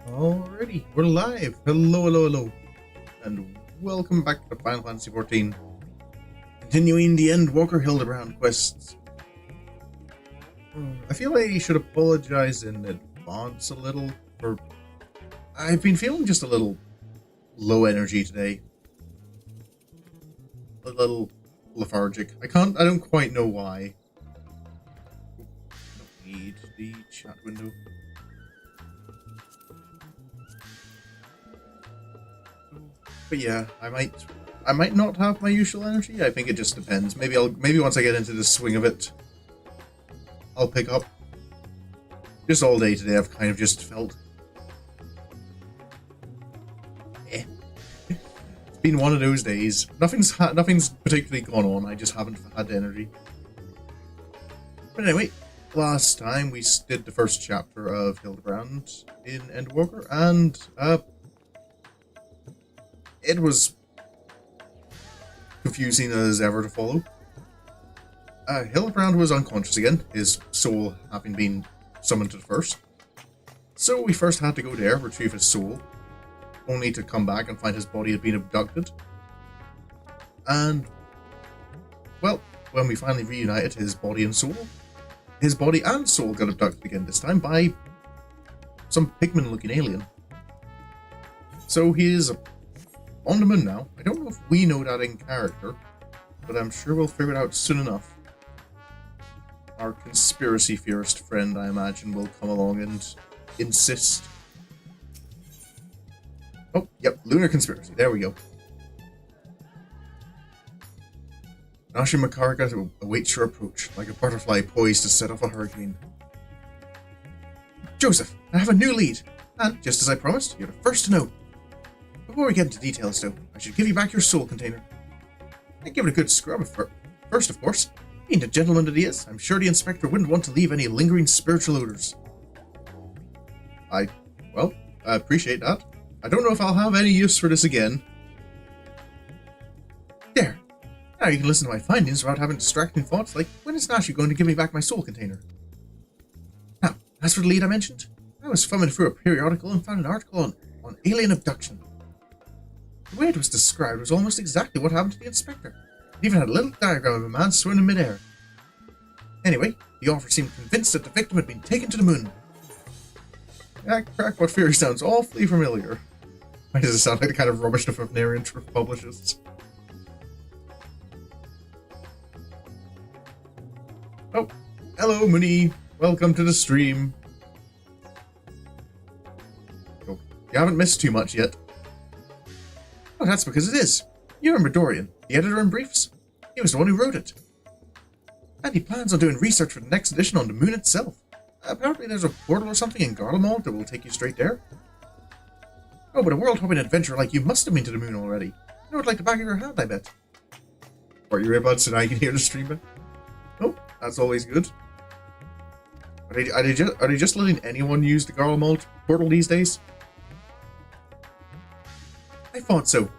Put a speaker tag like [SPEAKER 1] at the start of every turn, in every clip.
[SPEAKER 1] Alrighty, we're live. Hello, and welcome back to Final Fantasy XIV. Continuing the Endwalker Hildibrand quests. I feel like I should apologize in advance a little for... I've been feeling just a little low energy today. A little lethargic. I don't quite know why. Don't need the chat window. But yeah, I might not have my usual energy. I think it just depends. Maybe once I get into the swing of it, I'll pick up. Just all day today, I've kind of just felt It's been one of those days. Nothing's particularly gone on. I just haven't had the energy. But anyway, last time we did the first chapter of Hildibrand in Endwalker, and it was confusing as ever to follow. Hildibrand was unconscious again, his soul having been summoned to the first. So we first had to go there, retrieve his soul, only to come back and find his body had been abducted. And, well, when we finally reunited his body and soul got abducted again, this time by some pigman-looking alien. So he is on the moon now. I don't know if we know that in character, but I'm sure we'll figure it out soon enough. Our conspiracy theorist friend, I imagine, will come along and insist. Oh, yep, lunar conspiracy. There we go. Nashu Makarga awaits your approach, like a butterfly poised to set off a hurricane. Joseph, I have a new lead, and just as I promised, you're the first to know. Before we get into details, though, I should give you back your soul container. And give it a good scrub first, of course. Being the gentleman that he is, I'm sure the inspector wouldn't want to leave any lingering spiritual odors. I appreciate that. I don't know if I'll have any use for this again. There. Now you can listen to my findings without having distracting thoughts like, when is Nashu going to give me back my soul container? Now, as for the lead I mentioned, I was thumbing through a periodical and found an article on alien abduction. The way it was described was almost exactly what happened to the inspector. It even had a little diagram of a man swimming in midair. Anyway, the author seemed convinced that the victim had been taken to the moon. That crackpot theory sounds awfully familiar. Why does it sound like the kind of rubbish the Fafnarian Truth publishes? Oh, hello Mooney. Welcome to the stream. Oh, you haven't missed too much yet. Oh, that's because it is. You remember Dorian, the editor in briefs? He was the one who wrote it. And he plans on doing research for the next edition on the moon itself. Apparently there's a portal or something in Garlemald that will take you straight there. Oh, but a world-hopping adventurer like you must have been to the moon already. You know it like the back of your hand, I bet. Are your earbuds so now you can hear the stream bit? Oh, that's always good. Are they just letting anyone use the Garlemald portal these days? I thought so.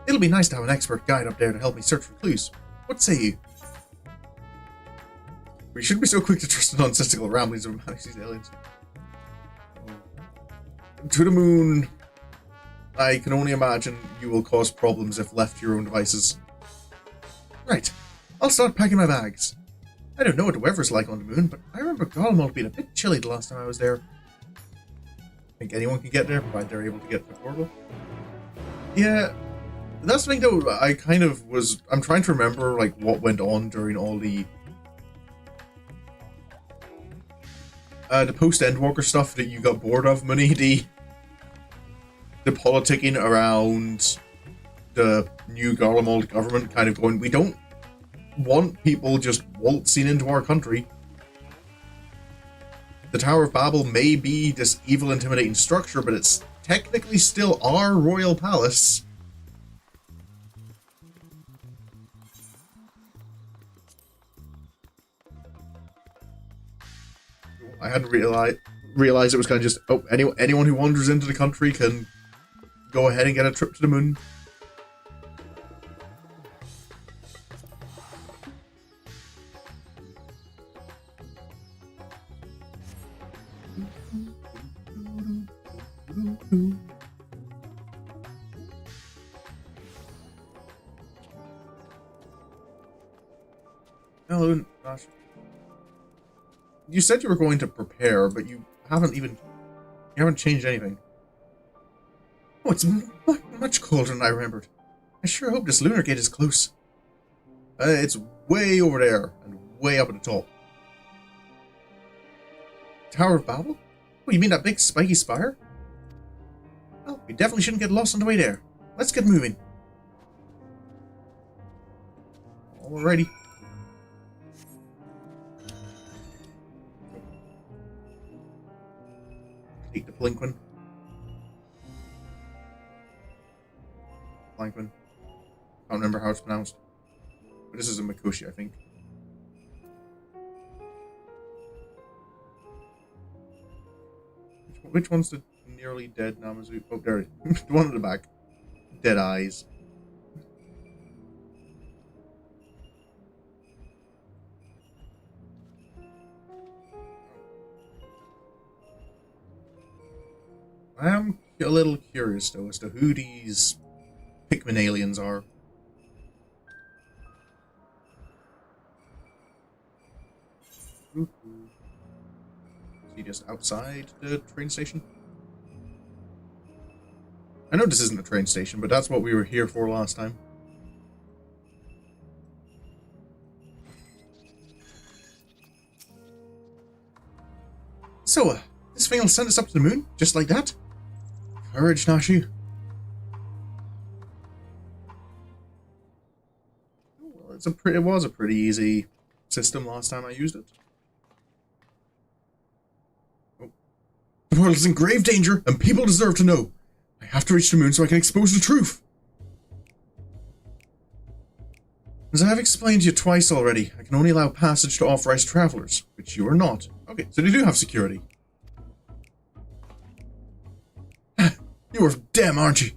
[SPEAKER 1] It'll be nice to have an expert guide up there to help me search for clues. What say you? We shouldn't be so quick to trust the nonsensical ramblings of these aliens. To the moon. I can only imagine you will cause problems if left to your own devices. Right. I'll start packing my bags. I don't know what the weather's like on the moon, but I remember Garlemald being a bit chilly the last time I was there. Think anyone can get there, provided they're able to get to the portal? Yeah. That's the thing though, I'm trying to remember like what went on during all the post-Endwalker stuff that you got bored of, Money, the politicking around the new Garlemald government kind of going, we don't want people just waltzing into our country. The Tower of Babel may be this evil, intimidating structure, but it's technically still our royal palace. I hadn't realized it was kind of just, oh, anyone who wanders into the country can go ahead and get a trip to the moon. Hello, Nashu. You said you were going to prepare, but you haven't changed anything. Oh, it's much colder than I remembered. I sure hope this lunar gate is close. It's way over there, and way up at the top. Tower of Babel? Oh, you mean that big spiky spire? Well, we definitely shouldn't get lost on the way there. Let's get moving. Alrighty. Take the Plinquin. Planquin. I don't remember how it's pronounced. But this is a Mikoshi, I think. Which one's the nearly dead Namazu? Oh, there it is. The one at the back. Dead eyes. I am a little curious, though, as to who these Pikmin aliens are. Is he just outside the train station? I know this isn't a train station, but that's what we were here for last time. So, this thing will send us up to the moon, just like that? Courage, Nashu. Well, it was a pretty easy system last time I used it. Oh. The world is in grave danger, and people deserve to know. I have to reach the moon so I can expose the truth. As I have explained to you twice already, I can only allow passage to authorized travelers, which you are not. Okay, so they do have security. You are damn, aren't you?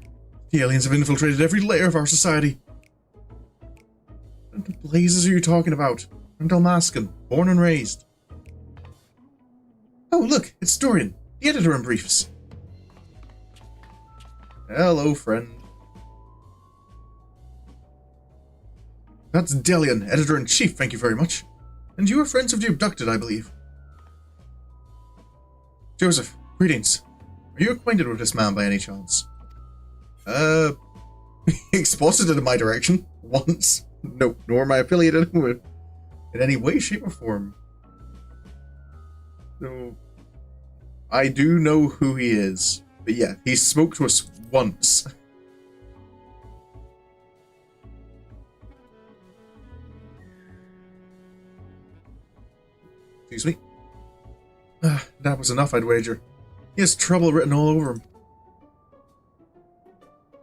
[SPEAKER 1] The aliens have infiltrated every layer of our society. What the blazes are you talking about? I'm Dalmascan, born and raised. Oh, look, it's Dorian, the editor in briefs. Hello, friend. That's Delian, editor-in-chief, thank you very much. And you are friends of the abducted, I believe. Joseph, greetings. Are you acquainted with this man by any chance? He exposited in my direction once. No, nor am I affiliated with in any way, shape, or form. So, I do know who he is. But yeah, he spoke to us once. Excuse me. That was enough, I'd wager. He has trouble written all over him.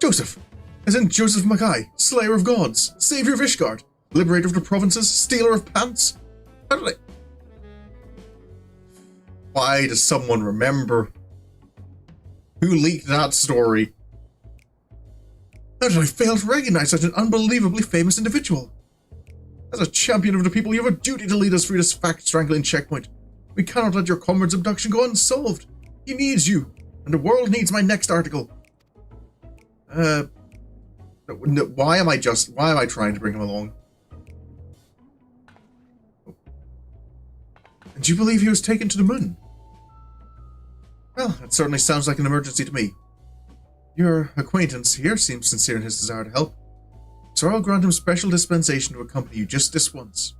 [SPEAKER 1] Joseph! As in Joseph Mackay, Slayer of Gods, Savior of Ishgard, Liberator of the Provinces, Stealer of Pants? How did I... Why does someone remember? Who leaked that story? How did I fail to recognize such an unbelievably famous individual? As a champion of the people, you have a duty to lead us through this fact-strangling checkpoint. We cannot let your comrade's abduction go unsolved. He needs you, and the world needs my next article. Why am I trying to bring him along? And do you believe he was taken to the moon? Well, that certainly sounds like an emergency to me. Your acquaintance here seems sincere in his desire to help, so I'll grant him special dispensation to accompany you just this once.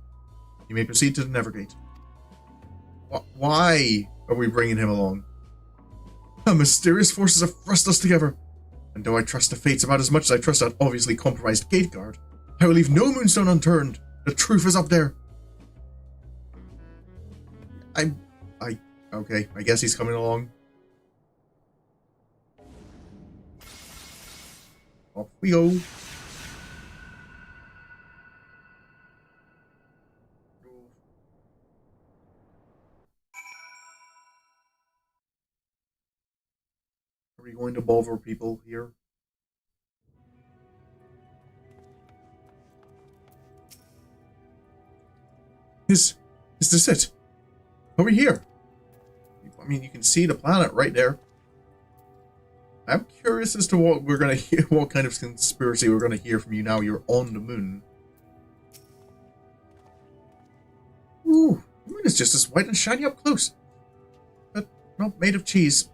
[SPEAKER 1] You may proceed to the Nevergate. Why are we bringing him along? Mysterious forces have thrust us together, and though I trust the fates about as much as I trust that obviously compromised gate guard, I will leave no moonstone unturned. The truth is up there. Okay, I guess he's coming along. Off we go. Are we going to bother people here? Is this it? Are we here? I mean, you can see the planet right there. I'm curious as to what we're gonna hear, what kind of conspiracy we're gonna hear from you now you're on the moon. Ooh, the moon is just as white and shiny up close, but not made of cheese.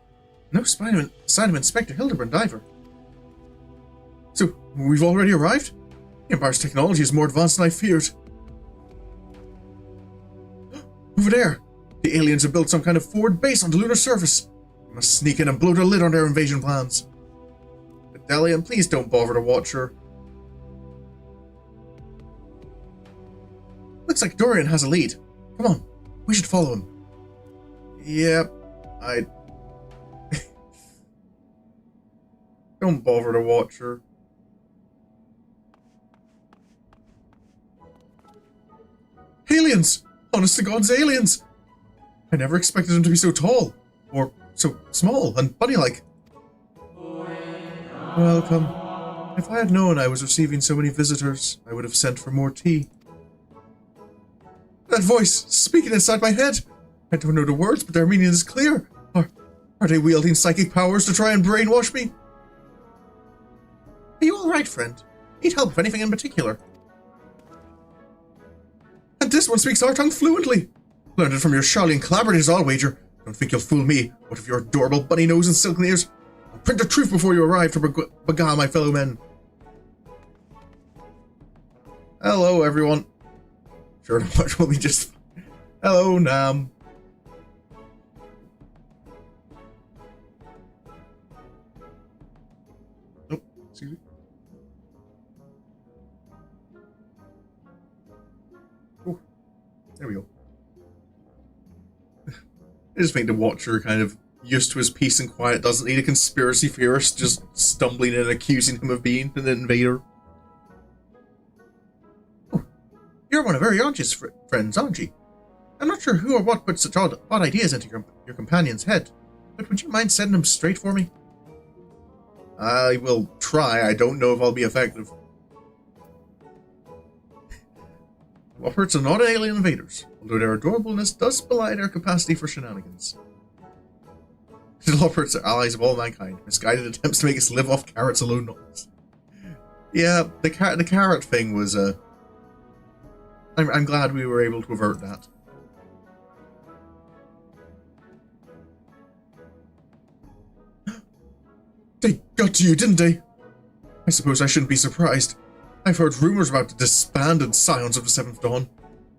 [SPEAKER 1] No sign of Inspector Hildibrand either. So, we've already arrived? The Empire's technology is more advanced than I feared. Over there! The aliens have built some kind of forward base on the lunar surface. We must sneak in and blow their lid on their invasion plans. But Delian, please don't bother to watch her. Looks like Dorian has a lead. Come on, we should follow him. Yep, don't bother to watch her. Aliens! Honest to God's aliens! I never expected them to be so tall, or so small and bunny-like. Welcome. If I had known I was receiving so many visitors, I would have sent for more tea. That voice, speaking inside my head! I don't know the words, but their meaning is clear. Are they wielding psychic powers to try and brainwash me? Are you alright, friend? Need help with anything in particular? And this one speaks our tongue fluently. Learned it from your Charlene collaborators, I'll wager. Don't think you'll fool me. What of your adorable bunny nose and silken ears? I'll print the truth before you arrive to beguile my fellow men. Hello, everyone. Sure to watch will be just... Hello, Nam. Oh, excuse me. Oh, there we go. I just think the Watcher kind of used to his peace and quiet, doesn't need a conspiracy theorist just stumbling in and accusing him of being an invader. Oh, you're one of Arianchi's friends, aren't you? I'm not sure who or what put such odd ideas into your companion's head, but would you mind setting them straight for me? I will try. I don't know if I'll be effective. Loppers are not alien invaders, although their adorableness does belie their capacity for shenanigans. The Loppers are allies of all mankind, misguided attempts to make us live off carrots alone not. Yeah, the carrot thing was, I'm glad we were able to avert that. They got to you, didn't they? I suppose I shouldn't be surprised. I've heard rumors about the disbanded Scions of the Seventh Dawn.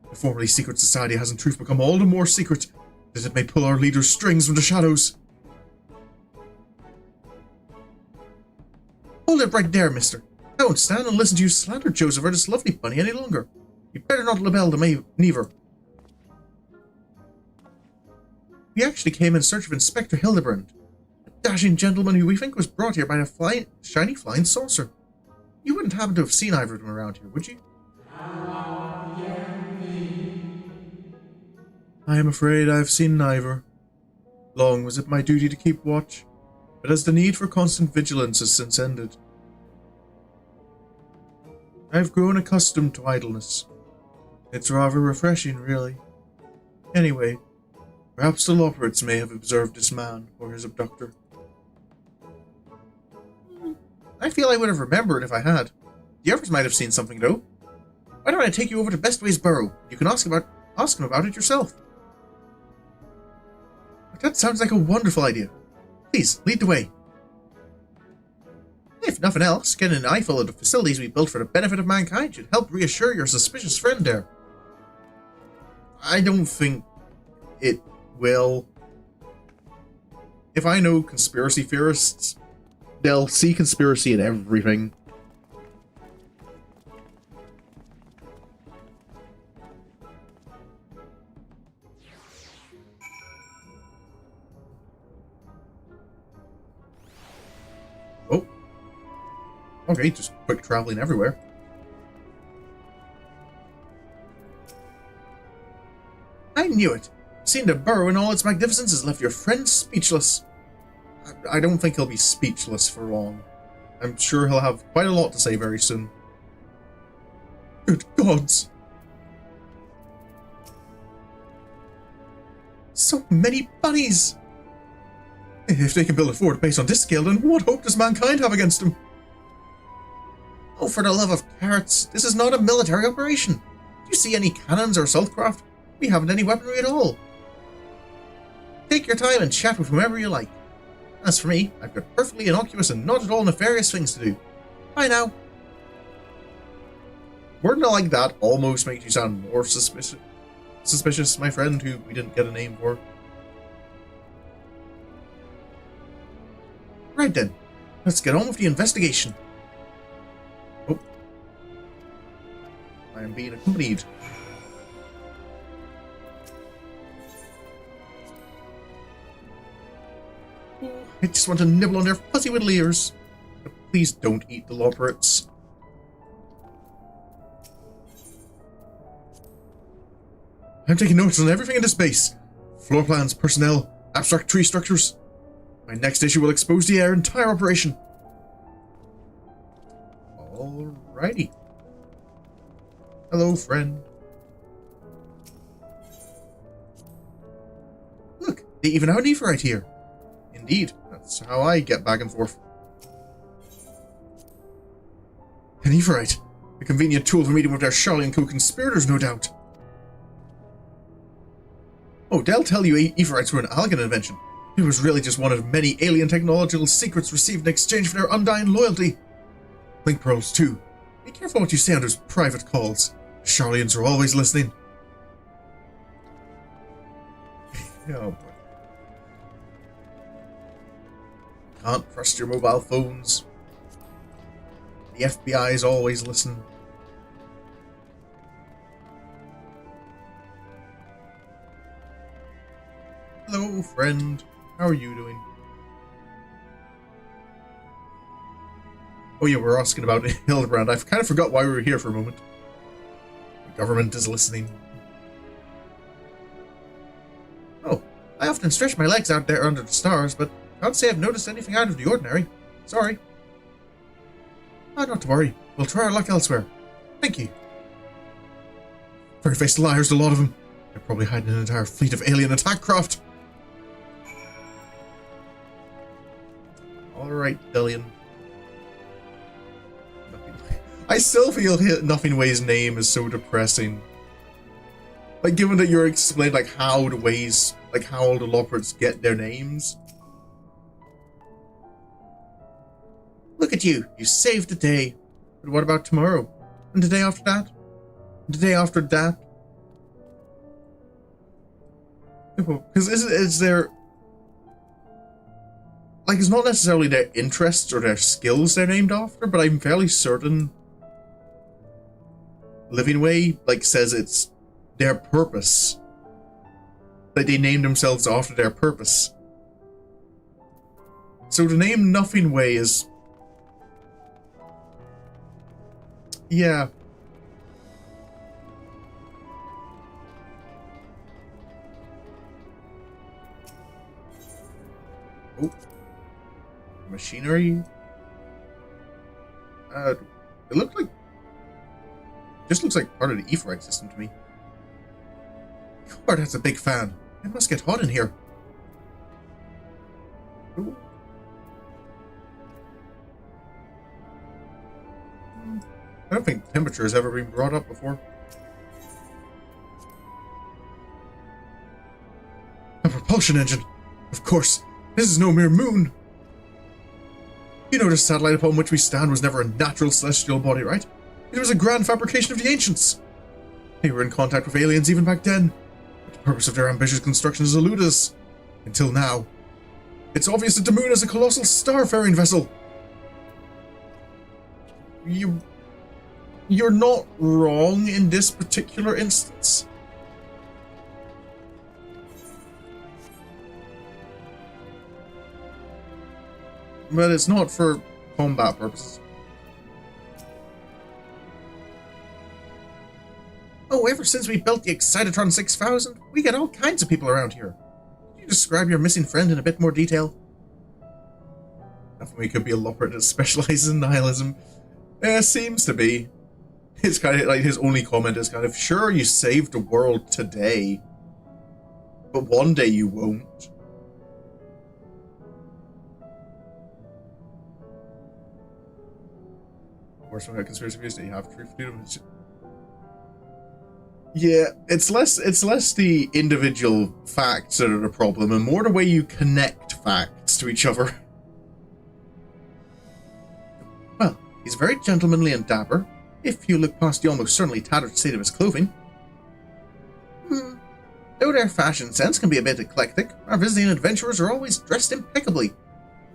[SPEAKER 1] The formerly secret society has in truth become all the more secret, that it may pull our leaders' strings from the shadows. Hold it right there, mister. I won't stand and listen to you slander Joseph or this lovely bunny any longer. You'd better not label them neither. We actually came in search of Inspector Hildibrand, a dashing gentleman who we think was brought here by a shiny flying saucer. You wouldn't happen to have seen either of them around here, would you? I am afraid I have seen neither. Long was it my duty to keep watch, but as the need for constant vigilance has since ended. I have grown accustomed to idleness. It's rather refreshing, really. Anyway, perhaps the Lopperates may have observed this man, or his abductor. I feel I would have remembered if I had. The others might have seen something, though. Why don't I take you over to Bestway's burrow? You can ask him about it yourself. But that sounds like a wonderful idea. Please, lead the way. If nothing else, getting an eyeful of the facilities we built for the benefit of mankind should help reassure your suspicious friend there. I don't think it will. If I know conspiracy theorists, they'll see conspiracy in everything. Oh. Okay, just quick traveling everywhere. I knew it. Seeing the burrow in all its magnificence has left your friend speechless. I don't think he'll be speechless for long. I'm sure he'll have quite a lot to say very soon. Good gods! So many bunnies! If they can build a fort based on this scale, then what hope does mankind have against them? Oh, for the love of carrots, this is not a military operation. Do you see any cannons or assault craft? We haven't any weaponry at all. Take your time and chat with whomever you like. As for me, I've got perfectly innocuous and not at all nefarious things to do. Bye now. Wording like that almost makes you sound more suspicious, my friend, who we didn't get a name for. Right then, let's get on with the investigation. Oh. I am being accompanied. Oh, I just want to nibble on their fuzzy little ears. But please don't eat the loperates. I'm taking notes on everything in this base. Floor plans, personnel, abstract tree structures. My next issue will expose the entire operation. Alrighty. Hello, friend. Look, they even have an Ephorite here. Indeed, that's how I get back and forth. An Ephorite. A convenient tool for meeting with their Charlian co-conspirators, no doubt. Oh, they'll tell you Ephorites were an Algan invention. It was really just one of many alien technological secrets received in exchange for their undying loyalty. Link pearls, too. Be careful what you say on those private calls. The Charlians are always listening. Oh boy. Can't trust your mobile phones. The FBI is always listening. Hello, friend. How are you doing? Oh yeah, we're asking about Hildibrand. I kind of forgot why we were here for a moment. The government is listening. Oh, I often stretch my legs out there under the stars, but can't say I've noticed anything out of the ordinary. Sorry. Oh, not to worry. We'll try our luck elsewhere. Thank you. Furry-faced liars, a lot of them. They're probably hiding an entire fleet of alien attack craft. Alright, Dillion. I still feel Nothing Way's name is so depressing. Like, given that you're explaining, like, how the ways, like, how all the loperates get their names. Look at you. You saved the day. But what about tomorrow? And the day after that? And the day after that? Because is there... Like, it's not necessarily their interests or their skills they're named after, but I'm fairly certain Living Way, like, says it's their purpose. Like, they named themselves after their purpose. So the name Nothing Way is... Yeah. Oh. Machinery? It looked like... Just looks like part of the Ephorite system to me. God, that's a big fan. It must get hot in here. Ooh. I don't think temperature has ever been brought up before. A propulsion engine! Of course, this is no mere moon! You know the satellite upon which we stand was never a natural celestial body, right? It was a grand fabrication of the ancients. They were in contact with aliens even back then, but the purpose of their ambitious construction has eluded us. Until now. It's obvious that the moon is a colossal star-faring vessel. You're not wrong in this particular instance. But it's not for combat purposes. Oh, ever since we built the Excitatron 6000, we get all kinds of people around here. Can you describe your missing friend in a bit more detail? Nothing could be a loperate that specializes in nihilism. Seems to be. It's kind of like his only comment is kind of, sure, you saved the world today, but one day you won't. Or some conspiracy views that you have truth to them. Yeah, it's less the individual facts that are the problem, and more the way you connect facts to each other. Well, he's very gentlemanly and dapper, if you look past the almost certainly tattered state of his clothing. Though their fashion sense can be a bit eclectic, our visiting adventurers are always dressed impeccably.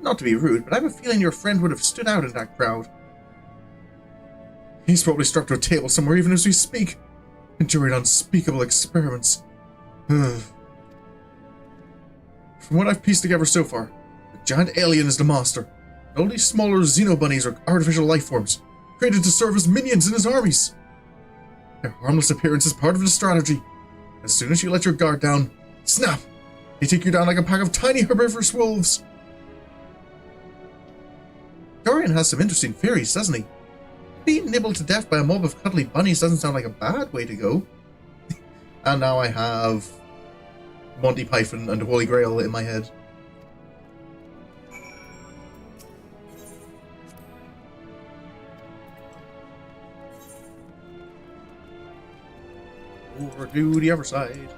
[SPEAKER 1] Not to be rude, but I have a feeling your friend would have stood out in that crowd. He's probably strapped to a table somewhere even as we speak, enduring unspeakable experiments. From what I've pieced together so far, the giant alien is the master, and all these smaller xenobunnies are artificial life forms, created to serve as minions in his armies. Their harmless appearance is part of the strategy. As soon as you let your guard down, snap! They take you down like a pack of tiny herbivorous wolves. Dorian has some interesting theories, doesn't he? Being nibbled to death by a mob of cuddly bunnies doesn't sound like a bad way to go. And now I have Monty Python and the Holy Grail in my head. Over to the other side.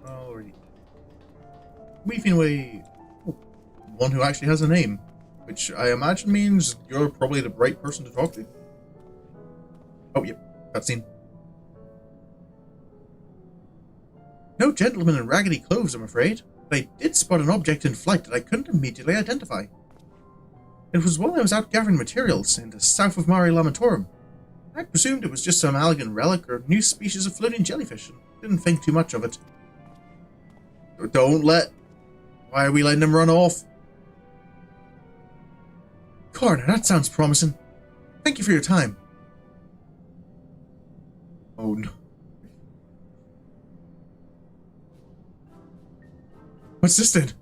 [SPEAKER 1] Alrighty. Weaving away. One who actually has a name, which I imagine means you're probably the right person to talk to. Oh, yep, cutscene. No gentleman in raggedy clothes, I'm afraid, but I did spot an object in flight that I couldn't immediately identify. It was while I was out gathering materials in the south of Mare Lamentorum. I presumed it was just some elegant relic or new species of floating jellyfish, and didn't think too much of it. Don't let... Why are we letting him run off? Coroner, that sounds promising. Thank you for your time. Oh no. What's this then?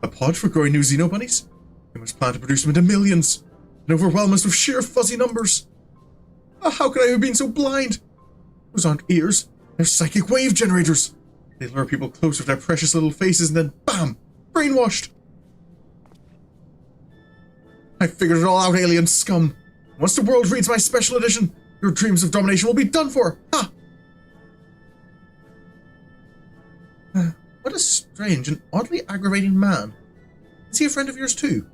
[SPEAKER 1] A pod for growing new xenobunnies? We must plan to produce them into millions, and overwhelm us with sheer fuzzy numbers. How could I have been so blind? Those aren't ears, they're psychic wave generators. They lure people close with their precious little faces and then BAM! Brainwashed! I figured it all out, alien scum. Once the world reads my special edition, your dreams of domination will be done for! Ha! What a strange and oddly aggravating man. Is he a friend of yours too?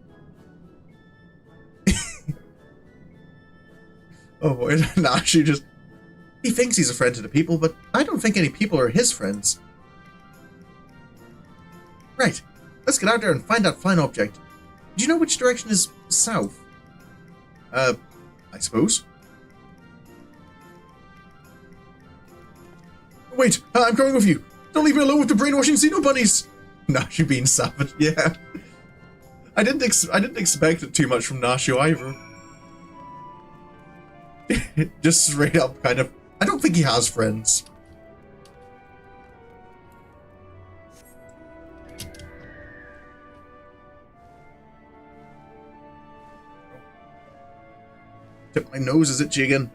[SPEAKER 1] Oh boy, Nashu just... He thinks he's a friend to the people, but I don't think any people are his friends. Right, let's get out there and find that fine object. Do you know which direction is south? I suppose. Wait, I'm coming with you. Don't leave me alone with the brainwashing xenobunnies. Nashu being savage, yeah. I didn't expect it too much from Nashu either. Just straight up kind of... I don't think he has friends. Tip my nose as it jigging.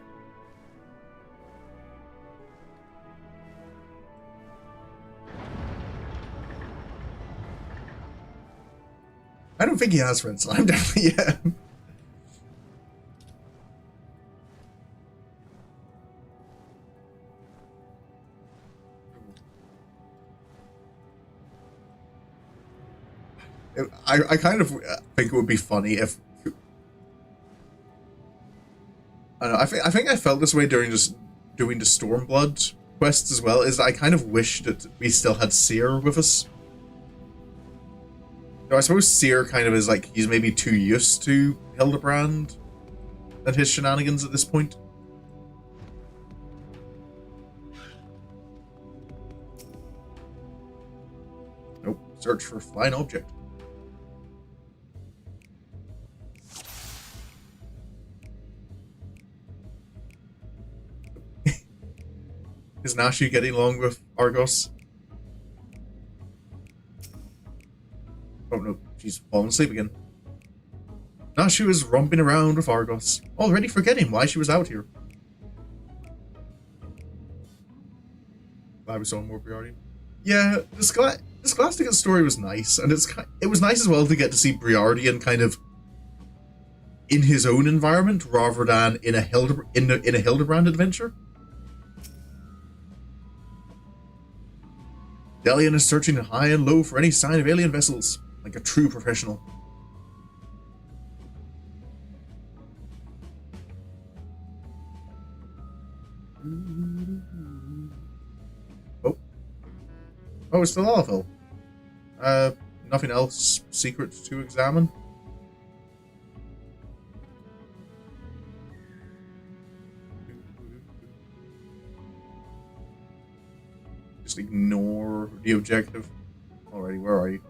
[SPEAKER 1] I don't think he has friends, so I'm definitely, yeah. I kind of think it would be funny if... I don't know, I think I felt this way during just doing the Stormblood quests as well, is I kind of wish that we still had Seer with us. Though I suppose Seer kind of is like, he's maybe too used to Hildibrand and his shenanigans at this point. Nope, search for flying object. Is Nashu getting along with Argos? Oh no, she's fallen asleep again. Nashu is romping around with Argos, already forgetting why she was out here. Glad we saw more Briardi. Yeah, this Scholastica story was nice, and it was nice as well to get to see Briardian kind of in his own environment rather than in a Hildibrand adventure. Delian is searching high and low for any sign of alien vessels, like a true professional. Oh, it's still Lalafell. Nothing else secret to examine? Just ignore the objective. Alrighty, where are you?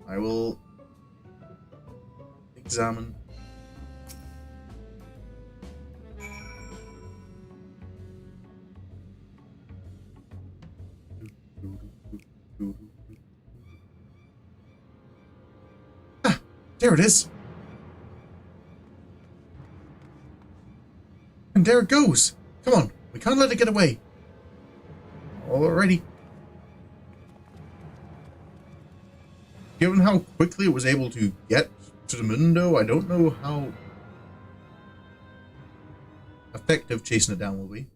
[SPEAKER 1] I will examine. Ah, there it is. And there it goes. Come on, we can't let it get away. Alrighty. Given how quickly it was able to get to the Mundo, I don't know how effective chasing it down will be.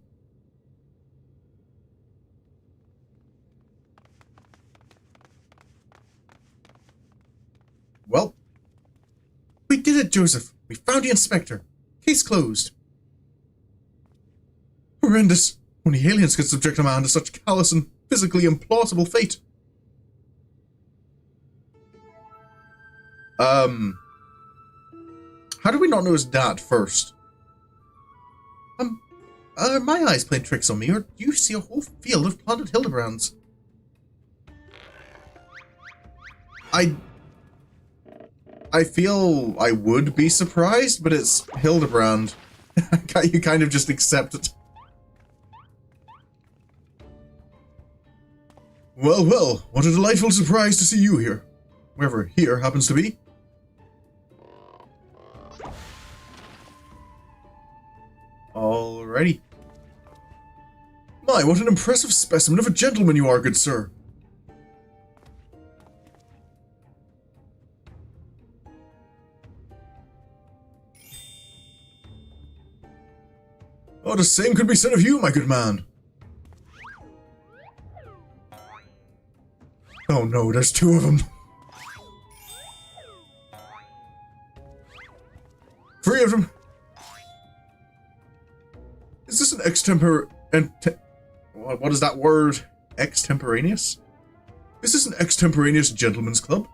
[SPEAKER 1] Well, we did it, Joseph. We found the inspector. Case closed. Horrendous. Only aliens could subject a man to such callous and physically implausible fate. How did we not notice that first? My eyes playing tricks on me, or do you see a whole field of planted Hildibrands? I feel I would be surprised, but it's Hildibrand. You kind of just accept it. Well, well, what a delightful surprise to see you here. Wherever here happens to be. Alrighty. My, what an impressive specimen of a gentleman you are, good sir. Oh, the same could be said of you, my good man. Oh no, there's two of them. Three of them. Is this an what is that word? Extemporaneous? Is this an extemporaneous gentleman's club?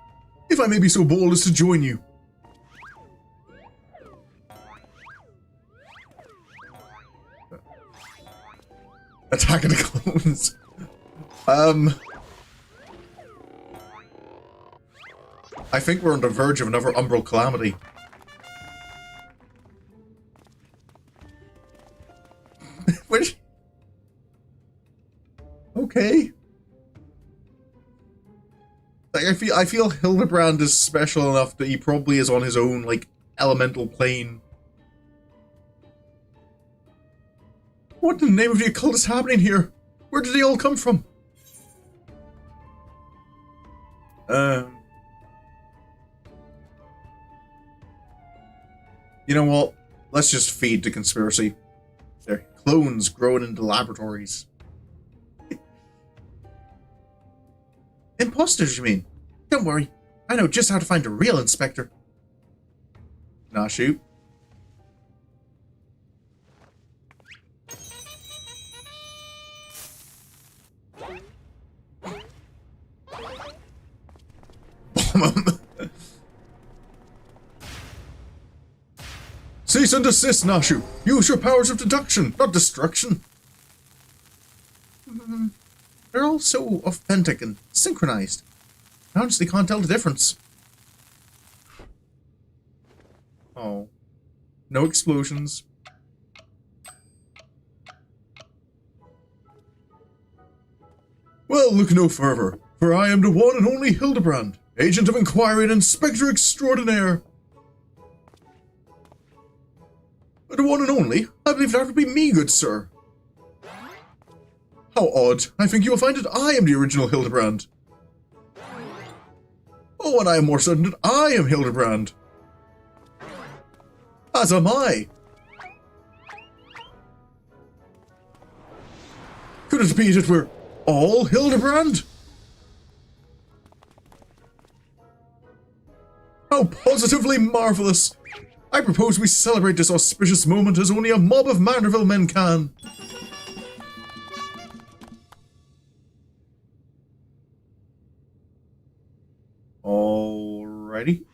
[SPEAKER 1] If I may be so bold as to join you. Attack of the Clones. I think we're on the verge of another Umbral Calamity. Which... Okay. Like, I feel Hildibrand is special enough that he probably is on his own, like, elemental plane. What in the name of the occult is happening here? Where did they all come from? You know what? Let's just feed the conspiracy. They're clones grown into laboratories. Imposters, you mean? Don't worry. I know just how to find a real inspector. Nashu. Cease and desist, Nashu. Use your powers of deduction, not destruction. They're all so authentic and synchronized. I honestly can't tell the difference. Oh. No explosions. Well, look no further. For I am the one and only Hildibrand, agent of inquiry and inspector extraordinaire. The one and only? I believe that would be me, good sir. How odd. I think you will find that I am the original Hildibrand. Oh, and I am more certain that I am Hildibrand. As am I. Could it be that we're all Hildibrand? How positively marvelous! I propose we celebrate this auspicious moment as only a mob of Manderville men can. Alrighty.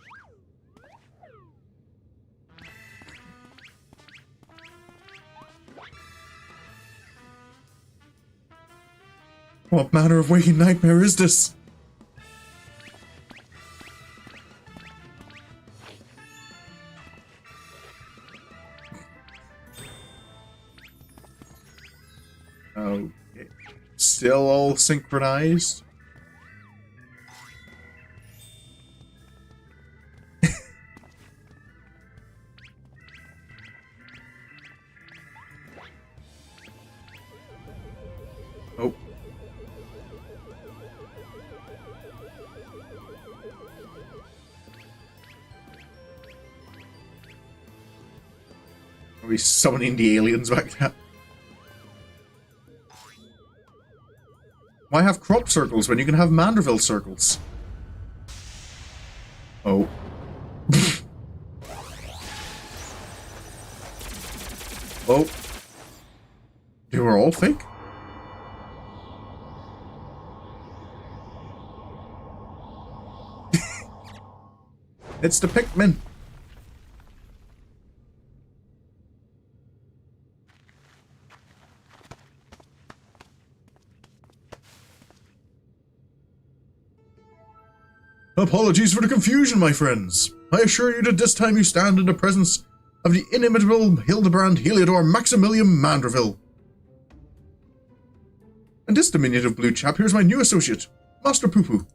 [SPEAKER 1] What manner of waking nightmare is this? Okay. Still all synchronized. Oh. Are we summoning the aliens back now? Why have crop circles when you can have Manderville circles? Oh. Oh. They were all fake? It's the Pikmin. Apologies for the confusion, my friends. I assure you that this time you stand in the presence of the inimitable Hildibrand Heliodor Maximilian Manderville. And this diminutive blue chap here's my new associate, Master Poo-Poo.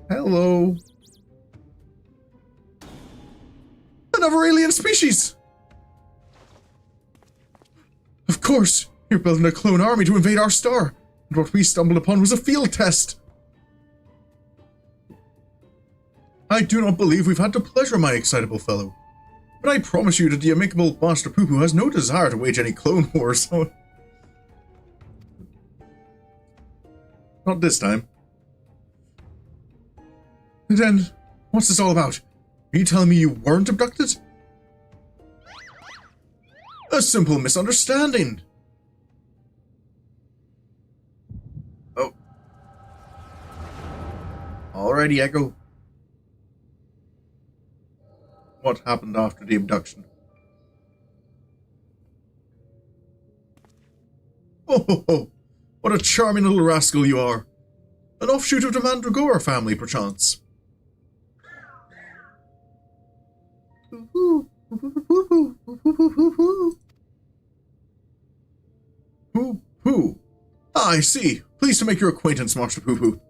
[SPEAKER 1] Hello. Another alien species! Of course, you're building a clone army to invade our star, and what we stumbled upon was a field test. I do not believe we've had the pleasure, my excitable fellow. But I promise you that the amicable Master Poo-Poo has no desire to wage any clone wars. Not this time. Then, what's this all about? Are you telling me you weren't abducted? A simple misunderstanding. Oh. Alrighty, Echo. What happened after the abduction? Oh, ho, ho. What a charming little rascal you are. An offshoot of the Mandragora family, perchance. Poo-Poo. Ah, I see. Pleased to make your acquaintance, Master Poo-Poo.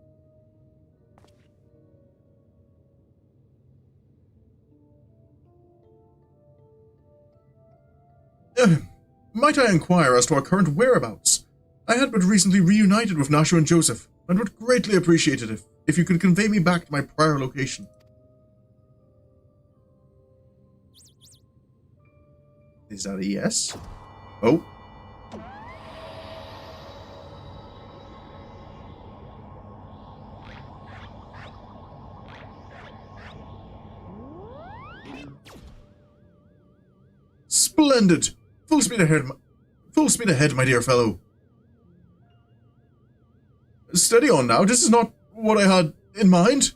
[SPEAKER 1] Might I inquire as to our current whereabouts? I had but recently reunited with Nashu and Joseph, and would greatly appreciate it if you could convey me back to my prior location. Is that a yes? Oh. Splendid! Full speed ahead, my dear fellow. Steady on now, this is not what I had in mind.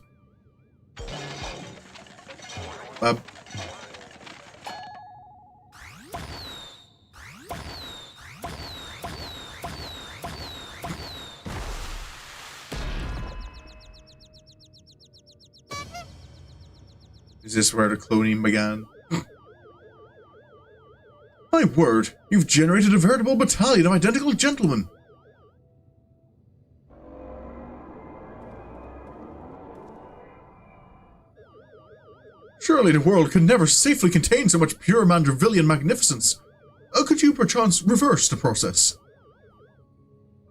[SPEAKER 1] Is this where the cloning began? My word, you've generated a veritable battalion of identical gentlemen. Surely the world could never safely contain so much pure Mandervillian magnificence. Could you perchance reverse the process?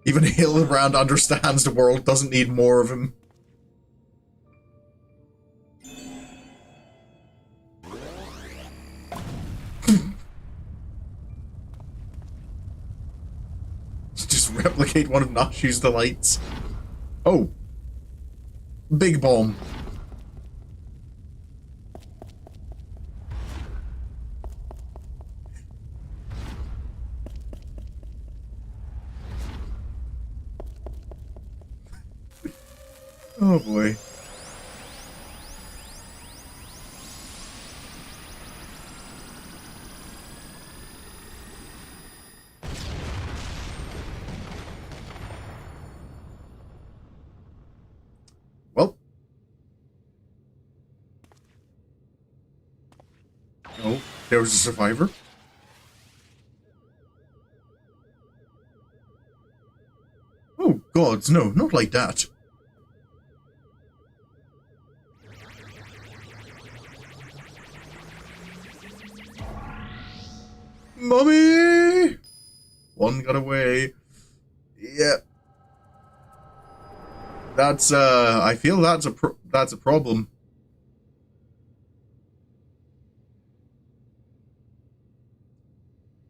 [SPEAKER 1] Even Hildibrand understands the world doesn't need more of him. Just replicate one of Nashu's delights. Oh. Big bomb. Oh boy. Well. Oh, there was a survivor. Oh gods, no, not like that. Mommy! One got away. Yeah. That's, I feel that's a problem.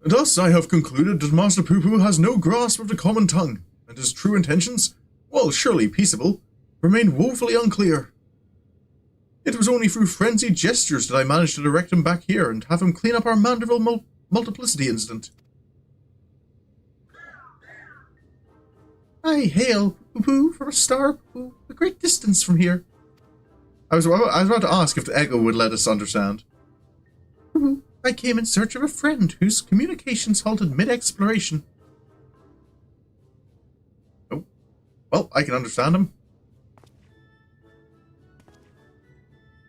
[SPEAKER 1] Thus, I have concluded that Master Poo-Poo has no grasp of the common tongue, and his true intentions, while surely peaceable, remain woefully unclear. It was only through frenzied gestures that I managed to direct him back here and have him clean up our Manderville multiplicity incident. I hail Poo-Poo from a star Poo-Poo, a great distance from here. I was about to ask if the echo would let us understand. Poo-Poo, I came in search of a friend whose communications halted mid-exploration. Oh, well, I can understand him.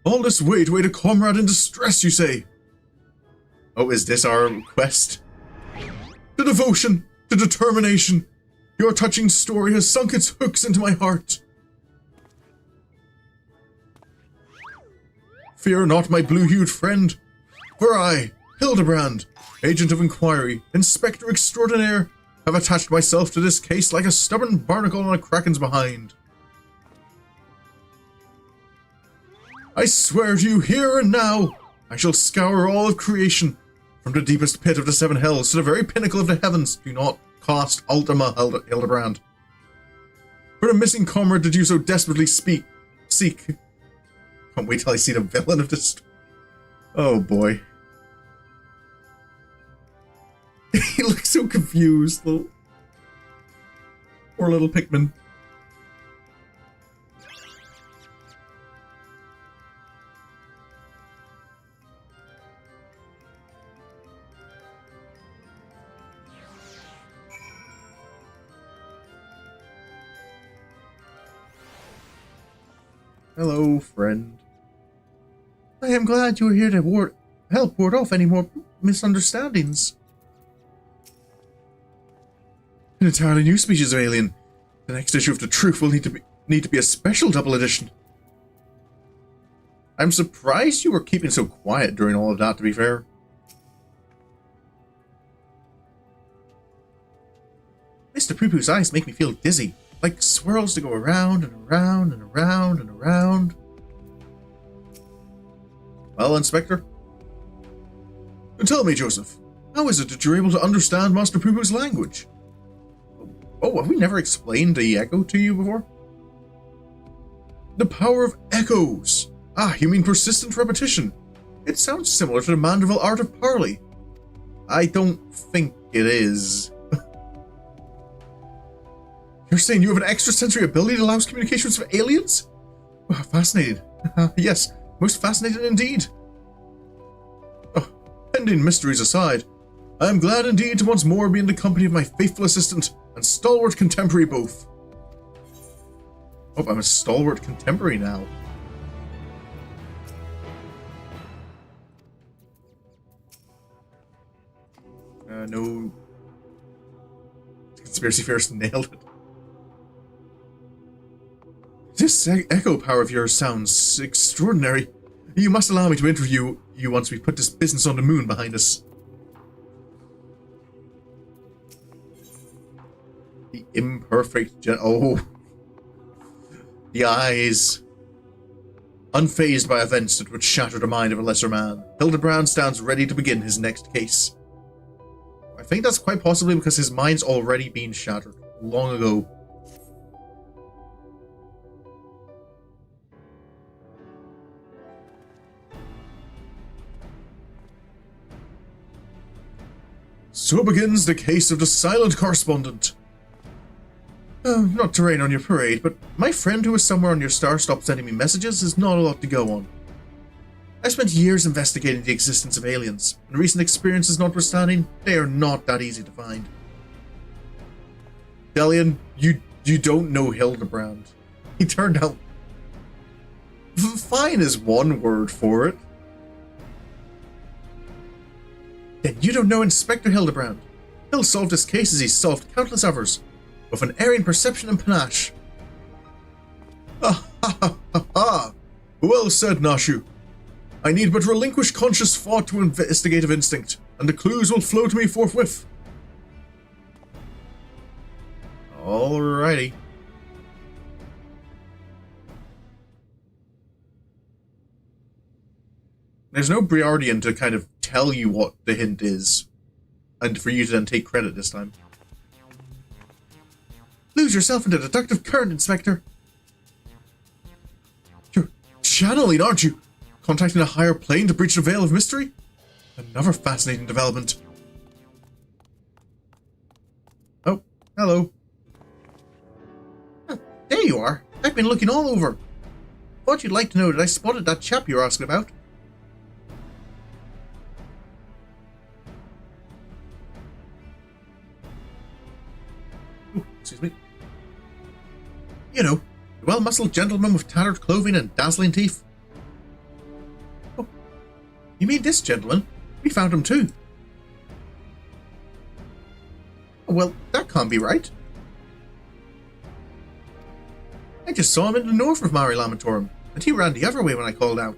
[SPEAKER 1] All this way to aid a comrade in distress, you say? Oh, is this our quest? The devotion, the determination. Your touching story has sunk its hooks into my heart. Fear not, my blue-hued friend, for I, Hildibrand, agent of inquiry, inspector extraordinaire, have attached myself to this case like a stubborn barnacle on a kraken's behind. I swear to you here and now, I shall scour all of creation, from the deepest pit of the seven hells to the very pinnacle of the heavens. Do not cast Ultima, Hildibrand. For the missing comrade that you so desperately seek. Can't wait till I see the villain of this. Oh boy. He looks so confused, though. Poor little Pikmin. Hello, friend. I am glad you are here to help ward off any more misunderstandings. An entirely new species of alien. The next issue of The Truth will need to be a special double edition. I'm surprised you were keeping so quiet during all of that, to be fair. Mr. Poo-Poo's eyes make me feel dizzy. Like swirls to go around and around and around and around. Well, Inspector? Tell me, Joseph, how is it that you're able to understand Master Poo-Poo's language? Oh, have we never explained the echo to you before? The power of echoes. Ah, you mean persistent repetition. It sounds similar to the Manderville art of parley. I don't think it is. You're saying you have an extrasensory ability that allows communications with aliens? Oh, fascinating. Yes, most fascinating indeed. Oh, pending mysteries aside, I am glad indeed to once more be in the company of my faithful assistant and stalwart contemporary both. Oh, I'm a stalwart contemporary now. No. Conspiracy theorist nailed it. This echo power of yours sounds extraordinary. You must allow me to interview you once we put this business on the moon behind us. The imperfect oh. The eyes. Unfazed by events that would shatter the mind of a lesser man, Hildibrand stands ready to begin his next case. I think that's quite possibly because his mind's already been shattered long ago. So begins the case of the silent correspondent. Not to rain on your parade, but my friend who was somewhere on your star stopped sending me messages is not a lot to go on. I spent years investigating the existence of aliens, and recent experiences notwithstanding, they are not that easy to find. Delian, you don't know Hildibrand. He turned out... Fine is one word for it. Then you don't know Inspector Hildibrand. He'll solve this case as he's solved countless others, with an erring perception and panache. Ah ha ha ha ha! Well said, Nashu. I need but relinquish conscious thought to investigative instinct, and the clues will flow to me forthwith. Alrighty. There's no Briardian to kind of tell you what the hint is, and for you to then take credit this time. Lose yourself in the deductive current, Inspector. You're channeling, aren't you? Contacting a higher plane to breach the veil of mystery? Another fascinating development. Oh, hello. Oh, there you are. I've been looking all over. Thought you'd like to know that I spotted that chap you were asking about. Ooh, excuse me. You know, the well-muscled gentleman with tattered clothing and dazzling teeth. Oh, you mean this gentleman? We found him too. Oh, well, that can't be right. I just saw him in the north of Mare Lamatorum, and he ran the other way when I called out.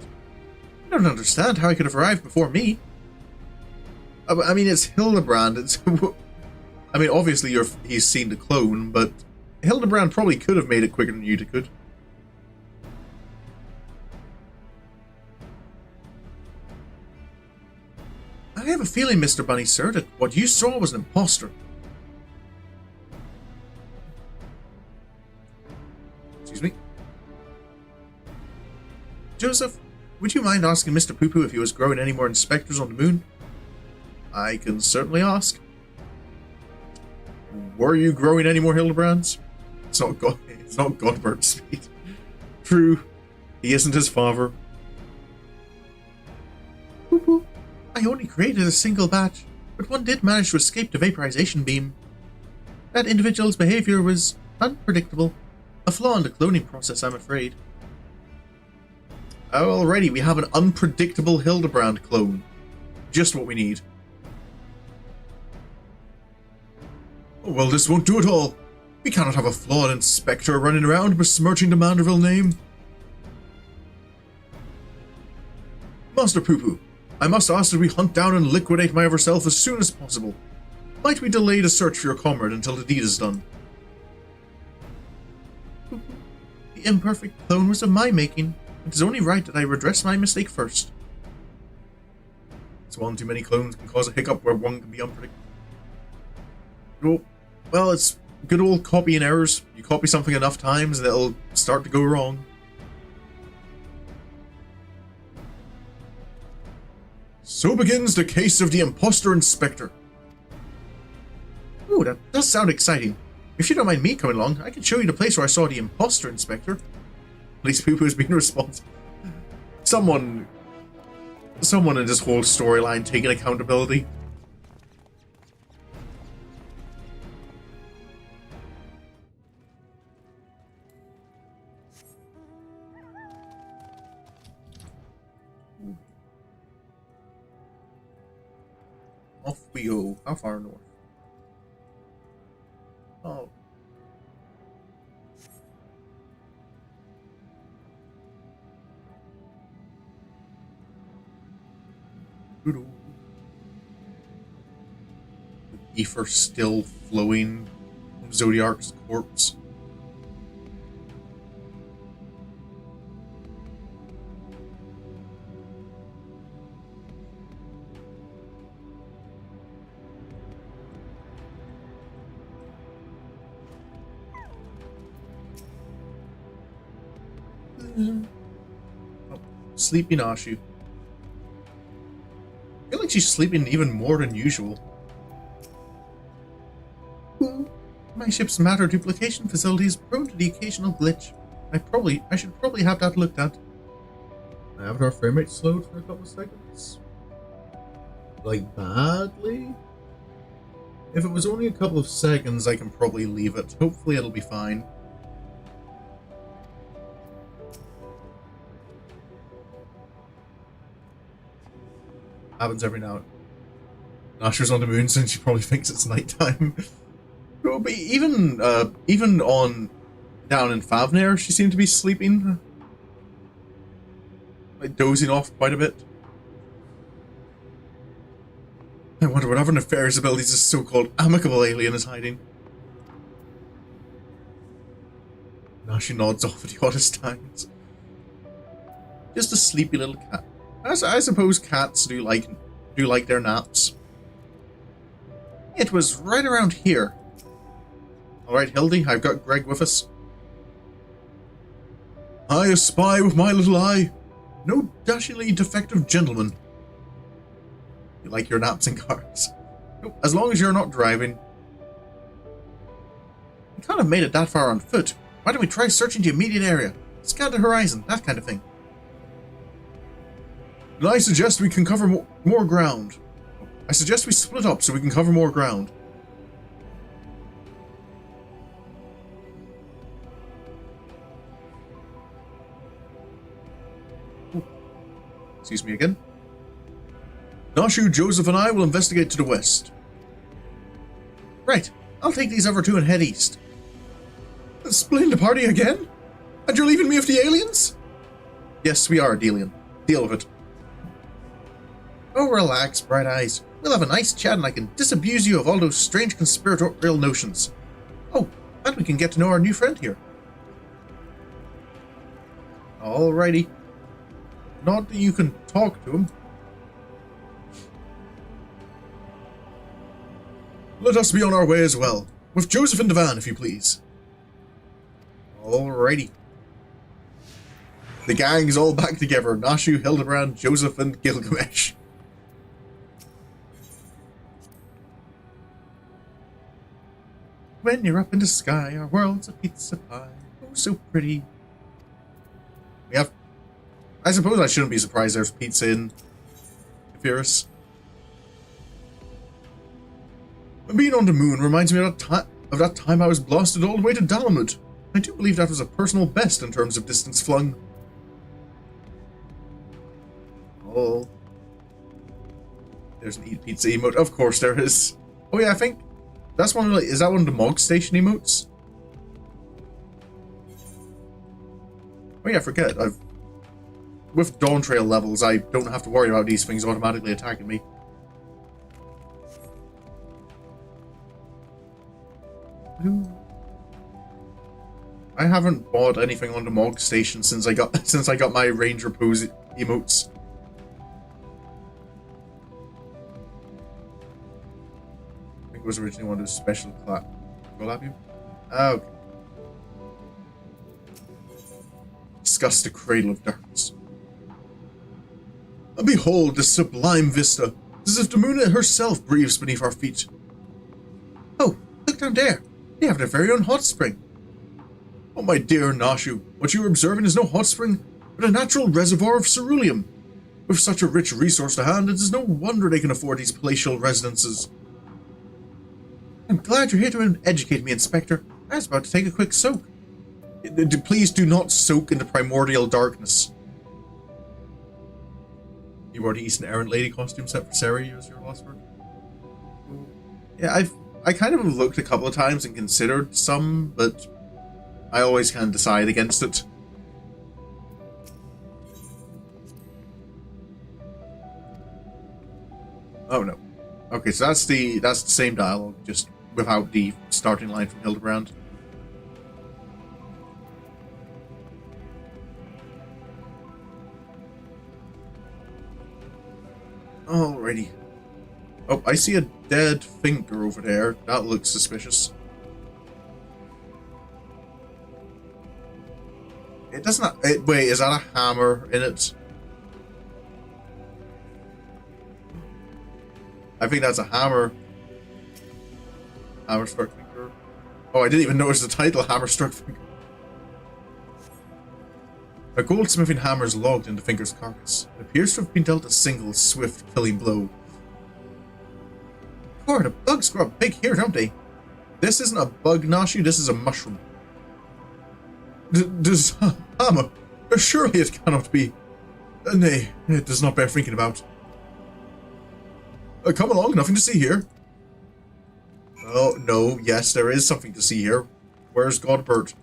[SPEAKER 1] I don't understand how he could have arrived before me. I mean, it's Hildibrand. It's... I mean, obviously he's seen the clone, but Hildibrand probably could have made it quicker than you could. I have a feeling, Mr. Bunny, sir, that what you saw was an imposter. Excuse me. Joseph, would you mind asking Mr. Poo-Poo if he was growing any more inspectors on the moon? I can certainly ask. Were you growing any more Hildibrands? It's not Godbert's speed. True, he isn't his father. Poo-Poo, I only created a single batch, but one did manage to escape the vaporization beam. That individual's behavior was unpredictable. A flaw in the cloning process, I'm afraid. Alrighty, we have an unpredictable Hildibrand clone. Just what we need. Oh, well, this won't do at all. We cannot have a flawed inspector running around besmirching the Manderville name. Master Poo-Poo, I must ask that we hunt down and liquidate my other self as soon as possible. Might we delay the search for your comrade until the deed is done? The imperfect clone was of my making. It is only right that I redress my mistake first. So one too many clones can cause a hiccup where one can be unpredictable. Well, it's good old copying errors. You copy something enough times and it'll start to go wrong. So begins the case of the imposter inspector. Ooh, that does sound exciting. If you don't mind me coming along, I can show you the place where I saw the imposter inspector. At least Poo-Poo has been responsible. Someone in this whole storyline taking accountability. Off we go. How far north? Oh. Good old ether still flowing from Zodiark's corpse. Oh, sleepy Nashu. I feel like she's sleeping even more than usual. My ship's matter duplication facility is prone to the occasional glitch. I should probably have that looked at. My avatar frame rate slowed for a couple of seconds. Like, badly? If it was only a couple of seconds, I can probably leave it. Hopefully it'll be fine. Happens every now and then. Nashu's on the moon since she probably thinks it's nighttime. No, but even on down in Favnir, she seemed to be sleeping, like dozing off quite a bit. I wonder what other nefarious abilities this so-called amicable alien is hiding. Nashu nods off at the oddest times. Just a sleepy little cat. I suppose cats do like their naps. It was right around here. Alright, Hildy, I've got Greg with us. I espy with my little eye no dashingly defective gentleman. You like your naps in cars? As long as you're not driving. We kind of made it that far on foot. Why don't we try searching the immediate area? Scan the horizon, that kind of thing. And I suggest we can cover more ground. I suggest we split up so we can cover more ground. Excuse me again. Nashu, Joseph, and I will investigate to the west. Right. I'll take these other two and head east. Splitting the party again? And you're leaving me with the aliens? Yes, we are, Delian. Deal with it. Oh, relax, Bright Eyes. We'll have a nice chat and I can disabuse you of all those strange conspiratorial notions. Oh, and we can get to know our new friend here. Alrighty. Not that you can talk to him. Let us be on our way as well. With Joseph in the van, if you please. Alrighty. The gang's all back together. Nashu, Hildibrand, Joseph, and Gilgamesh. When you're up in the sky, our world's a pizza pie. Oh, so pretty. We have... I suppose I shouldn't be surprised there's pizza in Epirus. Being on the moon reminds me of that time I was blasted all the way to Dalamud. I do believe that was a personal best in terms of distance flung. Oh. There's an eat pizza emote. Of course there is. Oh yeah, I think that's one of the, is that one of the Mog Station emotes? Oh yeah, I forget. With Dawn Trail levels, I don't have to worry about these things automatically attacking me. I haven't bought anything on the Mog Station since I got my Ranger pose emotes. I think it was originally one of those special collab you. Okay. Discuss the Cradle of Darkness. Behold this sublime vista, as if the moon herself breathes beneath our feet. Oh, look down there. They have their very own hot spring. Oh, my dear Nashu, what you are observing is no hot spring, but a natural reservoir of ceruleum. With such a rich resource to hand, it is no wonder they can afford these palatial residences. I'm glad you're here to educate me, Inspector. I was about to take a quick soak. Please do not soak in the primordial darkness. You wore the Eastern Errant Lady costume set for Sari as your last word? Yeah, I kind of looked a couple of times and considered some, but I always kind of decide against it. Oh no. Okay, so that's the same dialogue, just without the starting line from Hildibrand. Alrighty. Oh, I see a dead finger over there. That looks suspicious. It does not. Wait, is that a hammer in it? I think that's a hammer. Hammer struck finger. Oh, I didn't even notice the title, Hammer Struck Finger. A goldsmithing hammer is logged in the finger's carcass. It appears to have been dealt a single, swift, killing blow. Poor, the bugs grow up big here, don't they? This isn't a bug, Nashu, this is a mushroom. Does hammer? Surely it cannot be. Nay, it does not bear thinking about. Come along, nothing to see here. Oh, no, yes, there is something to see here. Where's Godbert?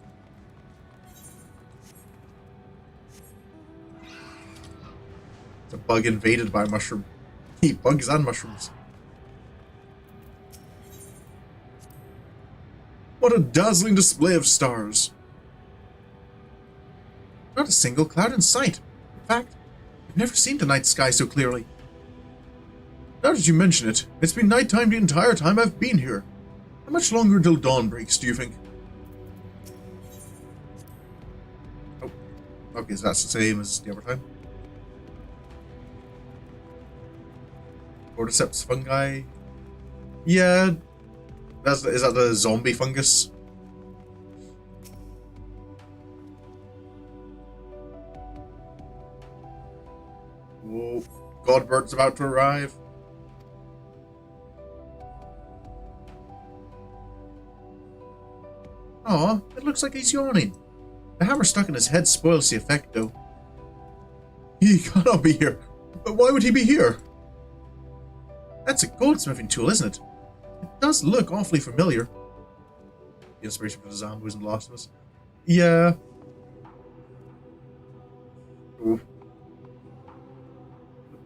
[SPEAKER 1] It's a bug invaded by a mushroom. Eat bugs and mushrooms. What a dazzling display of stars. Not a single cloud in sight. In fact, I've never seen the night sky so clearly. Now that you mention it, it's been nighttime the entire time I've been here. How much longer until dawn breaks, do you think? Oh, okay, so that's the same as the other time. Cordyceps fungi. Yeah, is that the zombie fungus? Whoa, Godbert's about to arrive. Aw, it looks like he's yawning. The hammer stuck in his head spoils the effect, though. He cannot be here. But why would he be here? That's a goldsmithing tool, isn't it? It does look awfully familiar. The inspiration for the zombies and Lost of Us. Yeah. Ooh.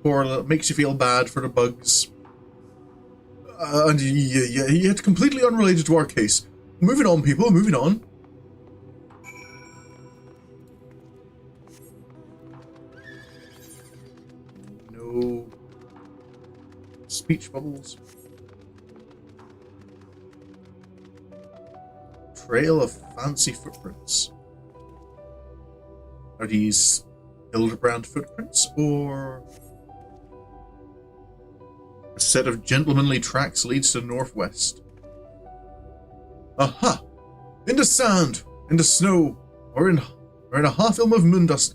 [SPEAKER 1] Poor little, makes you feel bad for the bugs. And yet completely unrelated to our case. Moving on, people, moving on. No speech bubbles. Trail of fancy footprints. Are these Hildibrand footprints, or a set of gentlemanly tracks leads to the northwest? Aha! In the sand, in the snow, or in a half-ilm of moondust,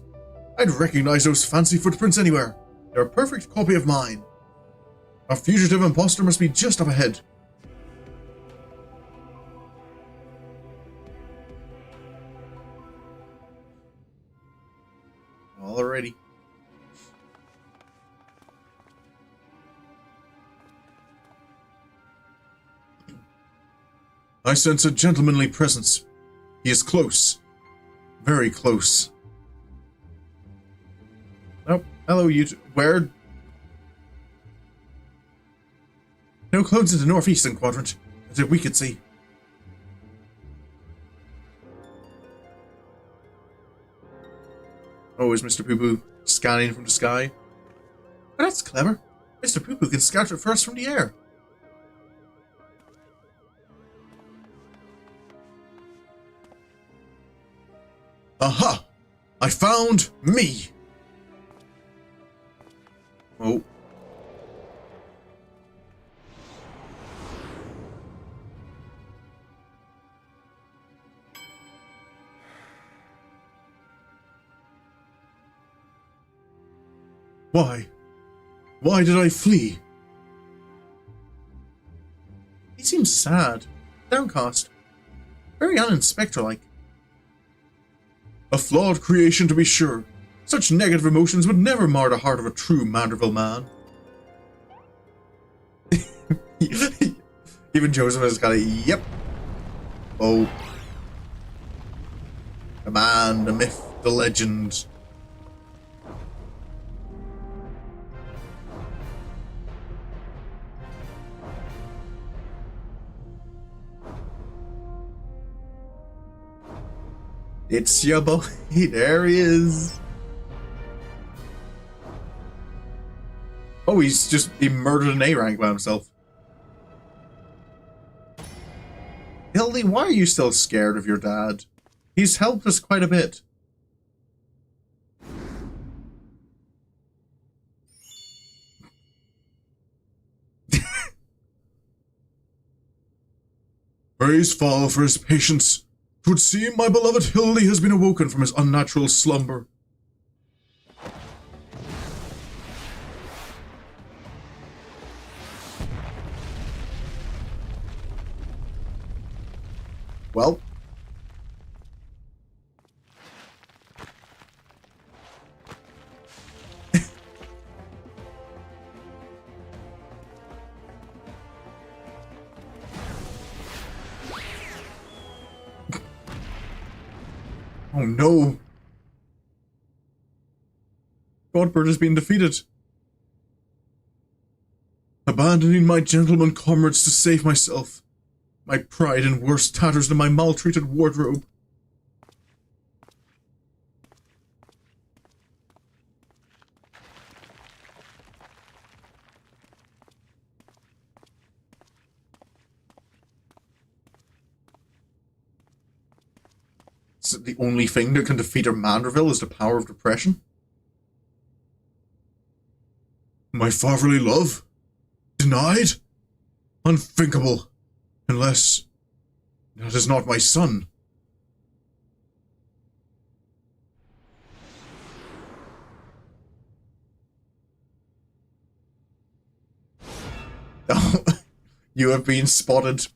[SPEAKER 1] I'd recognize those fancy footprints anywhere. They're a perfect copy of mine. Our fugitive imposter must be just up ahead. Alrighty. I sense a gentlemanly presence. He is close. Very close. Oh, hello, you two. Where? No clones in the northeastern quadrant, as we could see. Oh, is Mr. Poo-Poo scanning from the sky? Oh, that's clever. Mr. Poo-Poo can scout it first from the air. Aha! I found me! Oh. Why? Why did I flee? He seems sad, downcast, very uninspector-like. A flawed creation, to be sure. Such negative emotions would never mar the heart of a true Manderville man. Even Joseph has got a yep. Oh. The man, the myth, the legend. It's your boy. There he is. Oh, he murdered an A rank by himself. Hildy, why are you still scared of your dad? He's helped us quite a bit. Praise Fall for his patience. 'Twould seem my beloved Hildy has been awoken from his unnatural slumber. Well. Oh no! Godbird has been defeated. Abandoning my gentleman comrades to save myself. My pride in worse tatters than my maltreated wardrobe. Is it the only thing that can defeat a Manderville is the power of depression? My fatherly love? Denied? Unthinkable. Unless that is not my son. Oh, you have been spotted.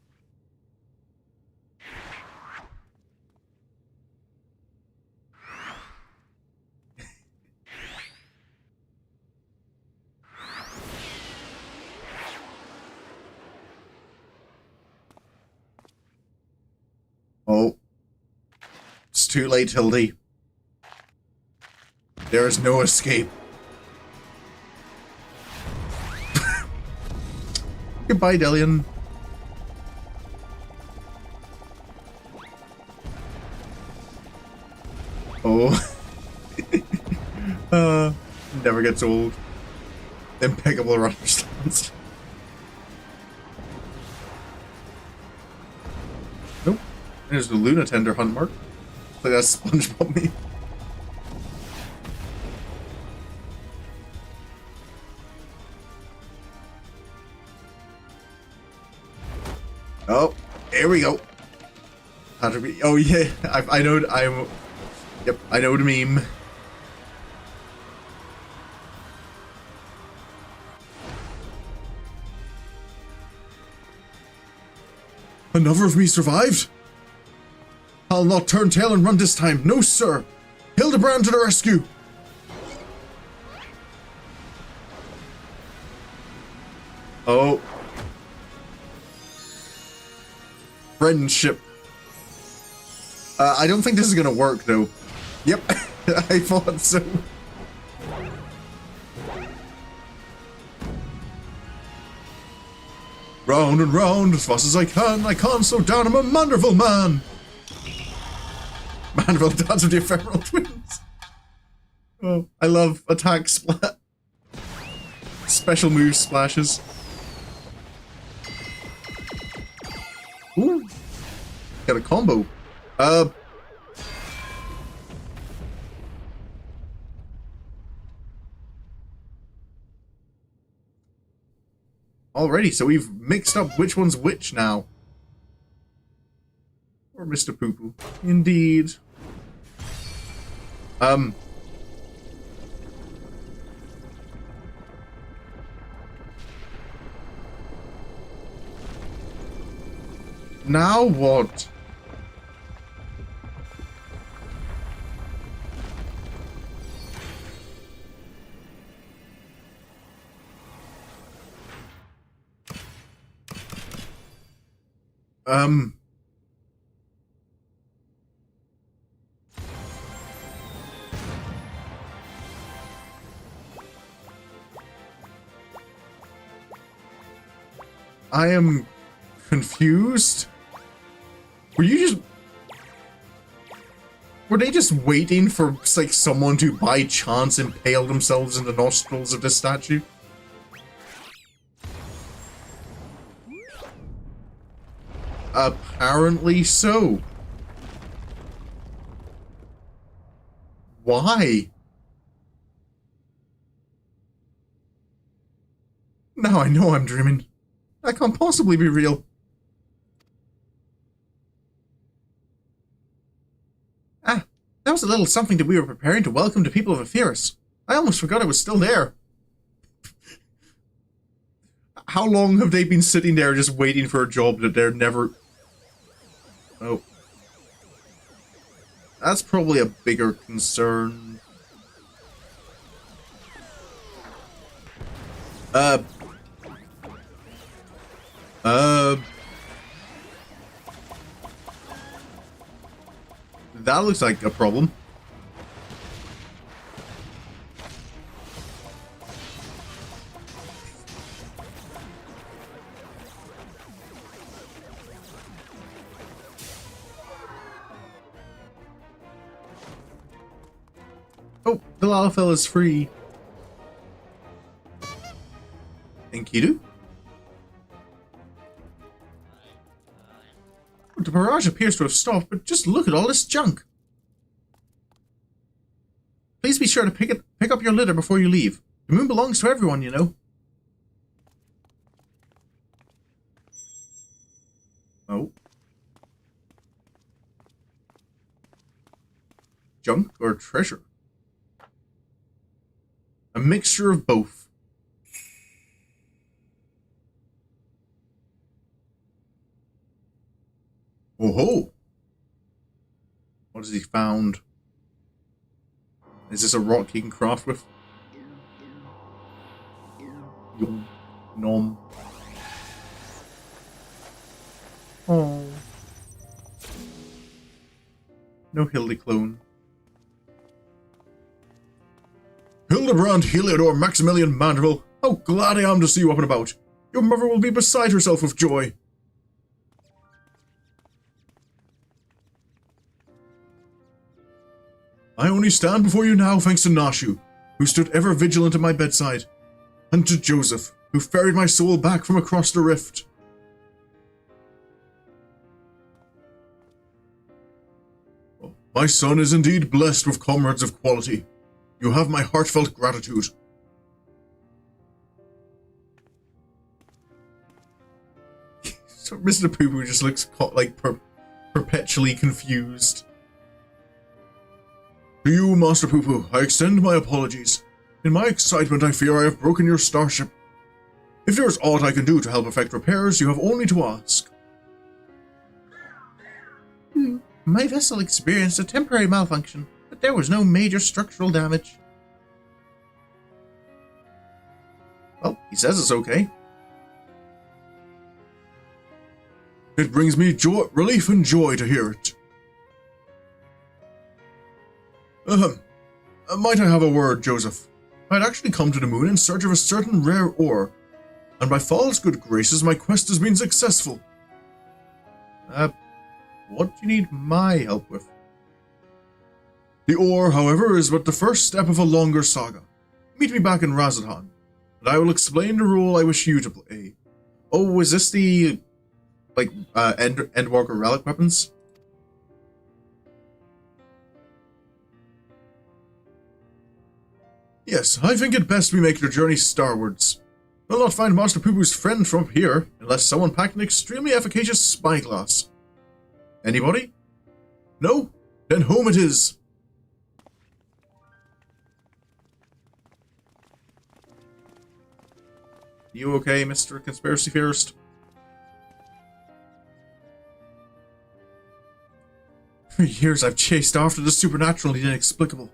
[SPEAKER 1] Oh. It's too late, Hildy. There is no escape. Goodbye, Delian. Oh. Never gets old. Impeccable runner stance. Nope. There's the Luna Tender hunt mark. It's like that's SpongeBob me. Oh, here we go. How to be? Oh yeah, I know. Yep, I know the meme. Another of me survived? I'll not turn tail and run this time. No, sir. Hildibrand to the rescue. Oh. Friendship. I don't think this is gonna work, though. Yep, I thought so. Round and round, as fast as I can't slow down, I'm a Manderville man! Manderville Dance with the Ephemeral Twins! Oh, I love attack splat. Special move splashes. Ooh. Got a combo. Alrighty, so we've mixed up which one's which now. Or Mr. Poo-Poo. Indeed. Now what? I am confused. Were you just... Were they just waiting for, like, someone to by chance impale themselves in the nostrils of this statue? Apparently so. Why? Now I know I'm dreaming. That can't possibly be real. Ah, that was a little something that we were preparing to welcome the people of Ephesus. I almost forgot it was still there. How long have they been sitting there just waiting for a job that they're never... Oh. That's probably a bigger concern. That looks like a problem. Oh, the Lalafell is free. Enkidu? The barrage appears to have stopped, but just look at all this junk. Please be sure to pick up your litter before you leave. The moon belongs to everyone, you know. Oh. Junk or treasure? A mixture of both. Oh ho! What has he found? Is this a rock he can craft with? Yum. Nom. Oh. No Hildy clone. Hildibrand, Heliodor, Maximilian Mandeville, how glad I am to see you up and about. Your mother will be beside herself with joy. I only stand before you now thanks to Nashu, who stood ever vigilant at my bedside, and to Joseph, who ferried my soul back from across the rift. My son is indeed blessed with comrades of quality. You have my heartfelt gratitude. So Mr. Poo-Poo just looks like perpetually confused. To you, Master Poo-Poo, I extend my apologies. In my excitement, I fear I have broken your starship. If there is aught I can do to help effect repairs, you have only to ask. My vessel experienced a temporary malfunction, but there was no major structural damage. Well, he says it's okay. It brings me relief and joy to hear it. Might I have a word, Joseph? I had actually come to the moon in search of a certain rare ore, and by Fall's good graces, my quest has been successful. What do you need my help with? The ore, however, is but the first step of a longer saga. Meet me back in Razadhan, and I will explain the role I wish you to play. Oh, is this the, Endwalker relic weapons? Yes, I think it best we make the journey starwards. We'll not find Master Poo-Poo's friend from here, unless someone packed an extremely efficacious spyglass. Anybody? No? Then home it is. You okay, Mr. Conspiracy Theorist? For years I've chased after the supernatural and the inexplicable.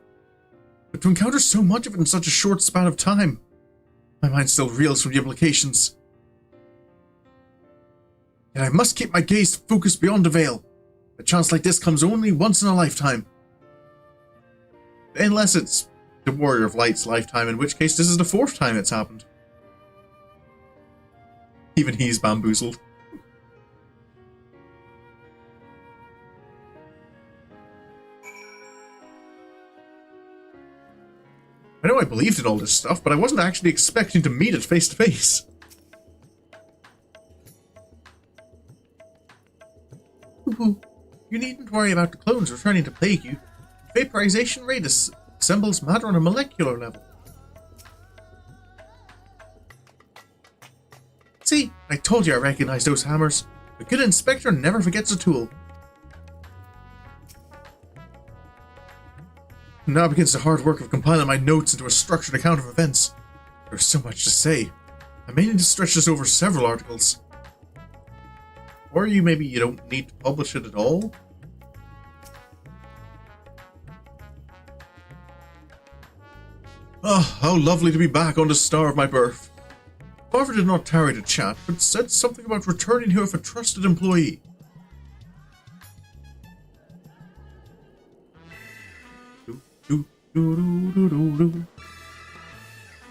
[SPEAKER 1] But to encounter so much of it in such a short span of time, my mind still reels from the implications. Yet I must keep my gaze focused beyond the veil. A chance like this comes only once in a lifetime. Unless it's the Warrior of Light's lifetime, in which case this is the 4th time it's happened. Even he's bamboozled. I know I believed in all this stuff, but I wasn't actually expecting to meet it face to face. You needn't worry about the clones returning to plague you. Vaporization rate assembles matter on a molecular level. See, I told you I recognized those hammers. A good inspector never forgets a tool. Now begins the hard work of compiling my notes into a structured account of events. There's so much to say. I may need to stretch this over several articles. Or maybe you don't need to publish it at all? Ah, how lovely to be back on the star of my birth. Carver did not tarry to chat, but said something about returning here with a trusted employee.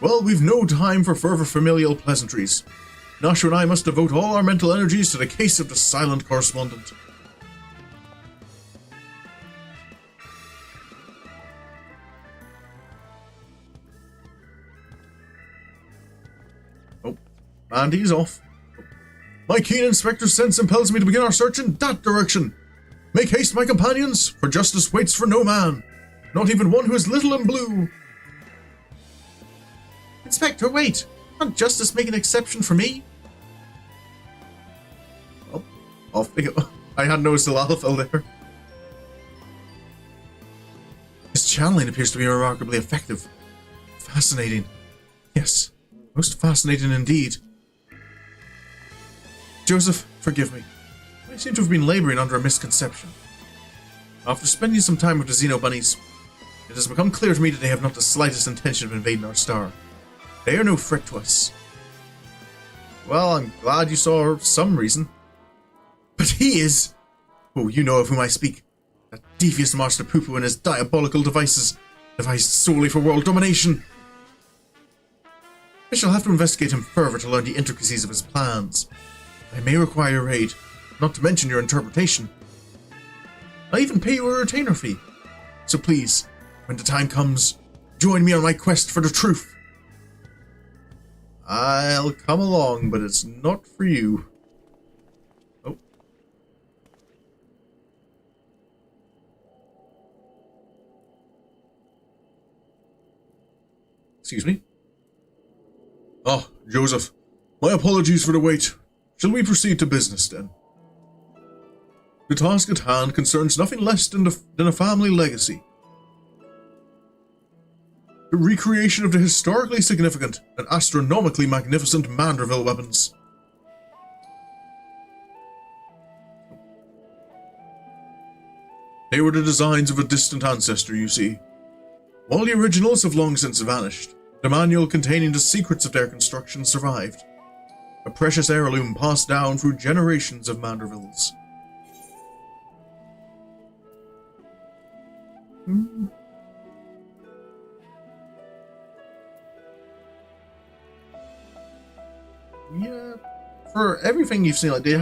[SPEAKER 1] Well, we've no time for further familial pleasantries. Nashu and I must devote all our mental energies to the case of the silent correspondent. Oh, and he's off. My keen inspector's sense impels me to begin our search in that direction. Make haste, my companions, for justice waits for no man, not even one who is little and blue. Inspector, wait! Can't justice make an exception for me? Oh, off we go. I hadn't noticed the lalafell there. His channeling appears to be remarkably effective. Fascinating. Yes, most fascinating indeed. Joseph, forgive me. I seem to have been laboring under a misconception. After spending some time with the Xeno bunnies, it has become clear to me that they have not the slightest intention of invading our star. They are no threat to us. Well, I'm glad you saw some reason. But he is! Oh, you know of whom I speak. That devious Master Poo-Poo and his diabolical devices, devised solely for world domination. I shall have to investigate him further to learn the intricacies of his plans. I may require your aid, not to mention your interpretation. I'll even pay you a retainer fee. So please, when the time comes, join me on my quest for the truth. I'll come along, but it's not for you. Oh. Excuse me? Ah, Joseph. My apologies for the wait. Shall we proceed to business, then? The task at hand concerns nothing less than a family legacy. The recreation of the historically significant and astronomically magnificent Manderville weapons. They were the designs of a distant ancestor, you see. While the originals have long since vanished, the manual containing the secrets of their construction survived. A precious heirloom passed down through generations of Mandervilles. Yeah, for everything you've seen, like the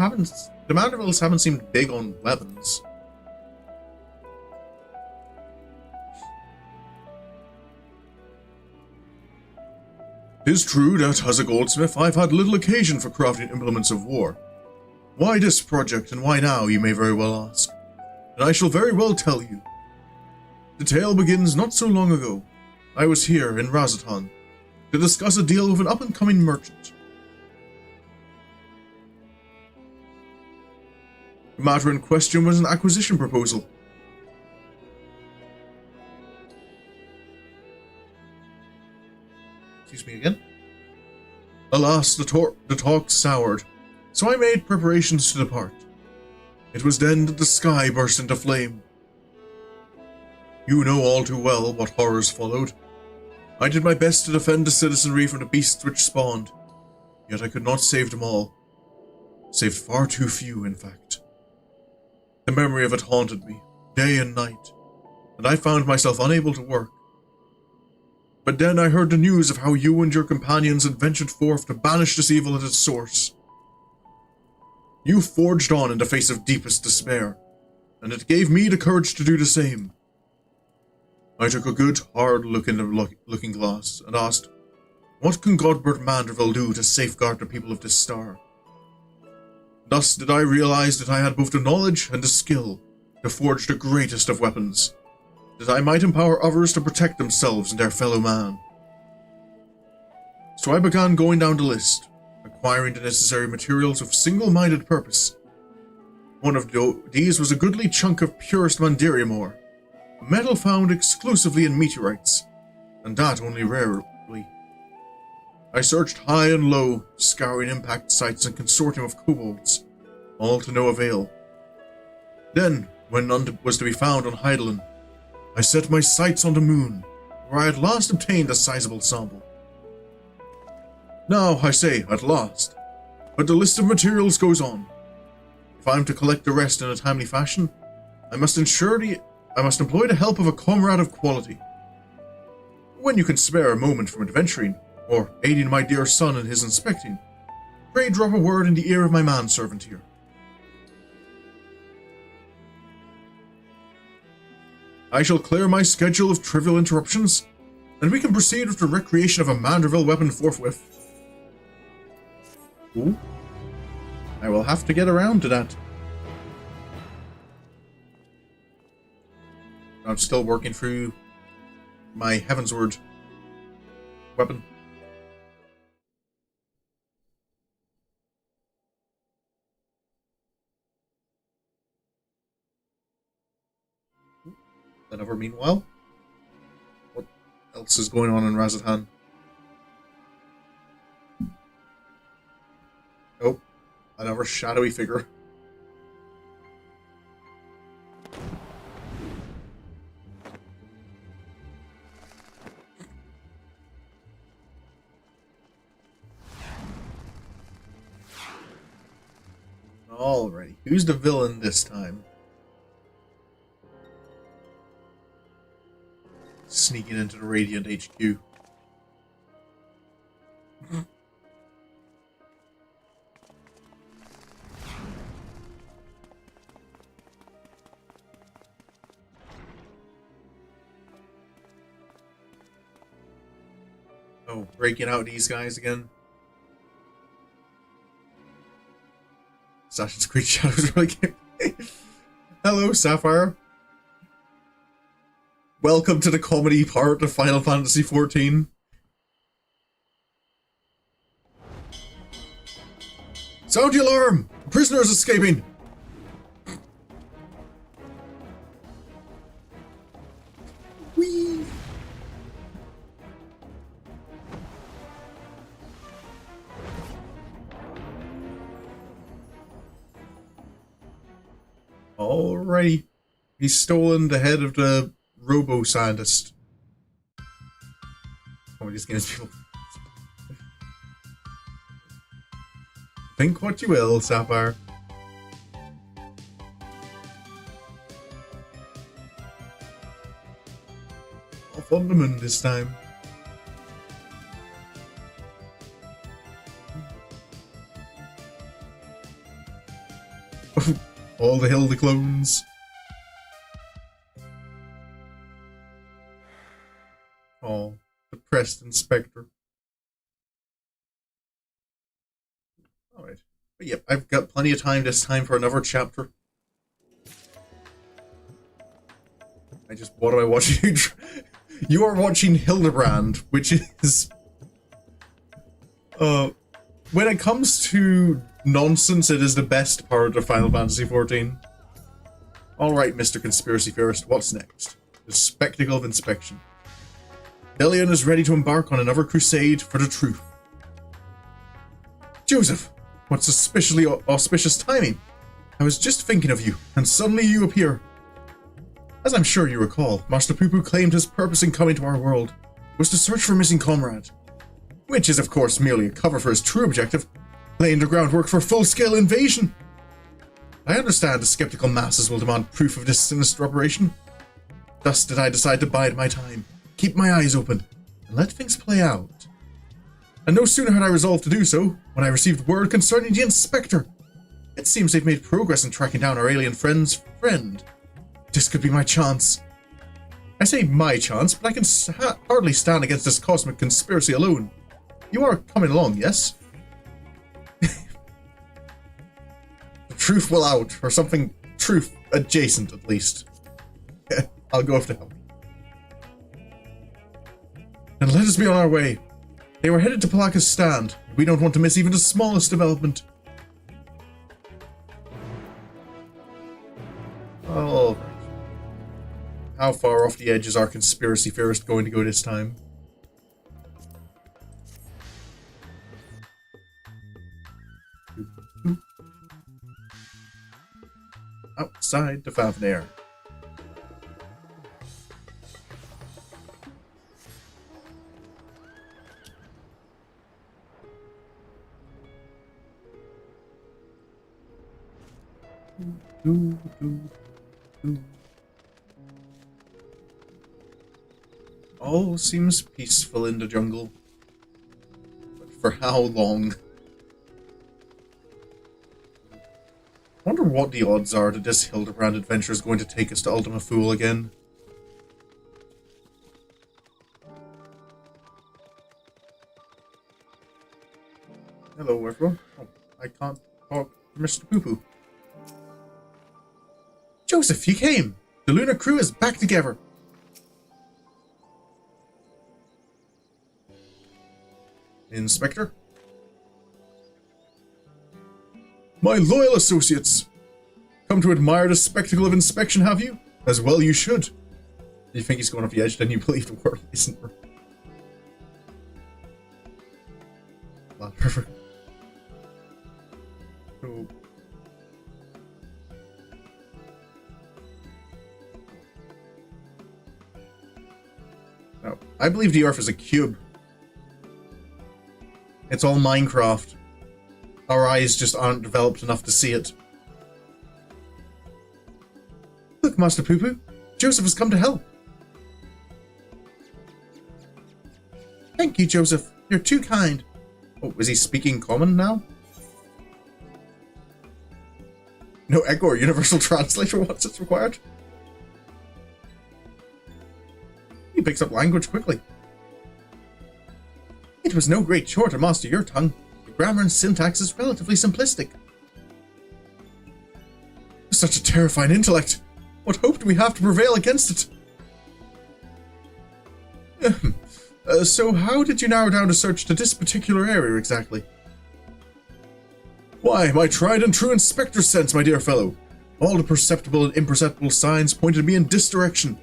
[SPEAKER 1] Mandervilles haven't seemed big on weapons. Tis true that, as a goldsmith, I've had little occasion for crafting implements of war. Why this project, and why now, you may very well ask. And I shall very well tell you. The tale begins not so long ago. I was here, in Razatan, to discuss a deal with an up-and-coming merchant. The matter in question was an acquisition proposal. Excuse me again. Alas, the talk soured, so I made preparations to depart. It was then that the sky burst into flame. You know all too well what horrors followed. I did my best to defend the citizenry from the beasts which spawned, yet I could not save them all. Saved far too few, in fact. The memory of it haunted me, day and night, and I found myself unable to work. But then I heard the news of how you and your companions had ventured forth to banish this evil at its source. You forged on in the face of deepest despair, and it gave me the courage to do the same. I took a good, hard look in the looking glass and asked, what can Godbert Manderville do to safeguard the people of this star? Thus did I realize that I had both the knowledge and the skill to forge the greatest of weapons, that I might empower others to protect themselves and their fellow man. So I began going down the list, acquiring the necessary materials with single-minded purpose. One of these was a goodly chunk of purest mandirium ore, a metal found exclusively in meteorites, and that only rarely. I searched high and low, scouring impact sites and consortium of kobolds, all to no avail. Then, when none was to be found on Heidelin, I set my sights on the moon, where I had last obtained a sizable sample. Now, I say, at last, but the list of materials goes on. If I am to collect the rest in a timely fashion, I must employ the help of a comrade of quality. When you can spare a moment from adventuring, or aiding my dear son in his inspecting, pray drop a word in the ear of my manservant here. I shall clear my schedule of trivial interruptions, and we can proceed with the recreation of a Manderville weapon forthwith. Ooh. I will have to get around to that. I'm still working through my Heavensward weapon. Then over meanwhile, what else is going on in Razatan? Oh, another shadowy figure. Alrighty, who's the villain this time? Sneaking into the Radiant HQ. Oh, breaking out these guys again. Assassin's Creed Shadows really came. Hello, Sapphire. Welcome to the comedy part of Final Fantasy XIV. Sound the alarm! The prisoner is escaping! Whee! Alrighty. He's stolen the head of the robo-scientist. Oh, these games people. Think what you will, Sapphire. Off on the moon this time. All the Hilda clones. Oh, depressed Inspector. Alright. But yep, I've got plenty of time this time for another chapter. What am I watching? You are watching Hildibrand, which is... when it comes to nonsense, it is the best part of Final Fantasy XIV. Alright, Mr. Conspiracy Theorist, what's next? The Spectacle of Inspection. Delian is ready to embark on another crusade for the truth. Joseph, what suspiciously auspicious timing. I was just thinking of you, and suddenly you appear. As I'm sure you recall, Master Poo-Poo claimed his purpose in coming to our world was to search for a missing comrade, which is of course merely a cover for his true objective, laying the groundwork for full-scale invasion. I understand the skeptical masses will demand proof of this sinister operation. Thus did I decide to bide my time, keep my eyes open, and let things play out. And no sooner had I resolved to do so, when I received word concerning the Inspector. It seems they've made progress in tracking down our alien friend's friend. This could be my chance. I say my chance, but I can hardly stand against this cosmic conspiracy alone. You are coming along, yes? The truth will out, or something truth adjacent at least. Yeah, I'll go off to help. And let us be on our way. They were headed to Palaka's stand. We don't want to miss even the smallest development. All right. How far off the edge is our conspiracy theorist going to go this time? Outside the fountain air. All seems peaceful in the jungle. But for how long? I wonder what the odds are that this Hildibrand adventure is going to take us to Ultima Thule again. Hello, everyone. Oh, I can't talk to Mr. Poo-Poo. Joseph, you came! The lunar crew is back together. Inspector? My loyal associates! Come to admire the spectacle of inspection, have you? As well you should. If you think he's going off the edge, then you believe the world isn't real. Well, perfect. So... Now, I believe the Earth is a cube. It's all Minecraft. Our eyes just aren't developed enough to see it. Look, Master Poo-Poo. Joseph has come to help. Thank you, Joseph. You're too kind. Oh, is he speaking common now? No echo or universal translator once it's required? He picks up language quickly. It was no great chore to master your tongue. The grammar and syntax is relatively simplistic. Such a terrifying intellect. What hope do we have to prevail against it? So how did you narrow down a search to this particular area exactly? Why, my tried and true inspector sense, my dear fellow. All the perceptible and imperceptible signs pointed me in this direction,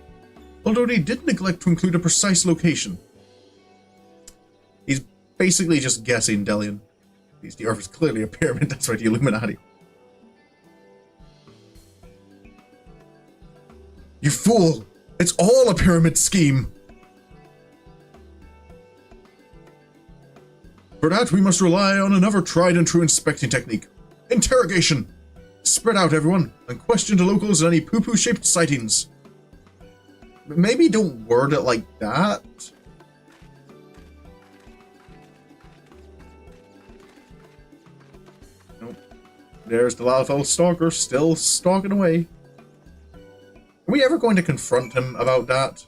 [SPEAKER 1] although they did neglect to include a precise location. He's basically just guessing, Delian. The Earth is clearly a pyramid, that's right, the Illuminati. You fool! It's all a pyramid scheme! For that, we must rely on another tried and true inspecting technique. Interrogation! Spread out, everyone, and question the locals on any poo-poo shaped sightings. Maybe don't word it like that. Nope. There's the Lalfell stalker still stalking away. Are we ever going to confront him about that?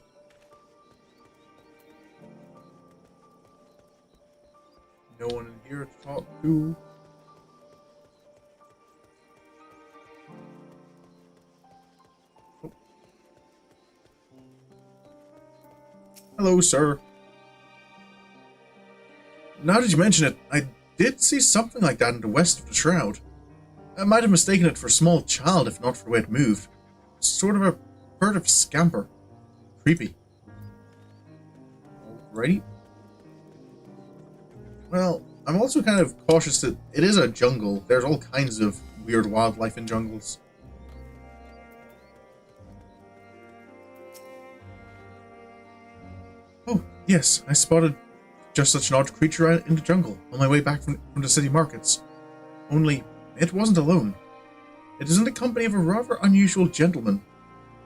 [SPEAKER 1] No one in here to talk to. Oh. Hello, sir. Now that you mention it, I did see something like that in the west of the Shroud. I might have mistaken it for a small child if not for the way it moved. Sort of a furtive scamper. Creepy. Alrighty. Well, I'm also kind of cautious that it is a jungle. There's all kinds of weird wildlife in jungles. Oh, yes, I spotted just such an odd creature in the jungle on my way back from the city markets. Only, it wasn't alone. It is in the company of a rather unusual gentleman.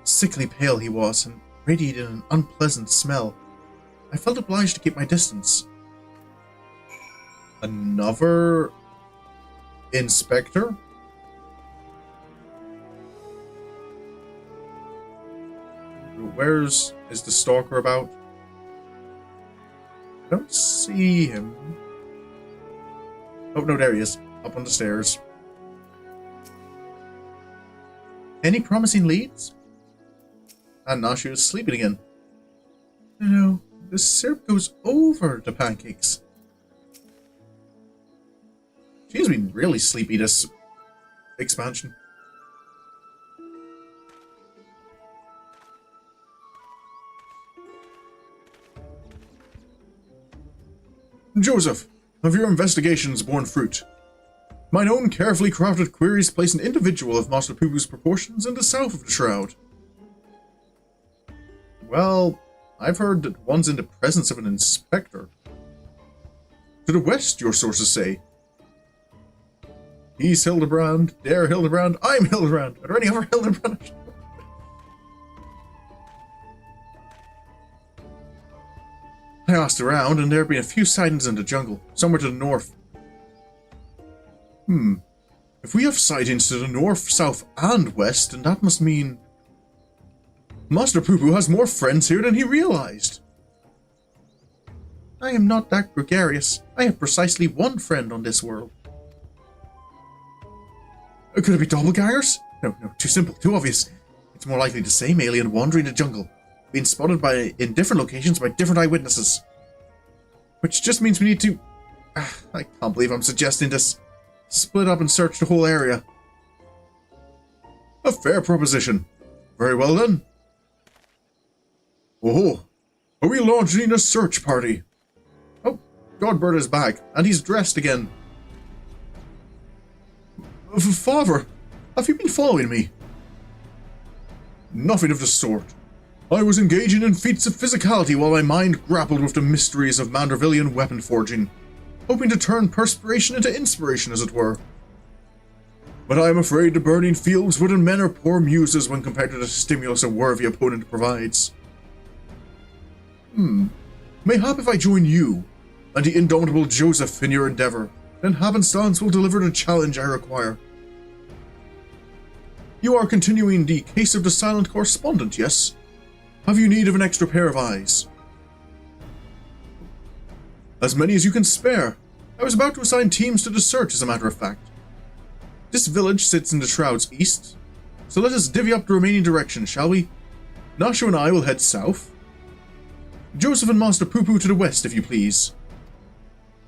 [SPEAKER 1] Sickly pale he was, and radiated an unpleasant smell. I felt obliged to keep my distance. Another inspector? Where's... is the stalker about? I don't see him. Oh, no, there he is. Up on the stairs. Any promising leads? And Nashu is sleeping again. No, the syrup goes over the pancakes. She's been really sleepy this expansion. Joseph, have your investigations borne fruit? Mine own carefully crafted queries place an individual of Master Poo-Poo's proportions in the south of the Shroud. Well, I've heard that one's in the presence of an inspector. To the west, your sources say. He's Hildibrand, they're Hildibrand, I'm Hildibrand. Are there any other Hildibrand? I asked around, and there have been a few sightings in the jungle, somewhere to the north. If we have sightings to the north, south, and west, then that must mean... Master Poo-Poo has more friends here than he realized. I am not that gregarious. I have precisely one friend on this world. Could it be doppelgangers? No, too simple, too obvious. It's more likely the same alien wandering the jungle, being spotted in different locations by different eyewitnesses. Which just means we need to... I can't believe I'm suggesting this. Split up and search the whole area. A fair proposition. Very well then. Oh, are we launching a search party? Oh, Godbert is back, and he's dressed again. Father, have you been following me? Nothing of the sort. I was engaging in feats of physicality while my mind grappled with the mysteries of Mandervillian weapon forging, hoping to turn perspiration into inspiration, as it were. But I am afraid the burning fields within men are poor muses when compared to the stimulus a worthy opponent provides. Mayhap if I join you, and the indomitable Joseph in your endeavor, then Happenstance will deliver the challenge I require. You are continuing the Case of the Silent Correspondent, yes? Have you need of an extra pair of eyes? As many as you can spare. I was about to assign teams to the search, as a matter of fact. This village sits in the Shroud's east, so let us divvy up the remaining directions, shall we? Nashu and I will head south. Joseph and Master Poo-Poo to the west, if you please.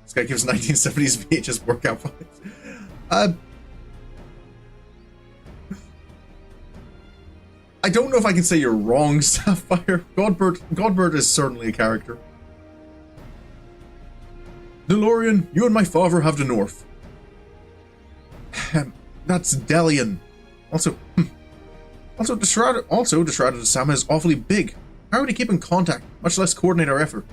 [SPEAKER 1] This guy gives 1970s VHS workout vibes. I don't know if I can say you're wrong, Sapphire. Godbert is certainly a character. DeLorean, you and my father have the north. That's Delian. Also, the Shroud of the Sama is awfully big. How would he keep in contact, much less coordinate our effort?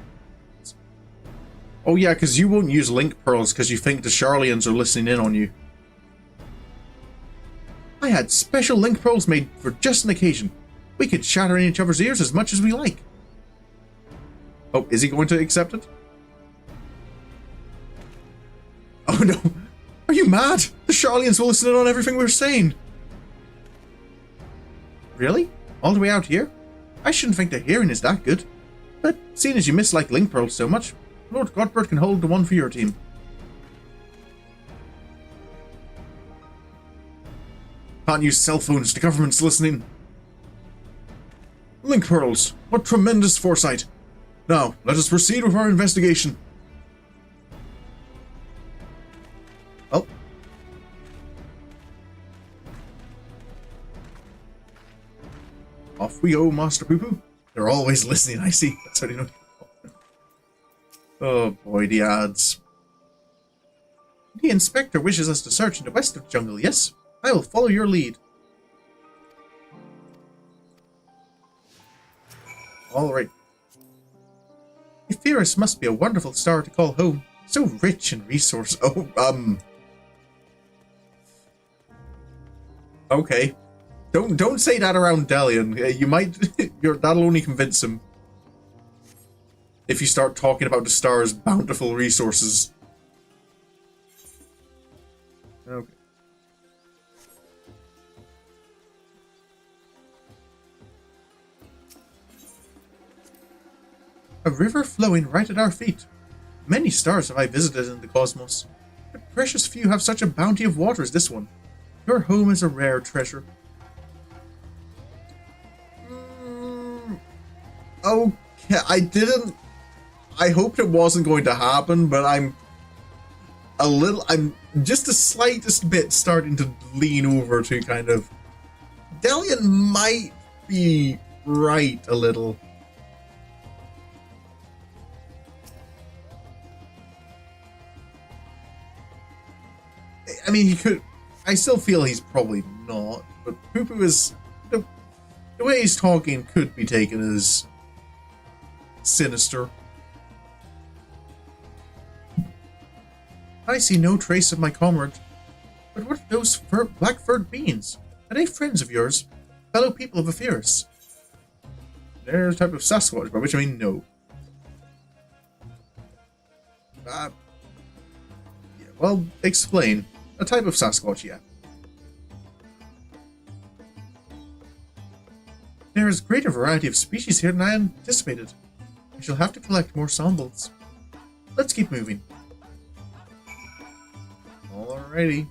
[SPEAKER 1] Oh yeah, because you won't use link pearls because you think the Charlians are listening in on you. I had special link pearls made for just an occasion. We could shatter in each other's ears as much as we like. Oh, is he going to accept it? Oh no! Are you mad? The Charlians will listen in on everything we're saying. Really? All the way out here? I shouldn't think the hearing is that good. But seeing as you mislike link pearls so much, Lord Godbert can hold the one for your team. Can't use cell phones, the government's listening. Link pearls, what tremendous foresight. Now, let us proceed with our investigation. Oh. Off we go, Master Poo-Poo. They're always listening, I see. That's how you know. Oh boy, the ads. The inspector wishes us to search in the west of the jungle, yes? I will follow your lead. Alright. Epheris must be a wonderful star to call home. So rich in resource. Oh, okay. Don't say that around Delian. You might... that'll only convince him. If you start talking about the star's bountiful resources. Okay. A river flowing right at our feet. Many stars have I visited in the cosmos, but precious few have such a bounty of water as this one. Your home is a rare treasure. Okay, I hoped it wasn't going to happen, but I'm just the slightest bit starting to lean over to kind of, Delian might be right a little. I mean, he could. I still feel he's probably not, but Poo-Poo is. The way he's talking could be taken as sinister. I see no trace of my comrade. But what are those black-furred beings? Are they friends of yours? Fellow people of Epheris? They're a type of Sasquatch, by which I mean no. Yeah, well, explain. A type of Sasquatch, yeah. There is greater variety of species here than I anticipated. I shall have to collect more samples. Let's keep moving. Alrighty.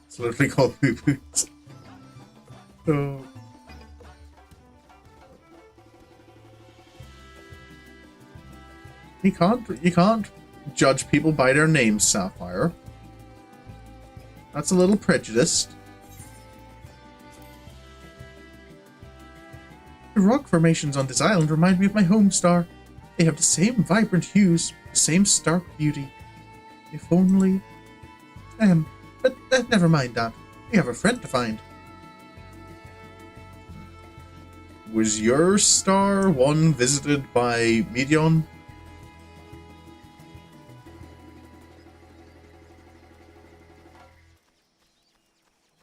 [SPEAKER 1] It's literally called Poo-Poos. So... You can't judge people by their names, Sapphire. That's a little prejudiced. The rock formations on this island remind me of my home star. They have the same vibrant hues, the same stark beauty. If only... but never mind that. We have a friend to find. Was your star one visited by Medion?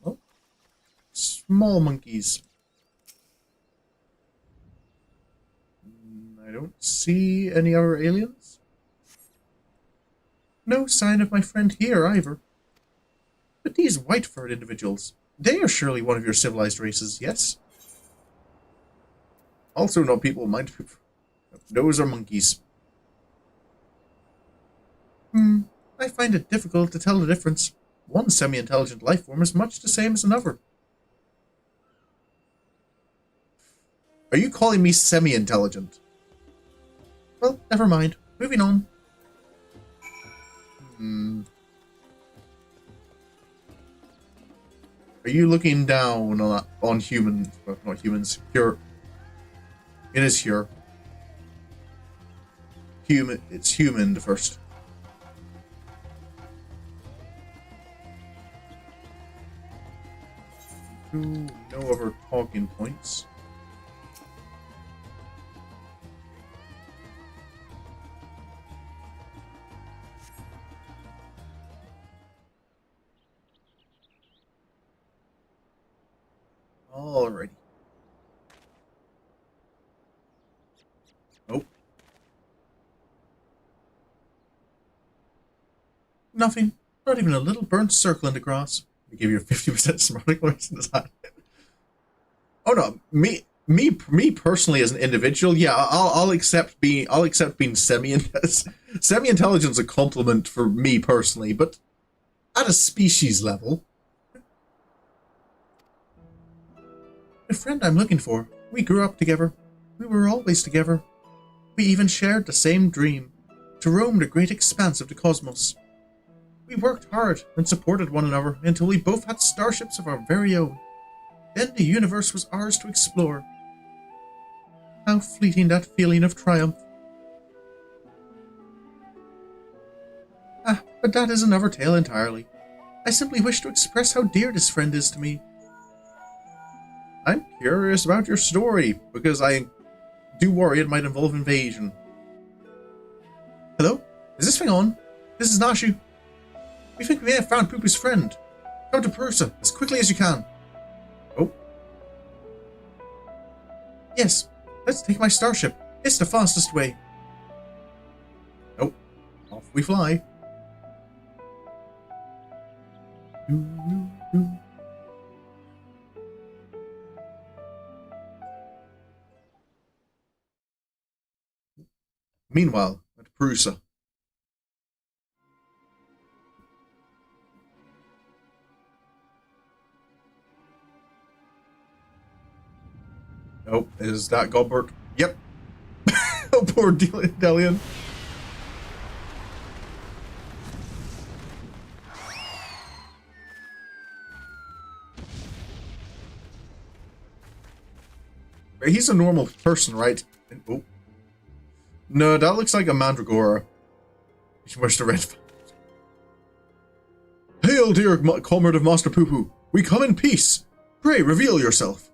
[SPEAKER 1] Oh. Small monkeys. I don't see any other aliens. No sign of my friend here either. But these white-furred individuals, they are surely one of your civilized races, yes? Also not people, mind you. Those are monkeys. I find it difficult to tell the difference. One semi-intelligent life form is much the same as another. Are you calling me semi-intelligent? Well, never mind. Moving on. Are you looking down on humans? Well, not humans. Here. It is here. Human. It's human first. No other talking points. Alrighty. Nope. Nothing. Not even a little burnt circle in the grass. I give you a 50% smarting points in that. Oh no, me personally as an individual, yeah, I'll accept being semi-intelligent is a compliment for me personally, but at a species level. The friend I'm looking for. We grew up together. We were always together. We even shared the same dream, to roam the great expanse of the cosmos. We worked hard and supported one another until we both had starships of our very own. Then the universe was ours to explore. How fleeting that feeling of triumph. But that is another tale entirely. I simply wish to express how dear this friend is to me. I'm curious about your story, because I do worry it might involve invasion. Hello? Is this thing on? This is Nashu. We think we may have found Poo-Poo's friend. Come to Pursa as quickly as you can. Oh. Yes, let's take my starship. It's the fastest way. Oh, off we fly. Meanwhile, at Prusa. Oh, is that Godbert? Yep. Oh, poor Delian. He's a normal person, right? Oh. No, that looks like a Mandragora. Where's the red? Hail, dear comrade of Master Poo-Poo. We come in peace. Pray, reveal yourself.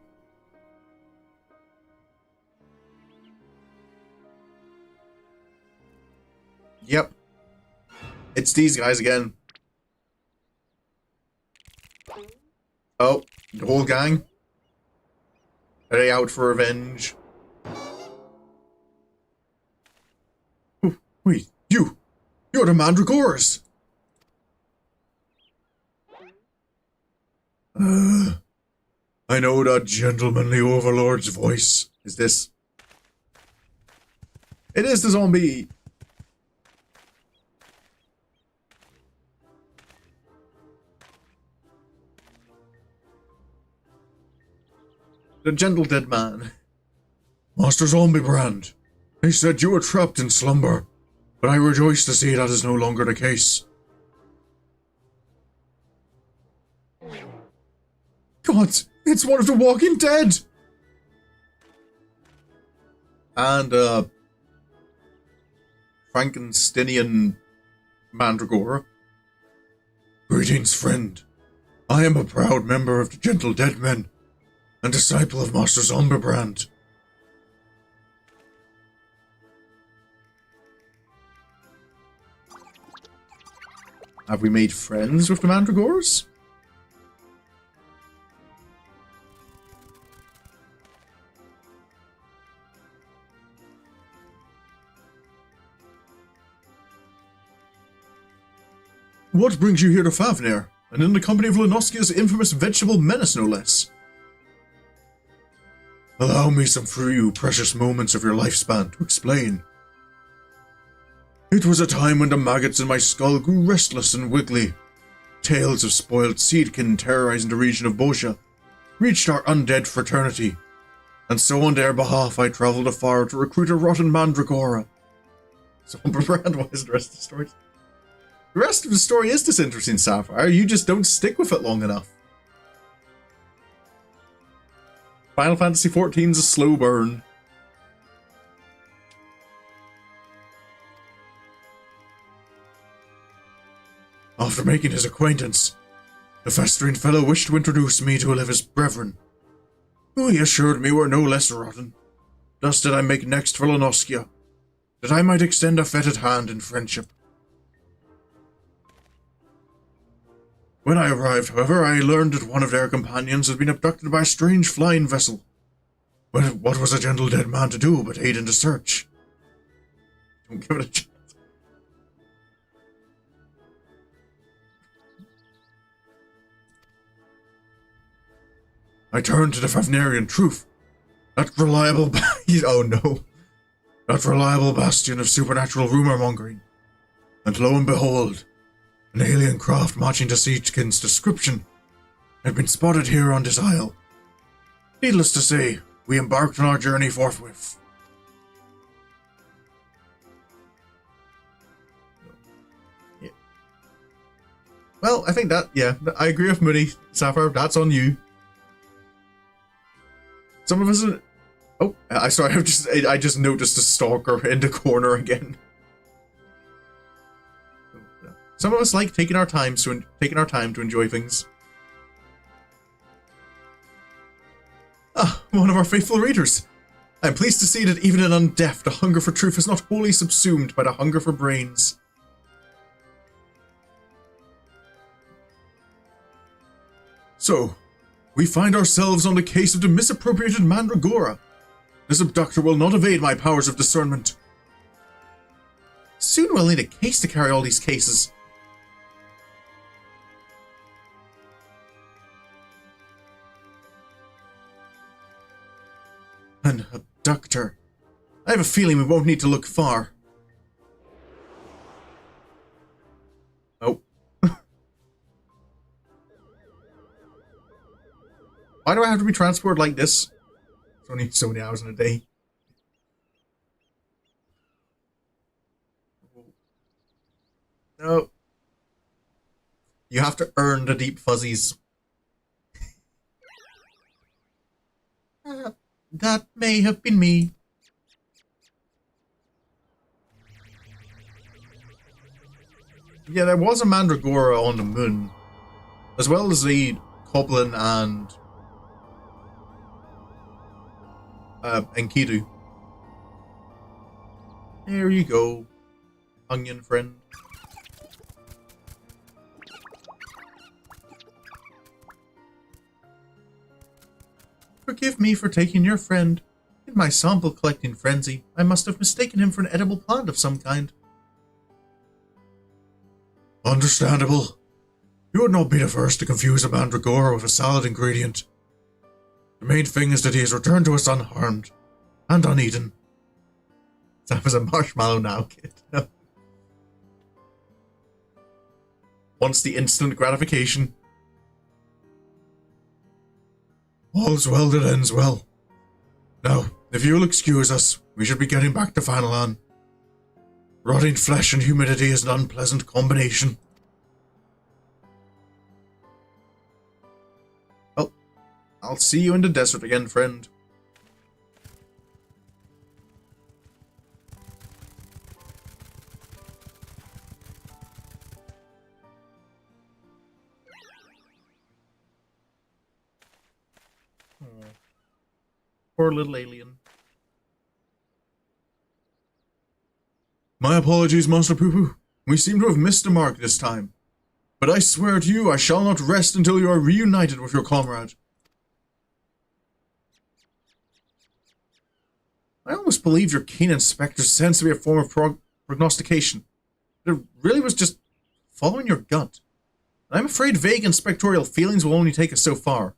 [SPEAKER 1] Yep. It's these guys again. Oh, the whole gang? Are they out for revenge? Oh, wait, you're the Mandragoras! I know that gentlemanly overlord's voice. Is this? It is the zombie! The gentle dead man. Master Hildibrand, they said you were trapped in slumber, but I rejoice to see that is no longer the case. God, it's one of the Walking Dead! And, Frankensteinian Mandragora. Greetings, friend. I am a proud member of the Gentle Dead Men, and disciple of Master Hildibrand. Have we made friends with the Mandragoras? What brings you here to Favnir, and in the company of Lenoskia's infamous vegetable menace, no less? Allow me some few precious moments of your lifespan to explain. It was a time when the maggots in my skull grew restless and wiggly. Tales of spoiled seedkin terrorizing the region of Boscia reached our undead fraternity, and so on their behalf I travelled afar to recruit a rotten mandragora. So, Brand, what is the rest of the story? The rest of the story is disinteresting, Sapphire. You just don't stick with it long enough. Final Fantasy XIV's a slow burn. After making his acquaintance, the festering fellow wished to introduce me to one of his brethren, who he assured me were no less rotten. Thus did I make next for Lenoskia, that I might extend a fetid hand in friendship. When I arrived, however, I learned that one of their companions had been abducted by a strange flying vessel. Well, what was a gentle dead man to do but aid in the search? Don't give it a chance. I turned to the Favnarian truth. That reliable oh no. That reliable bastion of supernatural rumor-mongering. And lo and behold, an alien craft matching to Siegekin's description had been spotted here on this isle. Needless to say, we embarked on our journey forthwith. Yeah. Well, I think that, yeah, I agree with Moody, Sapphire, that's on you. Some of us... Oh, I just noticed a stalker in the corner again. Some of us like taking our time to enjoy things. Ah, one of our faithful readers. I'm pleased to see that even in undeaf, the hunger for truth is not wholly subsumed by the hunger for brains. So, we find ourselves on the case of the misappropriated Mandragora. This abductor will not evade my powers of discernment. Soon we'll need a case to carry all these cases. An abductor. I have a feeling we won't need to look far. Why do I have to be transported like this? It's only so many hours in a day. No. You have to earn the deep fuzzies. That may have been me. Yeah, there was a Mandragora on the moon, as well as the Goblin and Enkidu. There you go, onion friend. Forgive me for taking your friend. In my sample collecting frenzy, I must have mistaken him for an edible plant of some kind. Understandable. You would not be the first to confuse a mandragora with a salad ingredient. The main thing is that he has returned to us unharmed and uneaten. That was a marshmallow now, kid. Wants the instant gratification. All's well that ends well. Now, if you'll excuse us, we should be getting back to Fanalan. Rotting flesh and humidity is an unpleasant combination. Well, I'll see you in the desert again, friend. Oh, poor little alien. My apologies, Master Poo-Poo. We seem to have missed the mark this time. But I swear to you, I shall not rest until you are reunited with your comrade. I almost believe your keen inspector's sense to be a form of prognostication. It really was just following your gut. And I'm afraid vague inspectorial feelings will only take us so far.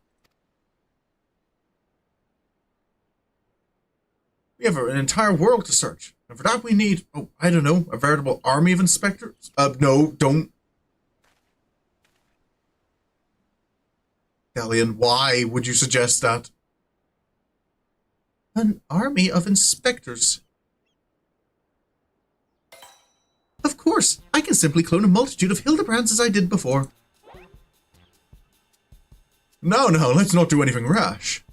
[SPEAKER 1] We have an entire world to search. And for that we need, oh, I don't know, a veritable army of inspectors? No, don't. Delian, why would you suggest that? An army of inspectors. Of course, I can simply clone a multitude of Hildibrands as I did before. No, let's not do anything rash.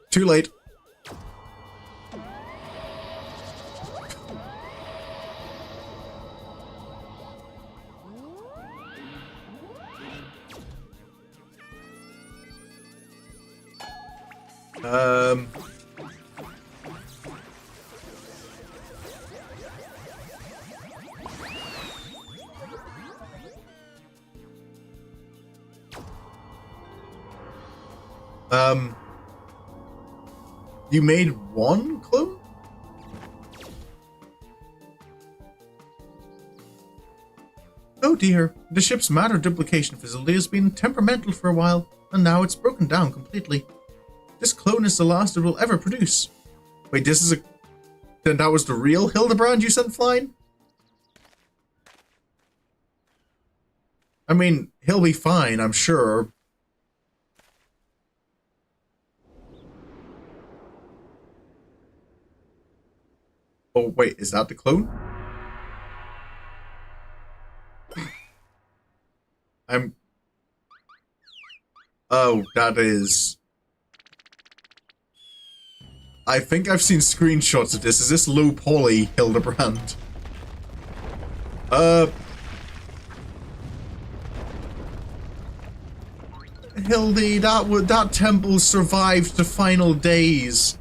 [SPEAKER 1] Too late. You made one clone? Oh dear, the ship's matter duplication facility has been temperamental for a while, and now it's broken down completely. This clone is the last it will ever produce. Wait, this is a... Then that was the real Hildibrand you sent flying? I mean, he'll be fine, I'm sure. Oh, wait, is that the clone? Oh, that is... I think I've seen screenshots of this. Is this low poly Hildibrand? Hildy, that temple survived the final days.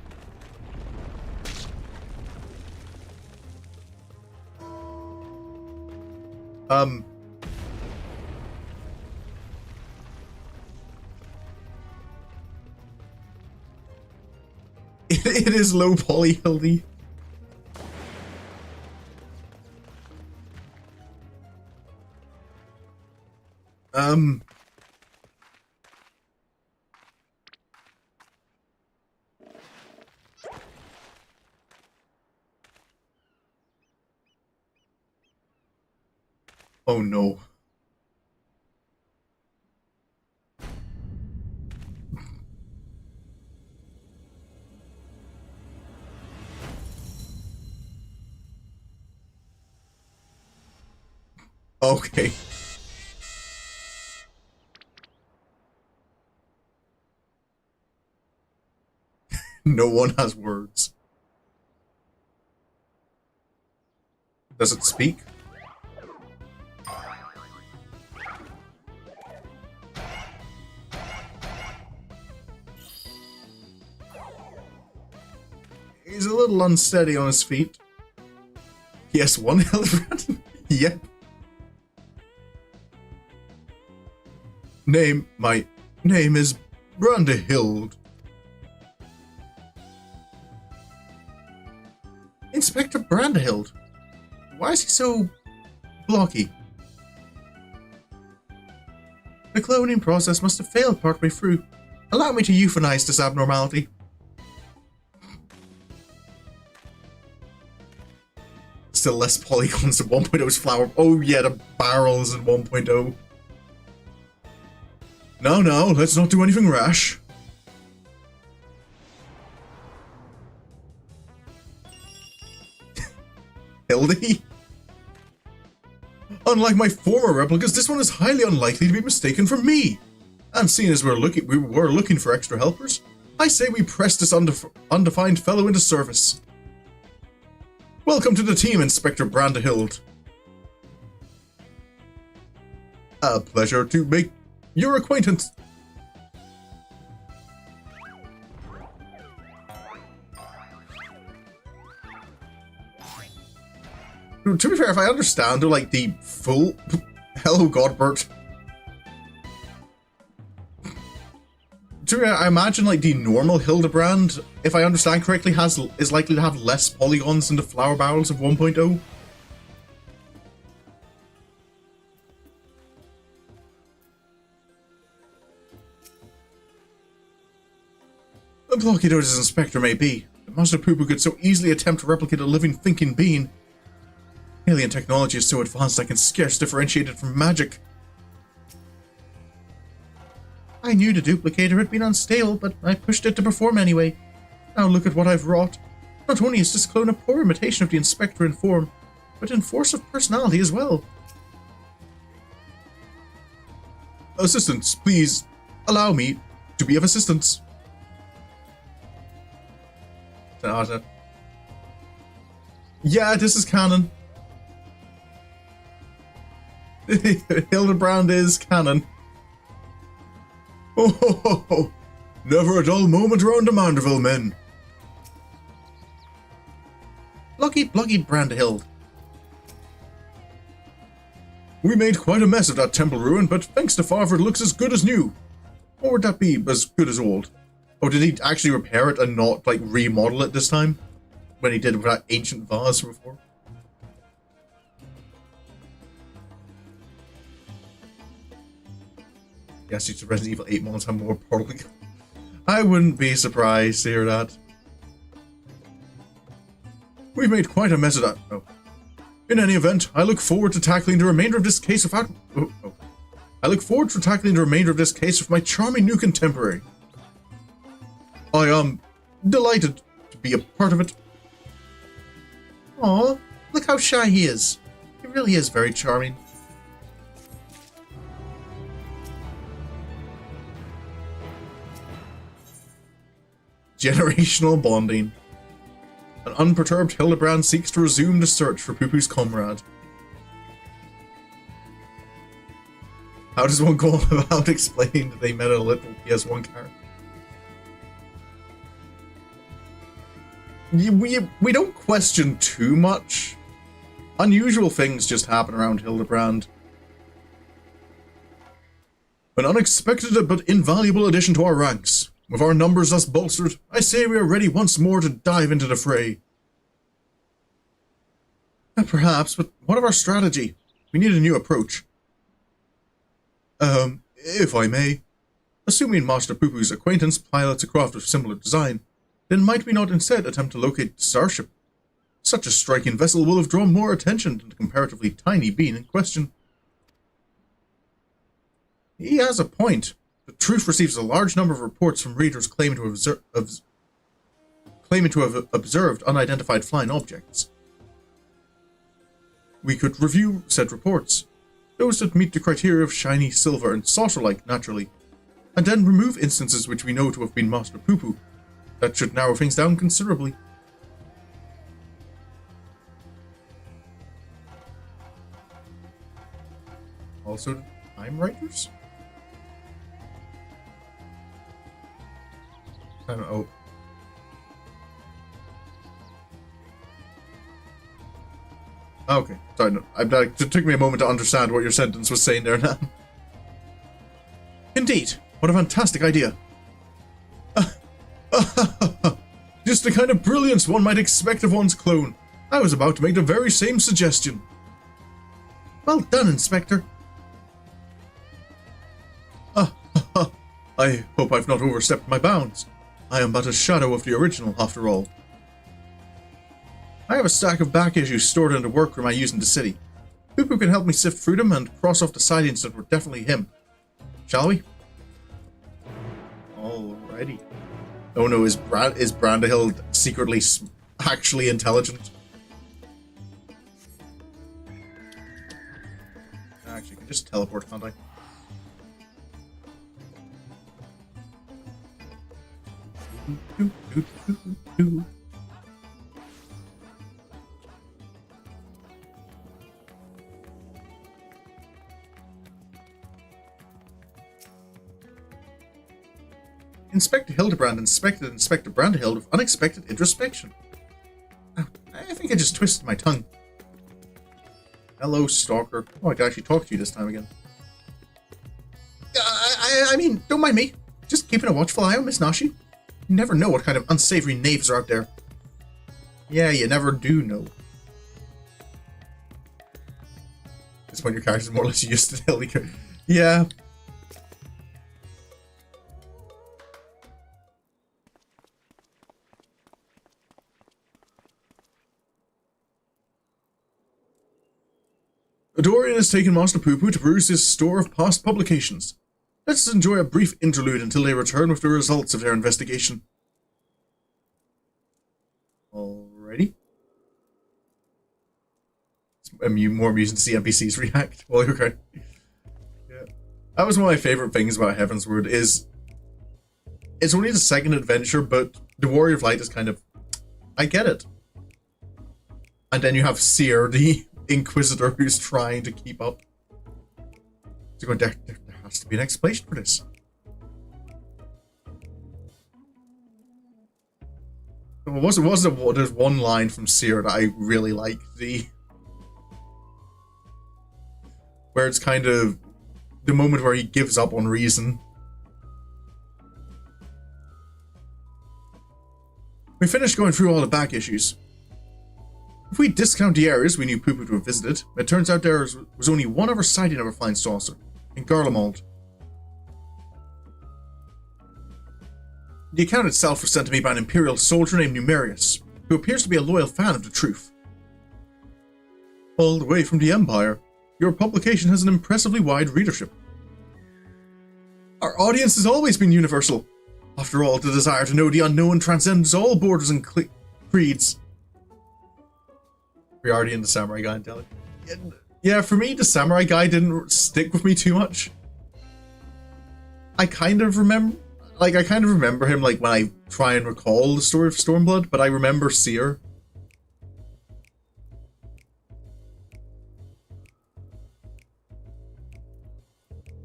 [SPEAKER 1] It is low poly, Hildy. Oh no. Okay. No one has words. Does it speak? He's a little unsteady on his feet. Yes, one Hildibrand. Yep. My name is Brandehild. Inspector Brandehild. Why is he so blocky? The cloning process must have failed partway through. Allow me to euphanize this abnormality. Still less polygons than 1.0's flower. Oh yeah, the barrels in 1.0. No, let's not do anything rash. Hildy? Unlike my former replicas, this one is highly unlikely to be mistaken for me. And seeing as we were looking for extra helpers, I say we press this undefined fellow into service. Welcome to the team, Inspector Brandehild. A pleasure to make your acquaintance. To be fair, if I understand, they're like the full... Hello, Godbert. To be fair, I imagine like the normal Hildibrand, if I understand correctly, is likely to have less polygons than the flower barrels of 1.0. Blocky though this inspector may be, the Master Poo-Poo could so easily attempt to replicate a living, thinking being. Alien technology is so advanced I can scarce differentiate it from magic. I knew the duplicator had been unstable, but I pushed it to perform anyway. Now look at what I've wrought. Not only is this clone a poor imitation of the Inspector in form, but in force of personality as well. Assistants, please allow me to be of assistance. Yeah, this is canon. Hildibrand is canon. Oh, never a dull moment around the Manderville men. Blocky Brandehild. We made quite a mess of that temple ruin, but thanks to Father it looks as good as new. Or would that be as good as old? Oh, did he actually repair it and not, like, remodel it this time? When he did with that ancient vase before? Yes, the Resident Evil 8 mods have more polygons. I wouldn't be surprised to hear that. We've made quite a mess of that. Oh. In any event, I look forward to tackling the remainder of this case without... I look forward to tackling the remainder of this case with my charming new contemporary. I am delighted to be a part of it. Aw, look how shy he is. He really is very charming. Generational bonding. An unperturbed Hildibrand seeks to resume the search for Poo-Poo's comrade. How does one go about explaining that they met a little PS1 character? We don't question too much. Unusual things just happen around Hildibrand. An unexpected but invaluable addition to our ranks. With our numbers thus bolstered, I say we are ready once more to dive into the fray. Perhaps, but what of our strategy? We need a new approach. If I may. Assuming Master Poo-Poo's acquaintance pilots a craft of similar design, then might we not instead attempt to locate the starship? Such a striking vessel will have drawn more attention than the comparatively tiny being in question. He has a point. The Truth receives a large number of reports from readers claiming to have observed unidentified flying objects. We could review said reports. those that meet the criteria of shiny, silver, and saucer-like naturally, and then remove instances which we know to have been Master Poo-Poo. That should narrow things down considerably. Also, the time writers? Oh. Okay, sorry, no, it took me a moment to understand what your sentence was saying there now. Indeed, what a fantastic idea. Just the kind of brilliance one might expect of one's clone. I was about to make the very same suggestion. Well done, Inspector. I hope I've not overstepped my bounds. I am but a shadow of the original, after all. I have a stack of back issues stored in the workroom I use in the city. Poo-Poo can help me sift through them and cross off the sightings that were definitely him. Shall we? Alrighty. Oh no, is Brandahild secretly actually intelligent? Actually, I can just teleport, can't I? Inspector Hildibrand inspected Inspector Brandahild with unexpected introspection. Oh, I think I just twisted my tongue. Hello, Stalker. Oh, I can actually talk to you this time again. I mean, don't mind me. Just keeping a watchful eye on Miss Nashu. You never know what kind of unsavory knaves are out there. Yeah, you never do know. It's when your character's more or less used to Hildibrand. Yeah. Dorian has taken Master Poo-Poo to peruse his store of past publications. Let's enjoy a brief interlude until they return with the results of their investigation. Alrighty. It's more amusing to see NPCs react while you're going. Yeah. That was one of my favourite things about Heavensward is it's only the second adventure, but the Warrior of Light is kind of... I get it. And then you have Seer, the Inquisitor, who's trying to keep up. So there has to be an explanation for this. There's one line from Seer that I really like, where it's kind of the moment where he gives up on reason. We finished going through all the back issues. If we discount the areas we knew Poo-Poo to have visited, it turns out there was only one other sighting of a flying saucer, in Garlemald. The account itself was sent to me by an Imperial soldier named Numerius, who appears to be a loyal fan of the truth. All the way from the Empire, your publication has an impressively wide readership. Our audience has always been universal. After all, the desire to know the unknown transcends all borders and creeds. We're already in the Samurai Guy and yeah, for me, the Samurai Guy didn't stick with me too much. I kind of remember him like when I try and recall the story of Stormblood, but I remember Seer.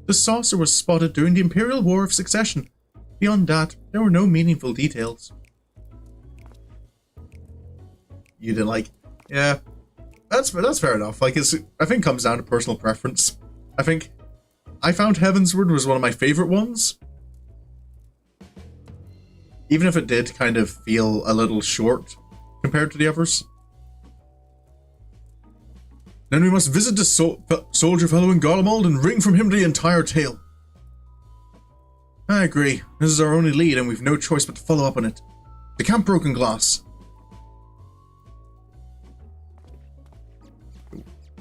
[SPEAKER 1] The saucer was spotted during the Imperial War of Succession. Beyond that, there were no meaningful details. You didn't like... Yeah, that's fair enough. Like, I think it comes down to personal preference. I found Heavensward was one of my favorite ones. Even if it did kind of feel a little short compared to the others. Then we must visit the soldier fellow in Garlemald and wring from him the entire tale. I agree. This is our only lead and we've no choice but to follow up on it. The Camp Broken Glass.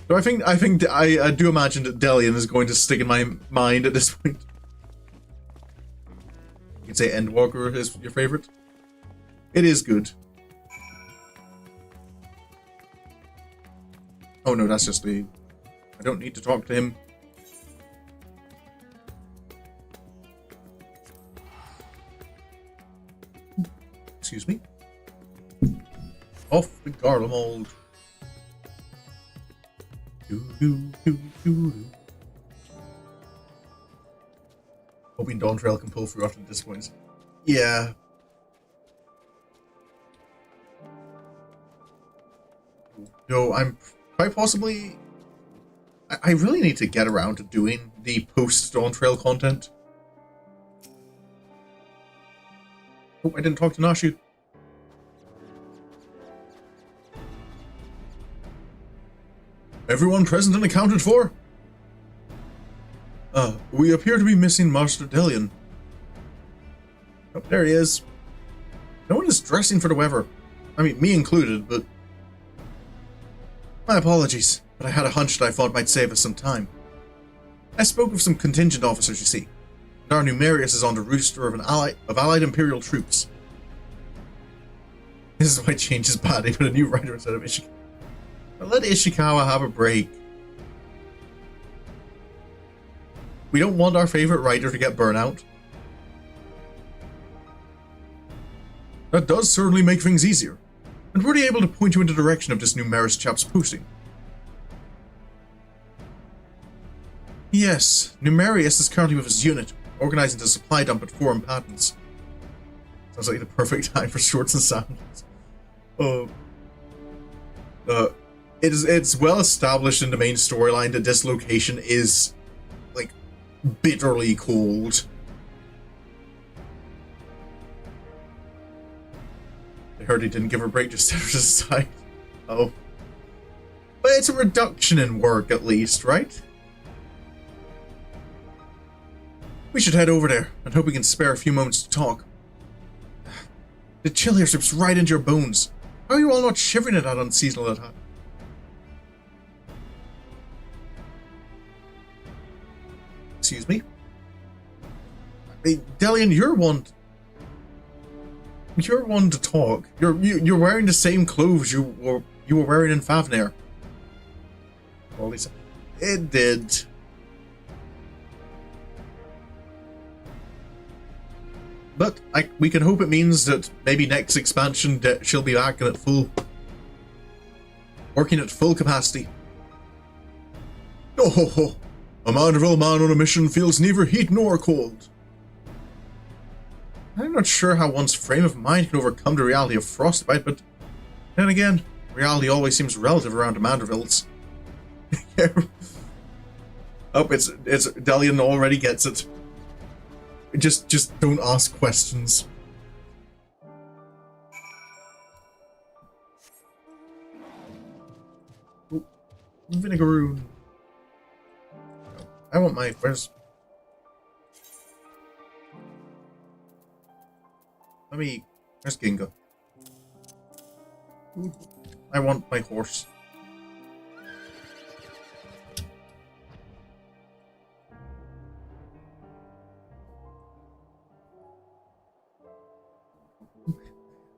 [SPEAKER 1] So I do imagine that Delian is going to stick in my mind at this point. You can say Endwalker is your favorite. It is good. Oh no, that's just the I don't need to talk to him. Excuse me. Off the Garlemald. Hoping Dawntrail can pull through after the disappointments. Yeah. No, I'm quite possibly... I really need to get around to doing the post-Dawntrail content. Oh, I didn't talk to Nashu. Everyone present and accounted for? We appear to be missing Master Delian. Oh, there he is. No one is dressing for the weather. I mean, me included, but... My apologies, but I had a hunch that I thought might save us some time. I spoke with some contingent officers, you see, and our Numerius is on the rooster of allied Imperial troops. This is why change is bad, they put a new rider instead of Ishikawa. But let Ishikawa have a break. We don't want our favorite rider to get burnout. That does certainly make things easier. And were they able to point you in the direction of this Numerous chap's posting? Yes, Numerius is currently with his unit, organizing the supply dump at Forum Patents. Sounds like the perfect time for shorts and sandals. It's well established in the main storyline that this location is, like, bitterly cold. I heard he didn't give her a break, just set her aside. Oh. But it's a reduction in work, at least, right? We should head over there, and hope we can spare a few moments to talk. The chill here slips right into your bones. How are you all not shivering at that unseasonal attack? Excuse me? Hey, Delian, you're one to talk. You're wearing the same clothes you were wearing in Favnir. Well, it did. But we can hope it means that maybe next expansion she'll be back and working at full capacity. Oh ho ho! A Mandeville man on a mission feels neither heat nor cold. I'm not sure how one's frame of mind can overcome the reality of frostbite, but then again, reality always seems relative around the Mandervilles. Oh, it's Delian already gets it. Just don't ask questions. Ooh, Vinegaroon. I want my where's Ginga? Ooh, I want my horse.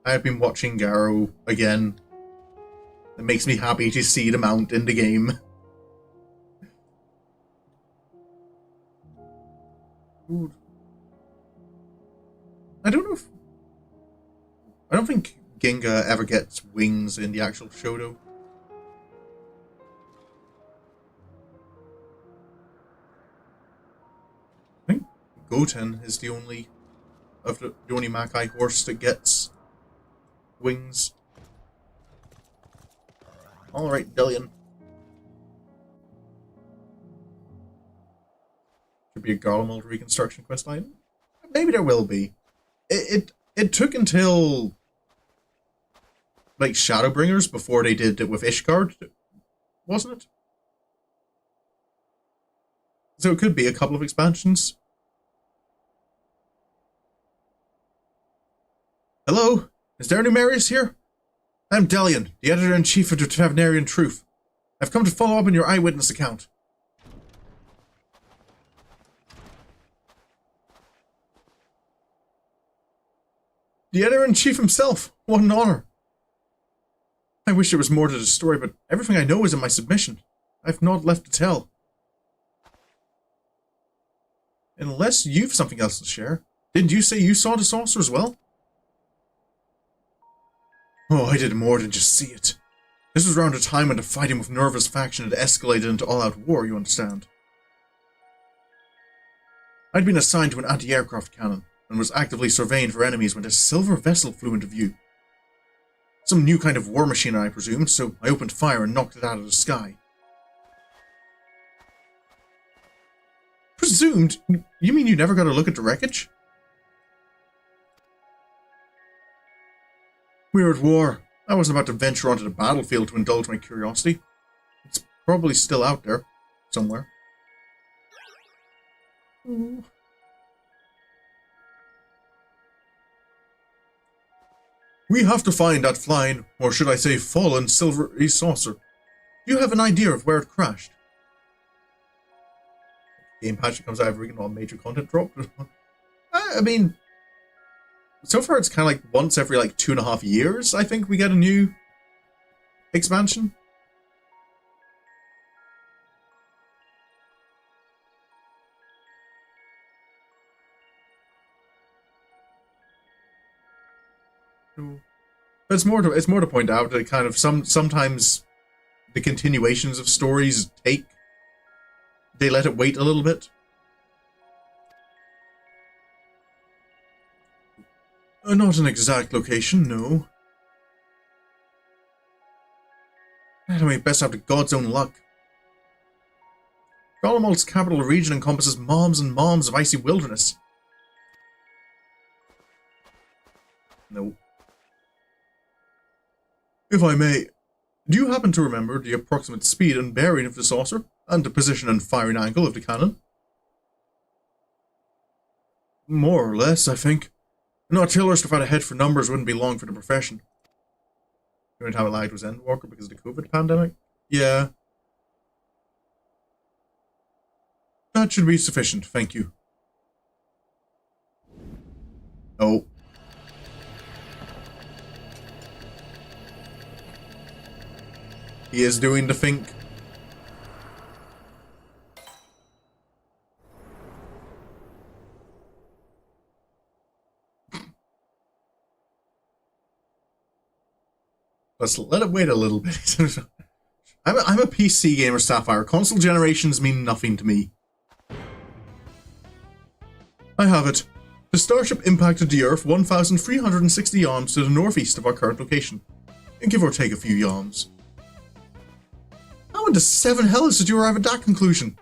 [SPEAKER 1] I have been watching Garrow again. It makes me happy to see the mount in the game. Ooh. I don't think Ginga ever gets wings in the actual show, though. I think Goten is the only Makai horse that gets wings. Alright, Delian. Should be a Garlemald reconstruction quest line. Maybe there will be. It took until like Shadowbringers before they did it with Ishgard, wasn't it? So it could be a couple of expansions. Hello? Is there a Numerius here? I'm Delian, the editor-in-chief of the Tavnarian Truth. I've come to follow up on your eyewitness account. The editor-in-chief himself! What an honor! I wish there was more to the story, but everything I know is in my submission. I've not left to tell. Unless you've something else to share. Didn't you say you saw the saucer as well? Oh, I did more than just see it. This was around a time when the fighting with Nerva's faction had escalated into all-out war, you understand. I'd been assigned to an anti-aircraft cannon, and was actively surveying for enemies when a silver vessel flew into view. Some new kind of war machine, I presumed, so I opened fire and knocked it out of the sky. Presumed? You mean you never got a look at the wreckage? We were at war. I wasn't about to venture onto the battlefield to indulge my curiosity. It's probably still out there, somewhere. We have to find that flying, or should I say fallen, silvery saucer. Do you have an idea of where it crashed? Game patch that comes out every week and all major content drop. I mean, so far it's kind of like once every like 2.5 years, I think we get a new expansion. But it's more to point out that kind of sometimes the continuations of stories they let it wait a little bit. Not an exact location, no. Anyway, best have to God's own luck. Golemolt's capital region encompasses moms and moms of icy wilderness. No. If I may, do you happen to remember the approximate speed and bearing of the saucer, and the position and firing angle of the cannon? More or less, I think. An artillerist without a head for numbers wouldn't be long for the profession. The only time it lagged was Endwalker because of the COVID pandemic? Yeah. That should be sufficient, thank you. Oh. He is doing the think. Let's let it wait a little bit. I'm a PC gamer, Sapphire. Console generations mean nothing to me. I have it. The starship impacted the Earth 1,360 yawns to the northeast of our current location. And give or take a few yawns. How into 7 hells did you arrive at that conclusion?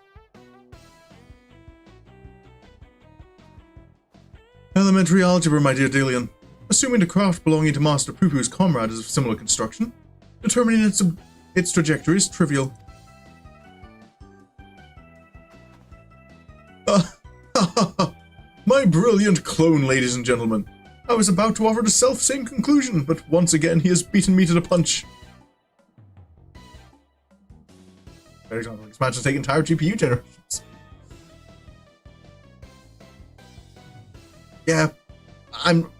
[SPEAKER 1] Elementary algebra, my dear Delian. Assuming the craft belonging to Master Poo-Poo's comrade is of similar construction, determining its trajectory is trivial. My brilliant clone, ladies and gentlemen. I was about to offer the self-same conclusion, but once again he has beaten me to the punch. Expansions take entire GPU generations. Yeah, I'm...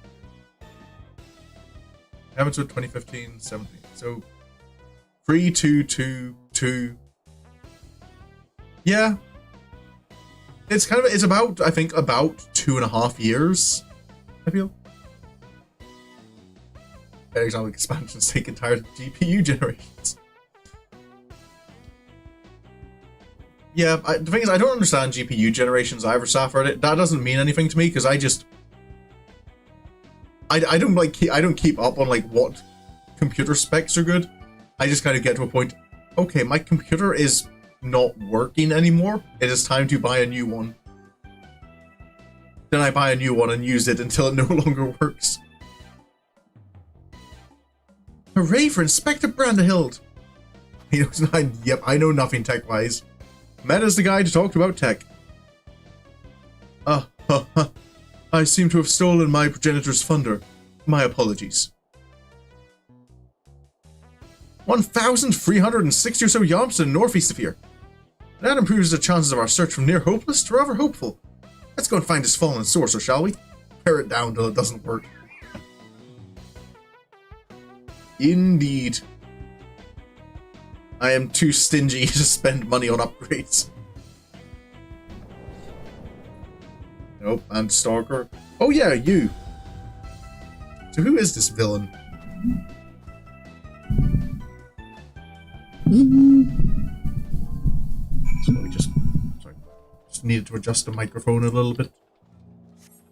[SPEAKER 1] Happens with 2015, 17. So 3, 2, 2, 2. Yeah. It's kind of, it's about, I think, about 2.5 years, I feel. Exotic expansions take entire GPU generations. Yeah, the thing is, I don't understand GPU generations either, Sapphire. That doesn't mean anything to me, because I just... I don't keep up on, like, what computer specs are good. I just kind of get to a point, okay, my computer is not working anymore. It is time to buy a new one. Then I buy a new one and use it until it no longer works. Hooray for Inspector Brandehild! He knows, yep, I know nothing tech-wise. Meta's the guy to talk about tech. I seem to have stolen my progenitor's thunder. My apologies. 1,360 or so yawns to the northeast of here. That improves the chances of our search from near hopeless to rather hopeful. Let's go and find this fallen saucer, shall we? Pare it down till it doesn't work. Indeed. I am too stingy to spend money on upgrades. Nope, and Stalker. Oh yeah, you. So who is this villain? So we just needed to adjust the microphone a little bit.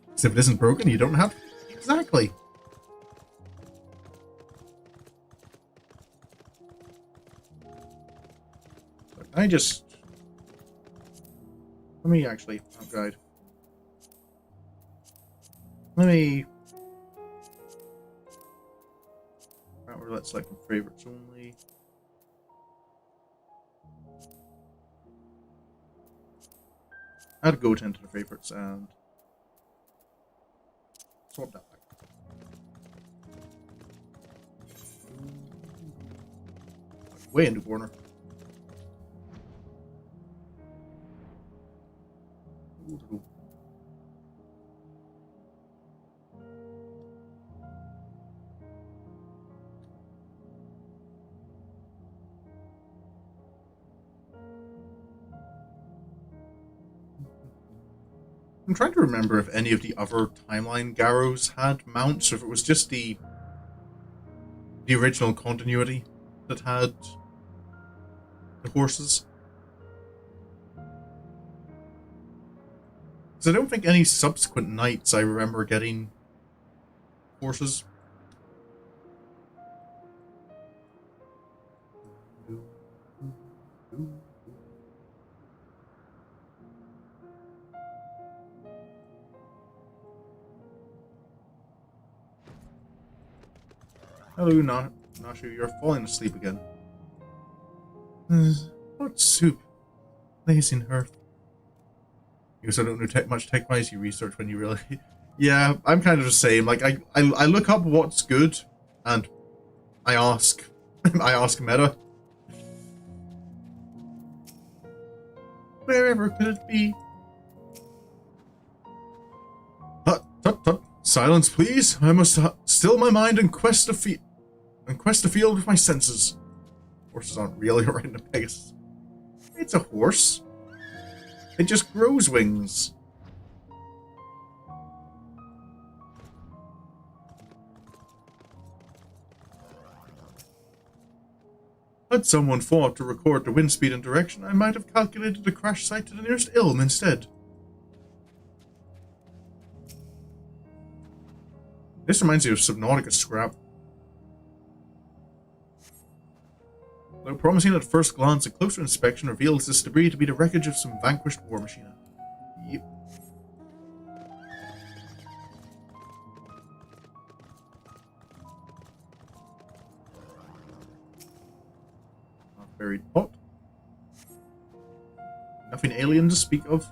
[SPEAKER 1] Because if it isn't broken, you don't have... Exactly. I just... Let me actually... Oh, guide. Let me... Let's select favorites only. Add goat into the favorites and... swap that back. Way into corner. I'm trying to remember if any of the other timeline Garrows had mounts, or if it was just the original continuity that had the horses. Because I don't think any subsequent nights I remember getting horses. Hello, Nashu, you're falling asleep again. What soup? Blazing earth. You also don't know much tech-wise, you research when you really... Yeah, I'm kind of the same. Like, I look up what's good, and I ask. I ask Meta. Wherever could it be? Tut, tut, tut. Silence, please. I must still my mind and quest a field with my senses. Horses aren't really riding a Pegasus. It's a horse. It just grows wings. Had someone thought to record the wind speed and direction, I might have calculated the crash site to the nearest Ilm instead. This reminds me of Subnautica scrap. Though promising at first glance, a closer inspection reveals this debris to be the wreckage of some vanquished war machine. Yep. Buried pot. Nothing alien to speak of.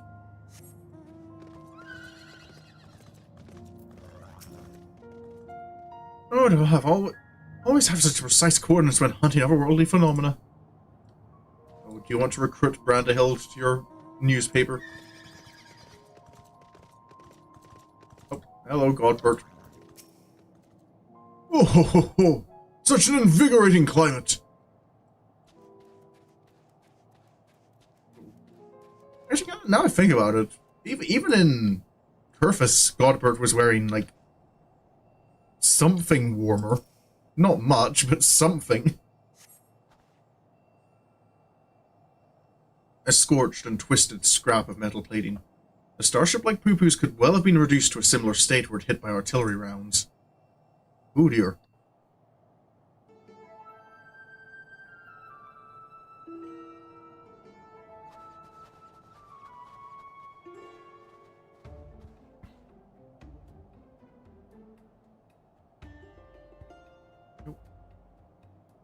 [SPEAKER 1] Oh, do I have always have such precise coordinates when hunting otherworldly phenomena? Oh, do you want to recruit Brandahild to your newspaper? Oh, hello, Godbert. Oh, ho, ho, ho. Such an invigorating climate! Actually, now I think about it, even in Kerfus, Godbert was wearing, like, something warmer. Not much, but something. A scorched and twisted scrap of metal plating. A starship like Poo-Poo's could well have been reduced to a similar state were it hit by artillery rounds. Oh dear.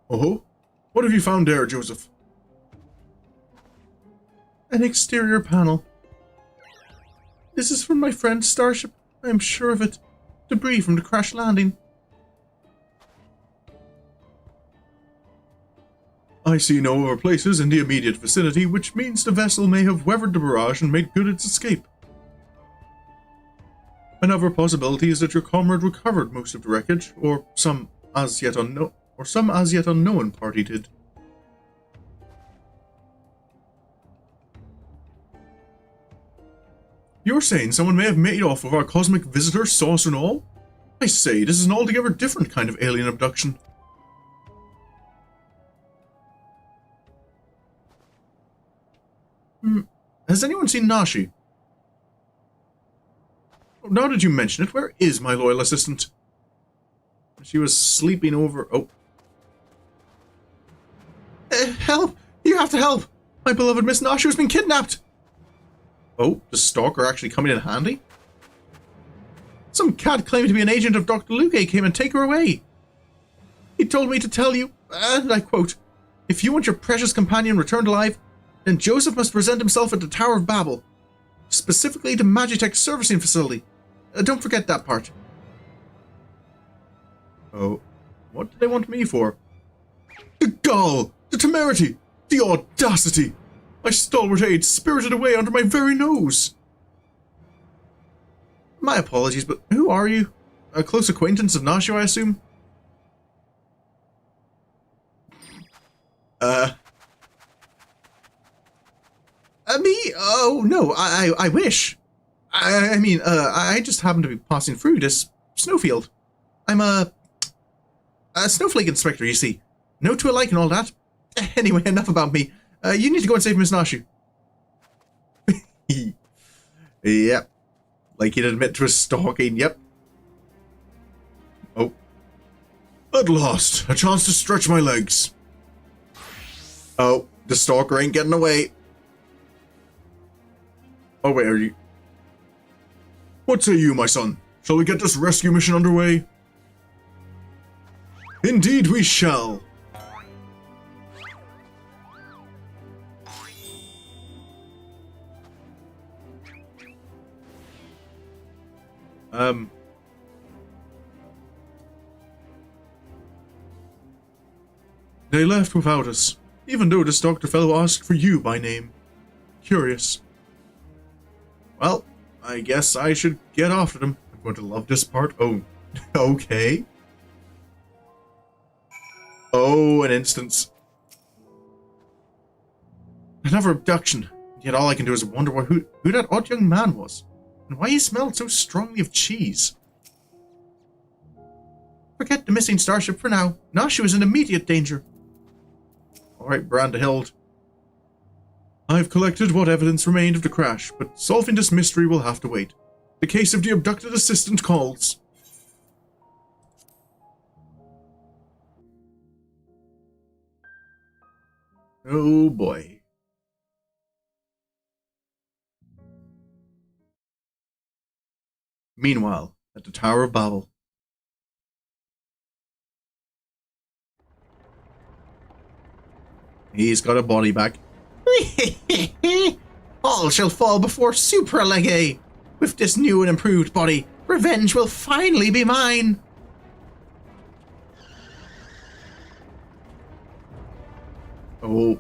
[SPEAKER 1] Oh? What have you found there, Joseph? An exterior panel. This is from my friend's starship. I am sure of it. Debris from the crash landing. I see no other places in the immediate vicinity, which means the vessel may have weathered the barrage and made good its escape. Another possibility is that your comrade recovered most of the wreckage, or some as yet unknown party did. You're saying someone may have made off with our cosmic visitor, saucer and all? I say, this is an altogether different kind of alien abduction. Has anyone seen Nashu? Oh, now that you mention it, where is my loyal assistant? She was sleeping over... Oh. Help! You have to help! My beloved Miss Nashu has been kidnapped! Oh, the stalker actually coming in handy? Some cat claiming to be an agent of Dr. Luke came and take her away. He told me to tell you, and I quote, if you want your precious companion returned alive, then Joseph must present himself at the Tower of Babel, specifically the Magitech servicing facility. Don't forget that part. Oh, what do they want me for? The gall! The temerity! The audacity! My stalwart aide spirited away under my very nose! My apologies, but who are you? A close acquaintance of Nashu, I assume? Me? Oh, no, I wish. I mean, I just happen to be passing through this snowfield. I'm a snowflake inspector, you see. No to alike and all that. Anyway, enough about me. You need to go and save Miss Nashu. Yep. Like he'd admit to his stalking, yep. Oh. At last, a chance to stretch my legs. Oh, the stalker ain't getting away. Oh wait, are you... What say you, my son? Shall we get this rescue mission underway? Indeed we shall. They left without us, even though this doctor fellow asked for you by name. Curious. Well, I guess I should get after them. I'm going to love this part. Oh, okay. Oh, an instance. Another abduction. Yet all I can do is wonder who that odd young man was, and why he smelled so strongly of cheese. Forget the missing starship for now. Nashu is in immediate danger. Alright, Brandhild. I've collected what evidence remained of the crash, but solving this mystery will have to wait. The case of the abducted assistant calls. Oh boy. Meanwhile, at the Tower of Babel. He's got a body back. All shall fall before Supralege. With this new and improved body, revenge will finally be mine. Oh.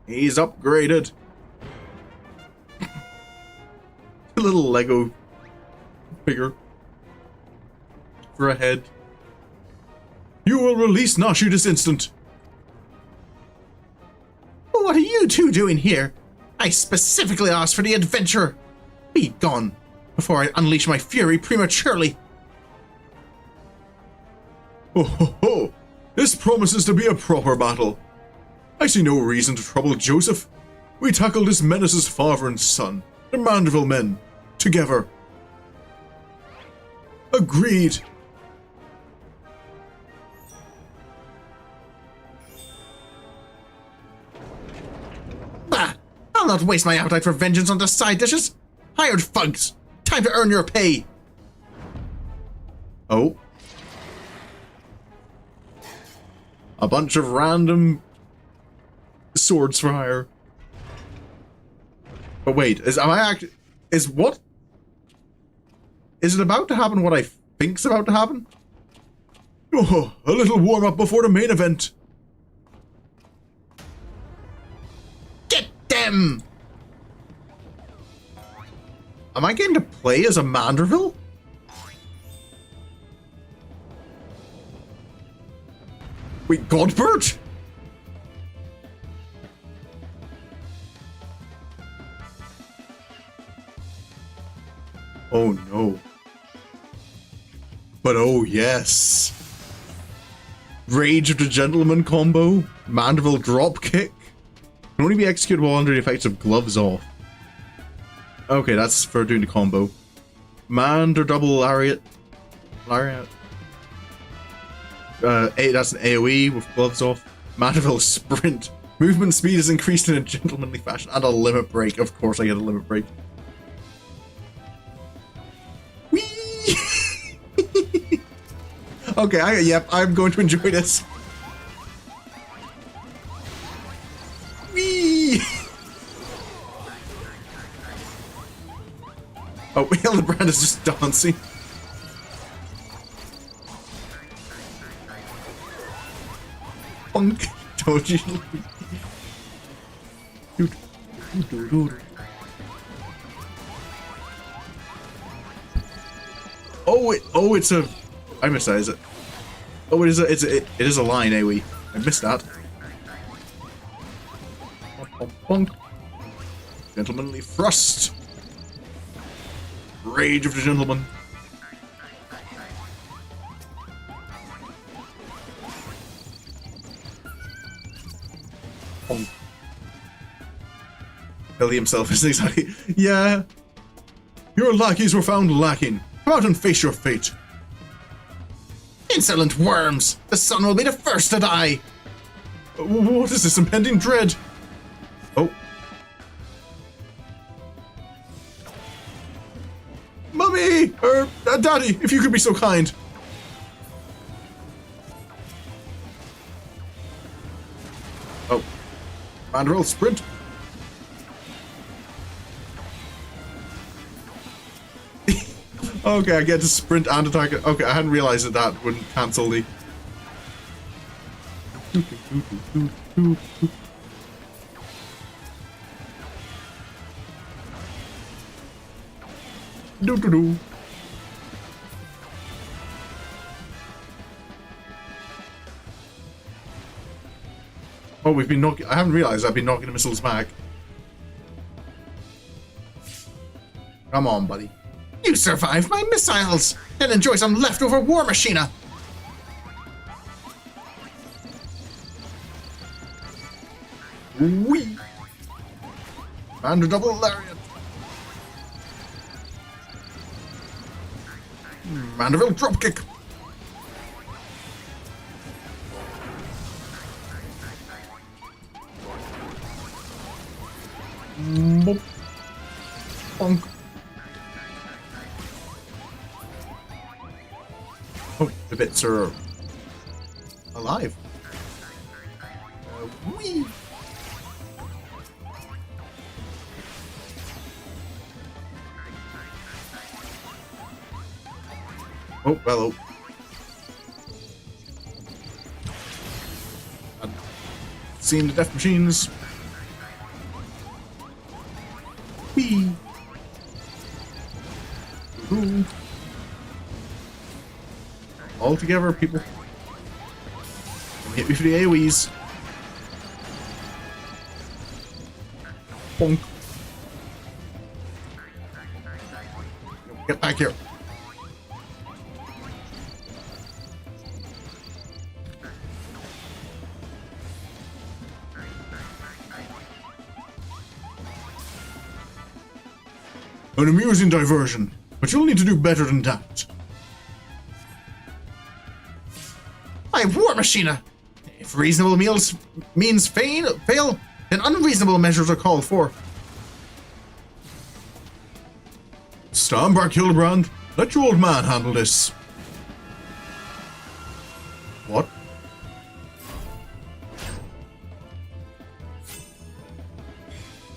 [SPEAKER 1] He's upgraded. A little Lego figure for a head. You will release Nashu this instant. What are you two doing here? I specifically asked for the adventure. Be gone before I unleash my fury prematurely. Ho ho ho! This promises to be a proper battle. I see no reason to trouble Joseph. We tackle this menace's father and son, the Mandeville men, together. Agreed. Bah! I'll not waste my appetite for vengeance on the side dishes. Hired thugs! Time to earn your pay! Oh. A bunch of random swords for hire. But wait, is what? Is it about to happen what I think's about to happen? Oh, a little warm up before the main event. Get them! Am I getting to play as a Manderville? Wait, Godbert? Oh no. But oh yes. Rage of the Gentleman combo. Mandeville drop kick. Can only be executed while under the effects of gloves off. Okay, that's for doing the combo. Mander double lariat. Lariat. That's an AoE with gloves off. Mandeville sprint. Movement speed is increased in a gentlemanly fashion. And a limit break. Of course I get a limit break. Whee! Okay, yep, I'm going to enjoy this. Whee! Oh, Hildibrand is just dancing. Punk. Told you. Oh, it's a. I missed that. Is it? Oh, it is a line. AoE. I missed that. Punk. Gentlemanly thrust. Rage of the Gentleman. Punk. Hildy himself is exactly. Yeah. Your lackeys were found lacking. Come out and face your fate. Insolent worms! The sun will be the first to die! What is this impending dread? Oh. Mummy! Daddy, if you could be so kind. Oh. Mandrill, sprint. Okay, I get to sprint and attack it. Okay, I hadn't realized that that wouldn't cancel the... Oh, we've been knocking... I haven't realized I've been knocking the missiles back. Come on, buddy. You survived my missiles! Then enjoy some leftover war machina! Whee! And a double lariat! Mandeville dropkick! Boop. Bonk. Oh, the bits are alive. Whee! Oh, hello. I've seen the death machines. Whee! Ooh. All together, people. Hit me for the AoEs. Bonk. Get back here. An amusing diversion, but you'll need to do better than that. My war machina! If reasonable meals means fail, then unreasonable measures are called for. Stand back, Hildibrand. Let your old man handle this. What?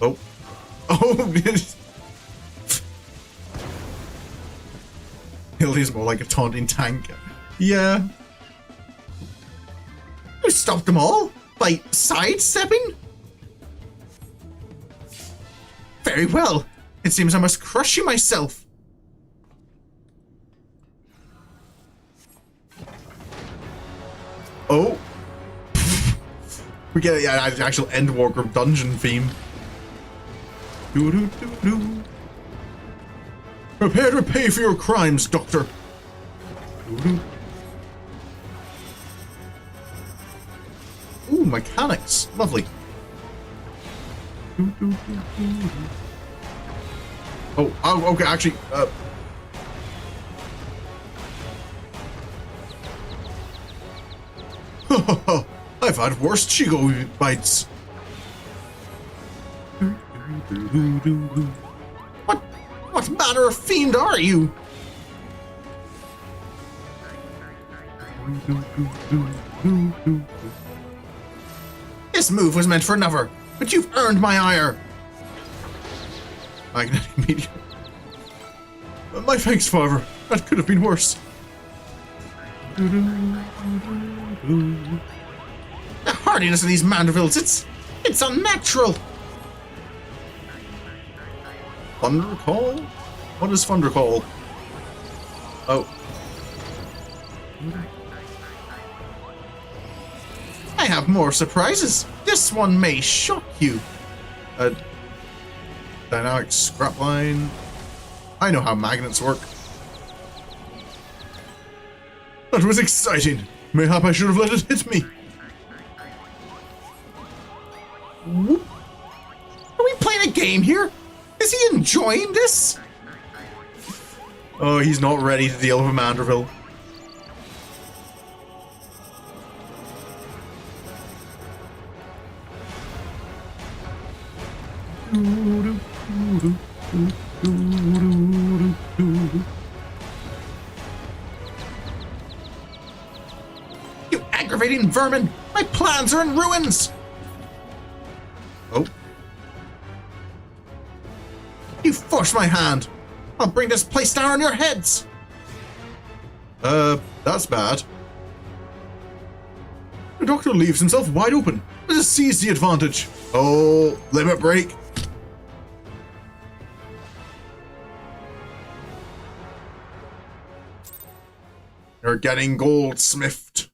[SPEAKER 1] Oh. Oh, Hildy's more like a taunting tank. Yeah. You stopped them all? By sidestepping? Very well. It seems I must crush you myself. Oh. We get an actual Endwalker dungeon theme. Prepare to pay for your crimes, Doctor. Ooh, mechanics. Lovely. Oh, okay, actually, I've had worse Chigo bites. What manner of fiend are you? This move was meant for another, but you've earned my ire. Magnetic medium. My thanks, Father. That could have been worse. The hardiness of these mandrills, it's unnatural. Thunder Call? What is Thunder Call? Oh. I have more surprises. This one may shock you. Dynamic scrapline. I know how magnets work. That was exciting. Mayhap I should have let it hit me. Whoop. Are we playing a game here? Is he enjoying this? Oh, he's not ready to deal with a Mandeville. You aggravating vermin! My plans are in ruins! Oh. You forced my hand! I'll bring this place down on your heads! That's bad. The doctor leaves himself wide open. Let us seize the advantage. Oh, limit break. You're getting goldsmithed.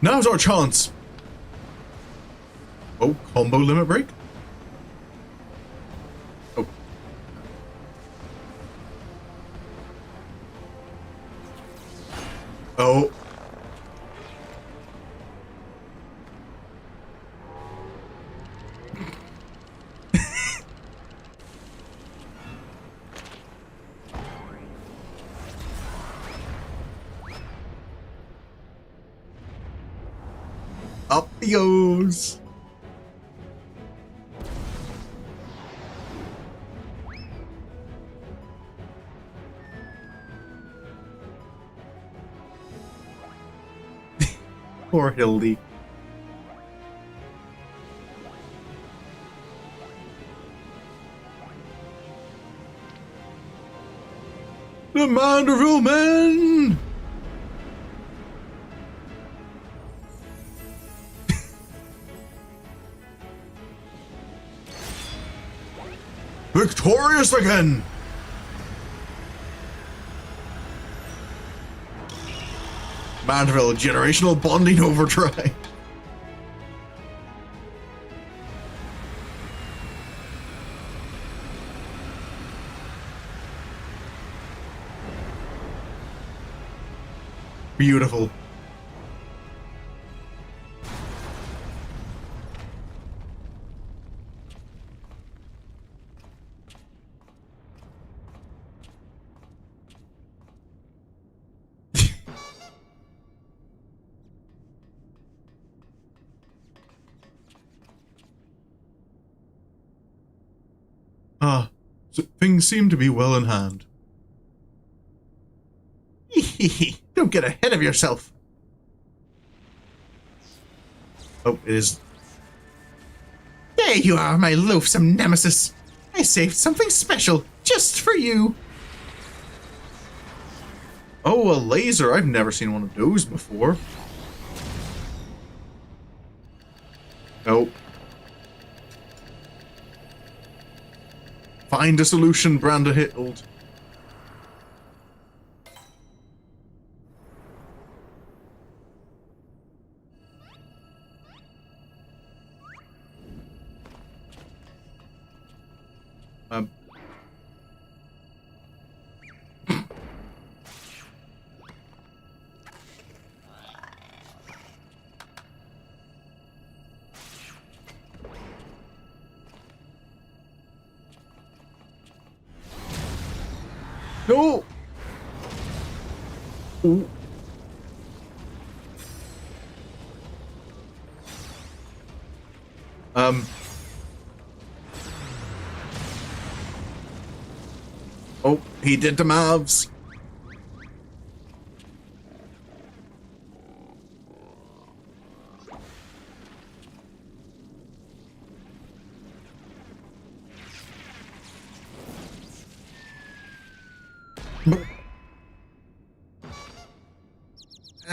[SPEAKER 1] Now's our chance. Oh, combo limit break. Oh. Oh. Up he goes. Poor Hildy. The Mandeville Men! Victorious again! Mandeville, generational bonding overdrive. Beautiful. So things seem to be well in hand. Don't get ahead of yourself. Oh, it is. There you are, my loathsome nemesis. I saved something special just for you. Oh, a laser. I've never seen one of those before. Nope. Find a solution, Branda Hild. Um. No! Ooh. Oh, he did the Mavs.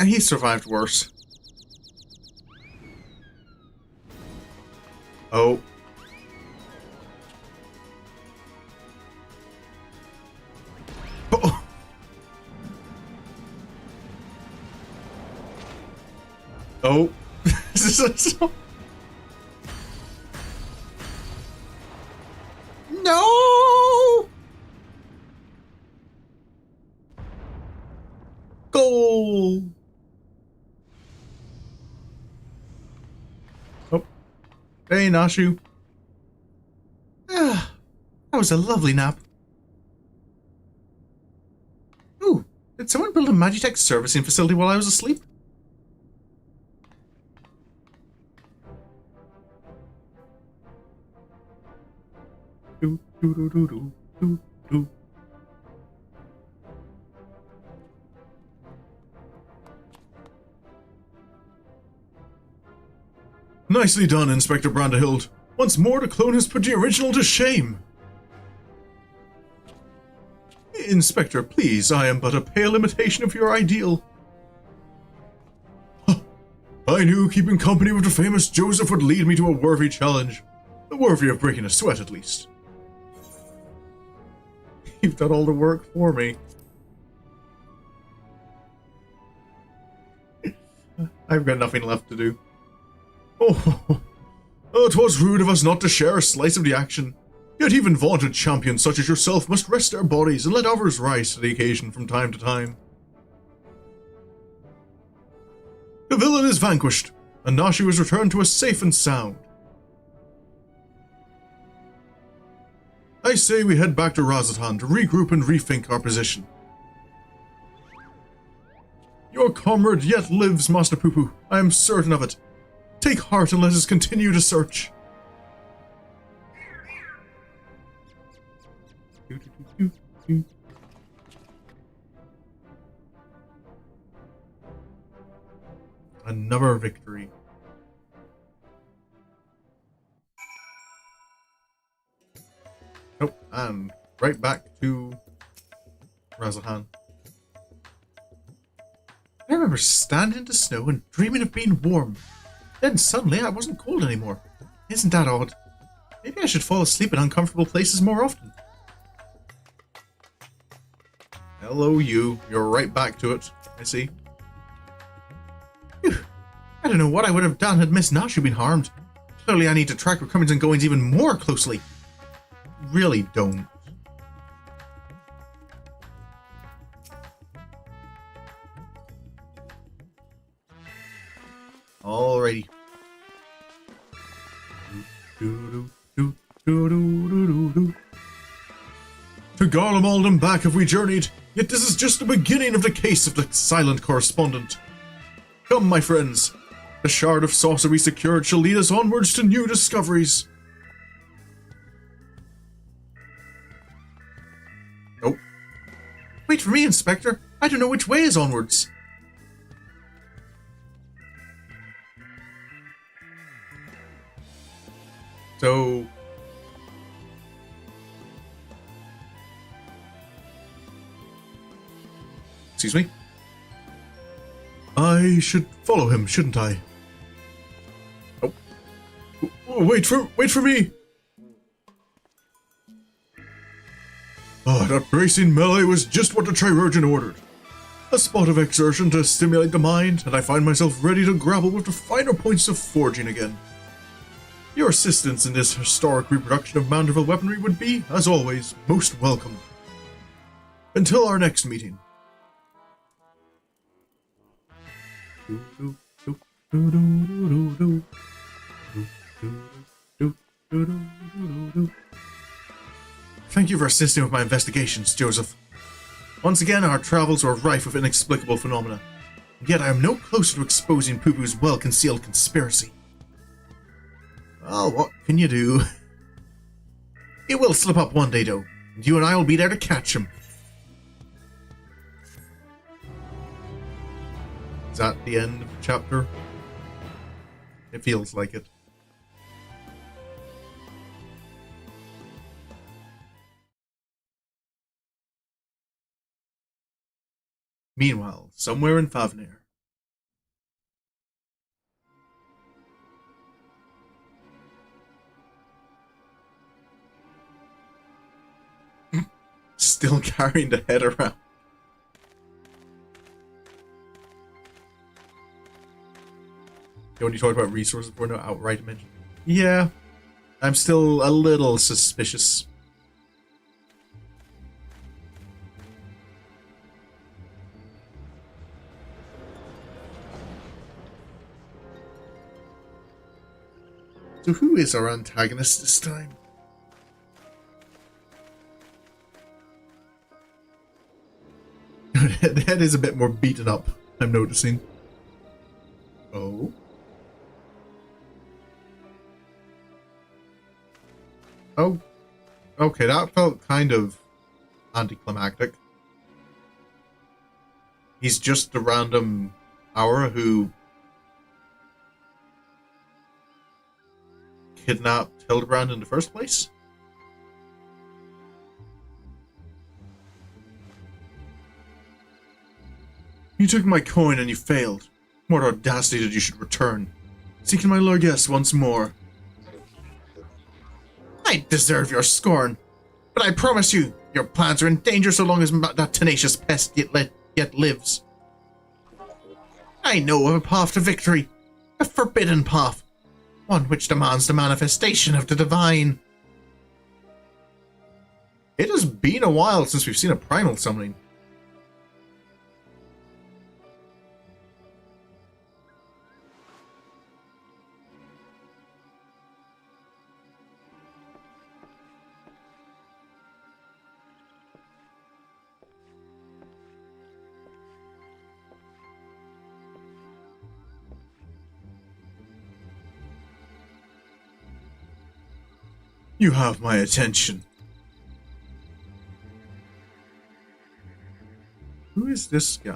[SPEAKER 1] He survived worse. Oh. Oh. Oh. This is so... No! Goal! Oh. Hey, Nashu. Ah, that was a lovely nap. Ooh, did someone build a Magitech servicing facility while I was asleep? Do, do, do, do, do, do, do. Nicely done, Inspector Brandehild. Once more, the clone has put the original to shame. Inspector, please, I am but a pale imitation of your ideal. Huh. I knew keeping company with the famous Joseph would lead me to a worthy challenge. Worthy of breaking a sweat, at least. You've done all the work for me. I've got nothing left to do. Oh, 'twas rude of us not to share a slice of the action. Yet even vaunted champions such as yourself must rest their bodies and let others rise to the occasion from time to time. The villain is vanquished, and Nashu is returned to us safe and sound. I say we head back to Razatan to regroup and rethink our position. Your comrade yet lives, Master Poo-Poo. I am certain of it. Take heart and let us continue to search. Another victory. Nope, and right back to Razatan. I remember standing in the snow and dreaming of being warm. Then suddenly I wasn't cold anymore. Isn't that odd? Maybe I should fall asleep in uncomfortable places more often. Hello, you. You're right back to it, I see. Phew. I don't know what I would have done had Miss Nashu been harmed. Clearly I need to track her comings and goings even more closely. Really don't. Alrighty. To Garlemald and back have we journeyed, yet this is just the beginning of the case of the silent correspondent. Come, my friends. The shard of sorcery secured shall lead us onwards to new discoveries. Nope. Wait for me, Inspector. I don't know which way is onwards. So... Excuse me? I should follow him, shouldn't I? Oh. Wait for me! Oh, that bracing melee was just what the Chirurgeon ordered. A spot of exertion to stimulate the mind, and I find myself ready to grapple with the finer points of forging again. Your assistance in this historic reproduction of Manderville weaponry would be, as always, most welcome. Until our next meeting. Thank you for assisting with my investigations, Joseph. Once again, our travels were rife with inexplicable phenomena, and yet I am no closer to exposing Poo-Poo's well-concealed conspiracy. Well, what can you do? He will slip up one day, though, and you and I will be there to catch him. Is that the end of the chapter? It feels like it. Meanwhile, somewhere in Favnir. Still carrying the head around. When you talk about resources before, no outright mention. Yeah, I'm still a little suspicious. So who is our antagonist this time? The head is a bit more beaten up, I'm noticing. Oh? Oh, okay, that felt kind of anticlimactic. He's just a random Aura who kidnapped Hildibrand in the first place? You took my coin and you failed. What audacity that you should return. Seeking my largesse once more. I deserve your scorn, but I promise you, your plans are in danger so long as that tenacious pest yet lives. I know of a path to victory, a forbidden path, one which demands the manifestation of the divine. It has been a while since we've seen a primal summoning. You have my attention. Who is this guy?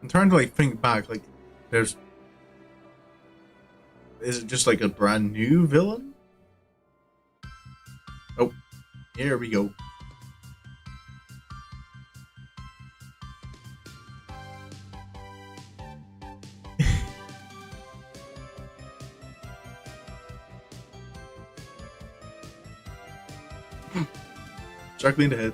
[SPEAKER 1] I'm trying to think back, there's... Is it just a brand new villain? Oh, here we go. Directly in the head.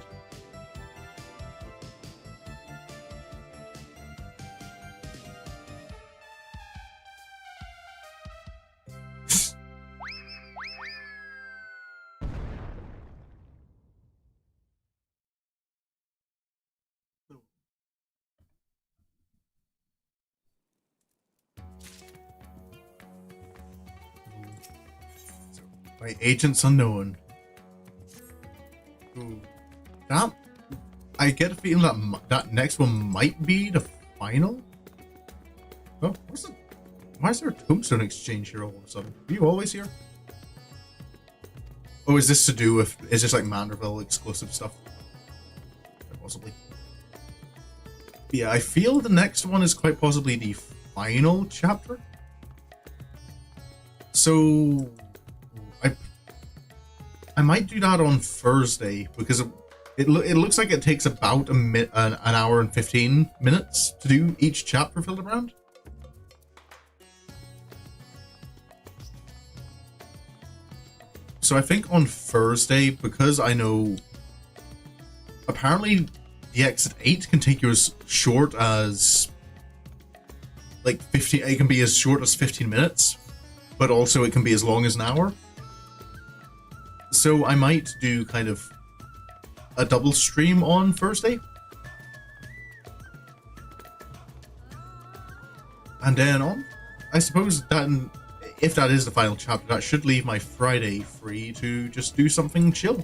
[SPEAKER 1] By Agents Unknown. Ooh. That, I get a feeling that that next one might be the final. Oh, why is there a tombstone exchange here all of a sudden? Are you always here? Oh, is this to do with... Is this Manderville exclusive stuff? Possibly. But yeah, I feel the next one is quite possibly the final chapter. So... I might do that on Thursday, because it looks like it takes about an hour and 15 minutes to do each chapter of Hildibrand. So I think on Thursday, because I know apparently the Exit 8 can take you as short as like 15, it can be as short as 15 minutes, but also it can be as long as an hour. So I might do kind of a double stream on Thursday. And then on, I suppose that if that is the final chapter, that should leave my Friday free to just do something chill.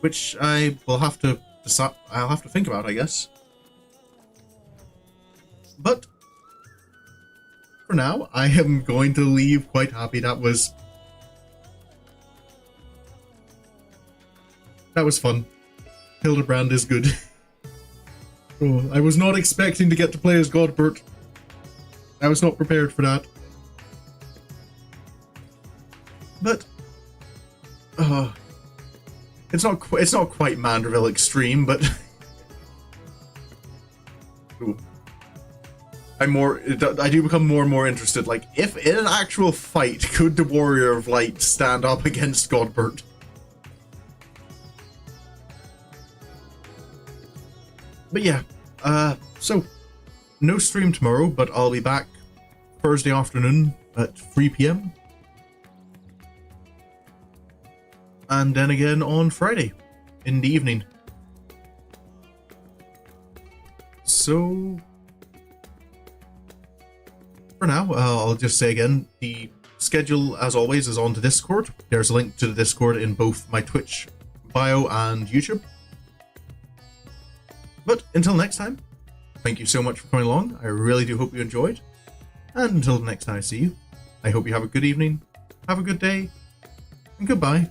[SPEAKER 1] Which I will have to decide, I'll have to think about, I guess. But for now, I am going to leave quite happy. That was fun. Hildibrand is good. Oh, I was not expecting to get to play as Godbert. I was not prepared for that. But it's not quite Manderville Extreme, but ooh. I do become more and more interested. Like, if in an actual fight, could the Warrior of Light stand up against Godbert? But yeah, so no stream tomorrow, but I'll be back Thursday afternoon at 3 PM. And then again on Friday in the evening. So for now, I'll just say again, the schedule as always is on the Discord. There's a link to the Discord in both my Twitch bio and YouTube. But until next time, thank you so much for coming along. I really do hope you enjoyed. And until the next time I see you, I hope you have a good evening, have a good day, and goodbye.